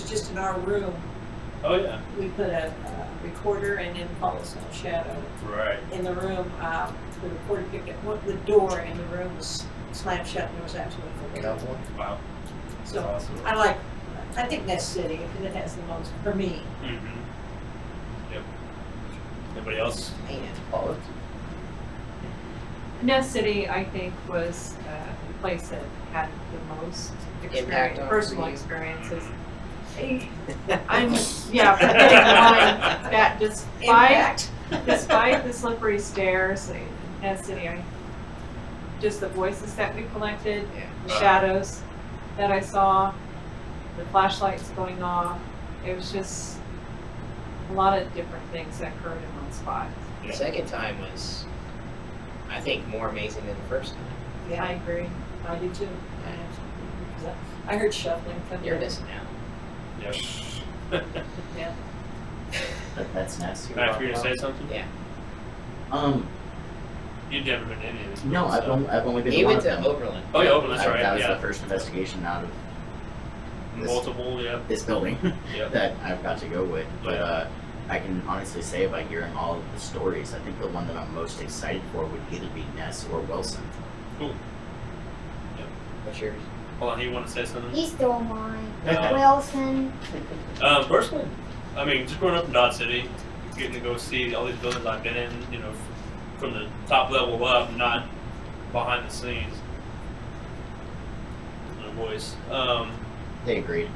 just in our room. Oh yeah. We put a recorder and then Paula Snow Shadow Right. in the room. The recorder picked up the door and the room was slammed shut and there was absolutely no one. Wow. That's So awesome. I think Ness City, because it has the most, for me. Mm-hmm. Yep. Anybody else? Man. Paula? Ness City, I think, was the place that had the most Impact on personal you. experiences. I'm, yeah, forgetting the line that despite the slippery stairs in Ness City, just the voices that we collected, Yeah. the shadows that I saw, the flashlights going off, it was just a lot of different things that occurred in one spot. The second time was, I think, more amazing than the first time. Yeah, I agree. I do too. Yeah. I heard shuffling from You're there. missing out. Yep. Yeah. That's nasty. Matt, you gonna say something? Yeah. You've never been to any of these. No, places, I've only been He to one went of to them. Oberlin. Oh yeah, Oberlin, that's right. That was Yeah. the first investigation out of Multiple, yeah. this building Yep. that I've got to go with. But Yeah. I can honestly say, by hearing all of the stories, I think the one that I'm most excited for would either be Ness or Wilson. Cool. What's yours? Hold on, you want to say something? He stole mine. No. Wilson. Personally, I mean, just growing up in Dodge City, getting to go see all these buildings I've been in, you know, from the top level up, not behind the scenes. No voice. They agreed.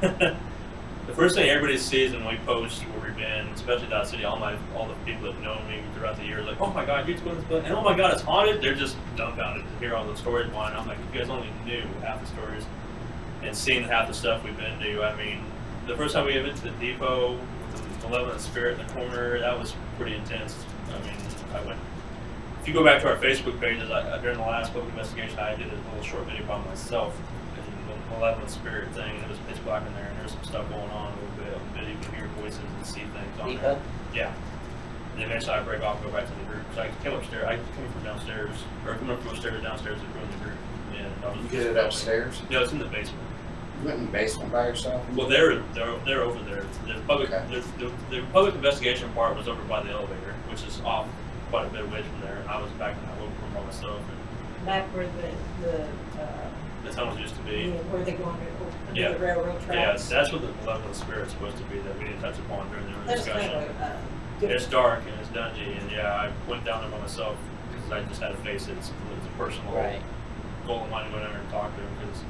The first thing everybody sees when we post where we've been, especially Dodge City, all the people that know me throughout the years, like, oh my God, you're going to this building, and oh my God, it's haunted. They're just dumbfounded to hear all the stories. Why? And I'm like, if you guys only knew half the stories and seen half the stuff we've been to. I mean, the first time we went to the depot with the Malevolent Spirit in the corner, that was pretty intense. I mean, I went. If you go back to our Facebook pages, during the last public investigation, I did a little short video by myself and the Malevolent Spirit thing, and it was pitch black in there, and there's some stuff going on a little bit. But you can hear voices and see things on there. Depot? Yeah. And eventually I break off and go back to the group. So I came upstairs, I came from downstairs, or come up from upstairs, downstairs to join the group. And I was You get it upstairs? No, it's in the basement. You went in the basement by yourself? Well, they're over there. The public Okay. the public investigation part was over by the elevator, which is off quite a bit away from there. And I was back in that little room by myself. And Back where the tunnels used to be. where they go under Yeah. the railroad Yeah, tracks. that's what the level of the spirit's supposed to be that we didn't touch upon during the That's discussion. kind of good. It's dark and it's dungy, and yeah, I went down there by myself because I just had to face it. It's a personal Right. goal of mine to go down there and talk to him because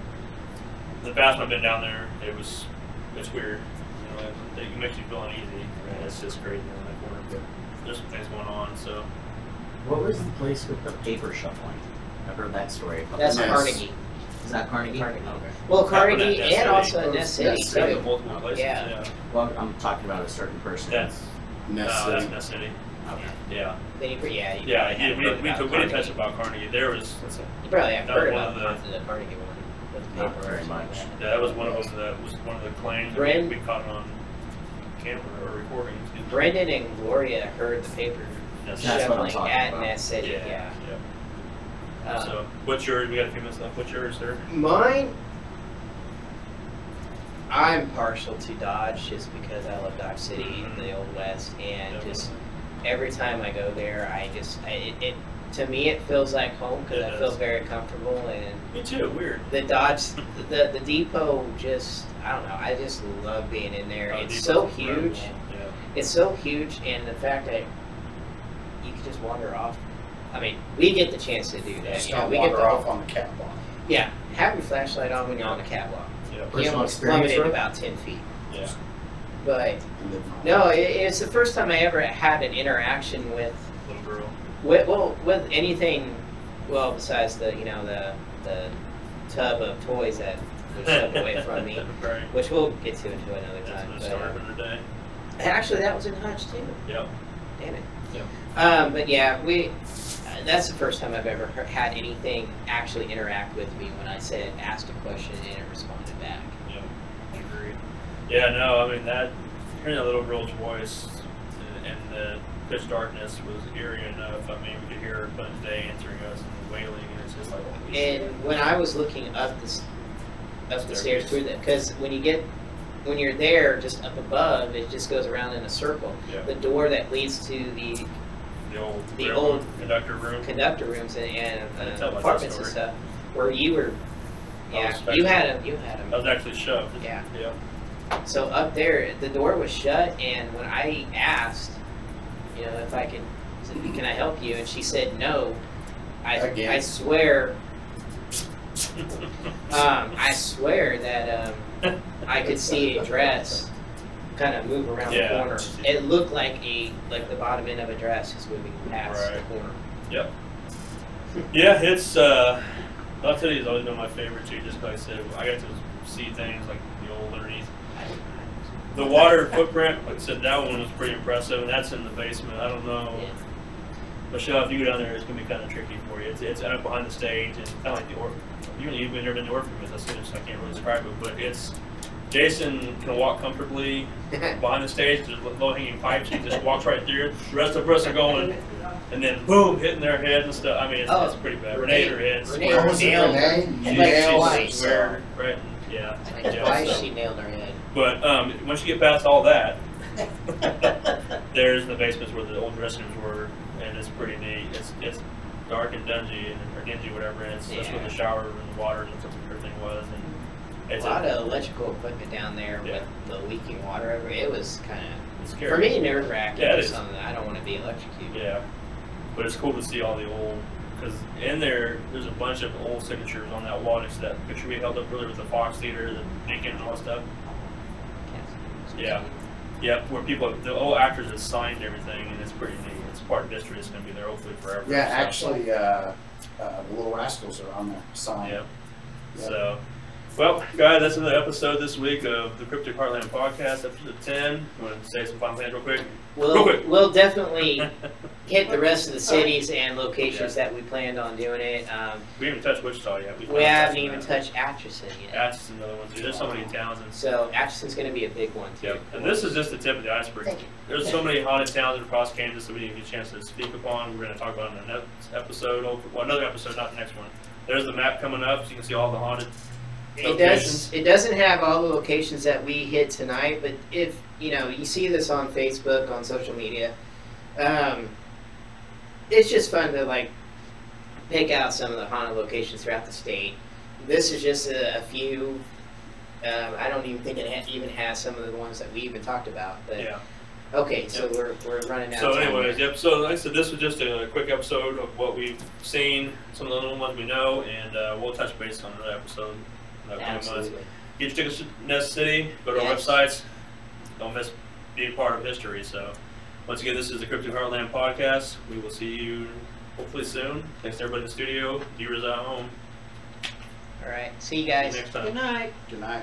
the past time I've been down there, it's weird. You know, it makes you feel uneasy. And it's just crazy in that corner. But there's some things going on, so. What was the place with the paper shuffling? I've heard that story. a couple That's times. Carnegie. Is that Carnegie? Carnegie. Okay. Well, Nest Carnegie City. and also in Nest City Nest City. too. Multiple places, Yeah. yeah. Well, I'm talking about a certain person. That's Nest that's City. Nest City. Okay. Yeah. Then you, yeah, you Yeah, probably have we heard about didn't Carnegie. touch about Carnegie. There was, You probably have That was heard one about of the Carnegie one with the Not paper. very or something much. like yeah, that was one of them. That was one of the claims that Bren- we caught on camera or recording. excuse me. Brendan and Gloria heard the paper That's what I'm shuffling talking at about. Nest City. Yeah. Yeah. Yeah. So, what's yours? We got a few minutes left. What's yours, sir? Mine, I'm partial to Dodge just because I love Dodge City and the Old West, and Definitely. just every time I go there, it to me it feels like home because It I feel does. very comfortable, and Me too. Weird. the Dodge, the depot just, I don't know, I just love being in there. Oh, It's Depot's so incredible. huge. Yeah. It's so huge, and the fact that you can just wander off. I mean, we get the chance to do that. Just You know, don't we get wander the off on the catwalk. yeah, have your flashlight on when you're on the catwalk. Yeah. You Personal almost experience, plummeted right? about 10 feet. Yeah. But And then- no, it's the first time I ever had an interaction with Little girl. with anything. Well, besides the tub of toys that was shoved away from me, Right. which we'll get to into another That's time. the But, story for the day. actually, that was in Hutch too. Yep. Damn it. Yep. But yeah, that's the first time I've ever had anything actually interact with me when I said asked a question and it responded back. Yep. I agree. Yeah. No. I mean that hearing that little girl's voice and the pitch darkness was eerie enough. I mean, we could hear her put day answering us and wailing, and it's just like. Holy shit. And when I was looking up the stairs through that, because when you're there just up above, it just goes around in a circle. Yeah. The door that leads to the The old old conductor room. conductor rooms and I didn't tell about that apartments and story. stuff, where you were, yeah, was you had them. I was actually shoved. Yeah. Yeah. So up there, the door was shut, and when I asked, if I could, can I help you, and she said no, I Again. swear, I swear that I could see a dress kind of move around Yeah. the corner. It looked like the bottom end of a dress is moving past Right. the corner. Yep. Yeah, it's Dodge City has always been my favorite too. Just like I said, I got to see things like the old underneath. The water footprint, like I said, that one was pretty impressive, and that's in the basement. I don't know, Yeah. Michelle, if you go down there, it's gonna be kind of tricky for you. It's up behind the stage, and kind of like the you've never been to Orpheus, I can't really describe it, but it's Jason can walk comfortably behind the stage. There's low hanging pipes. He just walks right through. The rest of us are going, and then boom, hitting their head and stuff. I mean, it's pretty bad. Renee, her head. Renee What was it, nailed her. Renee? Like Nailed twice. it. Swear, right? Yeah. Like Yeah, twice so- she nailed her head. But once you get past all that, there's the basements where the old dressing rooms were, and it's pretty neat. It's dark and dingy, or dingy, whatever. And that's where the shower and the water and everything was. And it's A lot of electrical equipment down there Yeah. with the leaking water everywhere. It was kind of, it's scary. for me, nerve wracking. Yeah, it is. Something that I don't want to be electrocuted. Yeah, but it's cool to see all the old, because in there's a bunch of old signatures on that wall next to that picture we held up earlier with the Fox Theater, the Beacon, and all that stuff. Yeah. Yep, where the old actors have signed everything, and it's pretty neat. It's part of history. It's going to be there hopefully forever. Yeah, So- actually, the Little Rascals are on there, signed. Yep. Yep. So, well, guys, that's another episode this week of the Cryptic Heartland podcast, episode 10. You want to say some final things real quick? Real quick. We'll definitely hit the rest of the cities and locations that we planned on doing it. We haven't touched Wichita yet. We haven't even touched Atchison yet. Atchison's another one too. There's so many towns. And So Atchison's going to be a big one too. Yep. And this is just the tip of the iceberg. Thank you. There's so many haunted towns across Kansas that we didn't get a chance to speak upon. We're going to talk about in the next episode. Well, another episode, not the next one. There's the map coming up, so you can see all the haunted locations. It doesn't have all the locations that we hit tonight, but if you see this on Facebook, on social media, it's just fun to pick out some of the haunted locations throughout the state. This is just a few. I don't even think it even has some of the ones that we even talked about. But Yeah. okay, so we're running out. So of time anyways, here. yep, so like I said, this was just a quick episode of what we've seen, some of the little ones we know, and we'll touch base on another episode in the upcoming months. Absolutely. Get your tickets to Nest City, go to our Yes. websites, don't miss being part of history. So once again, this is the Cryptic Heartland podcast. We will see you hopefully soon. Thanks to everybody in the studio, viewers at home. All right. See you See you guys. next time. Good night. Good night.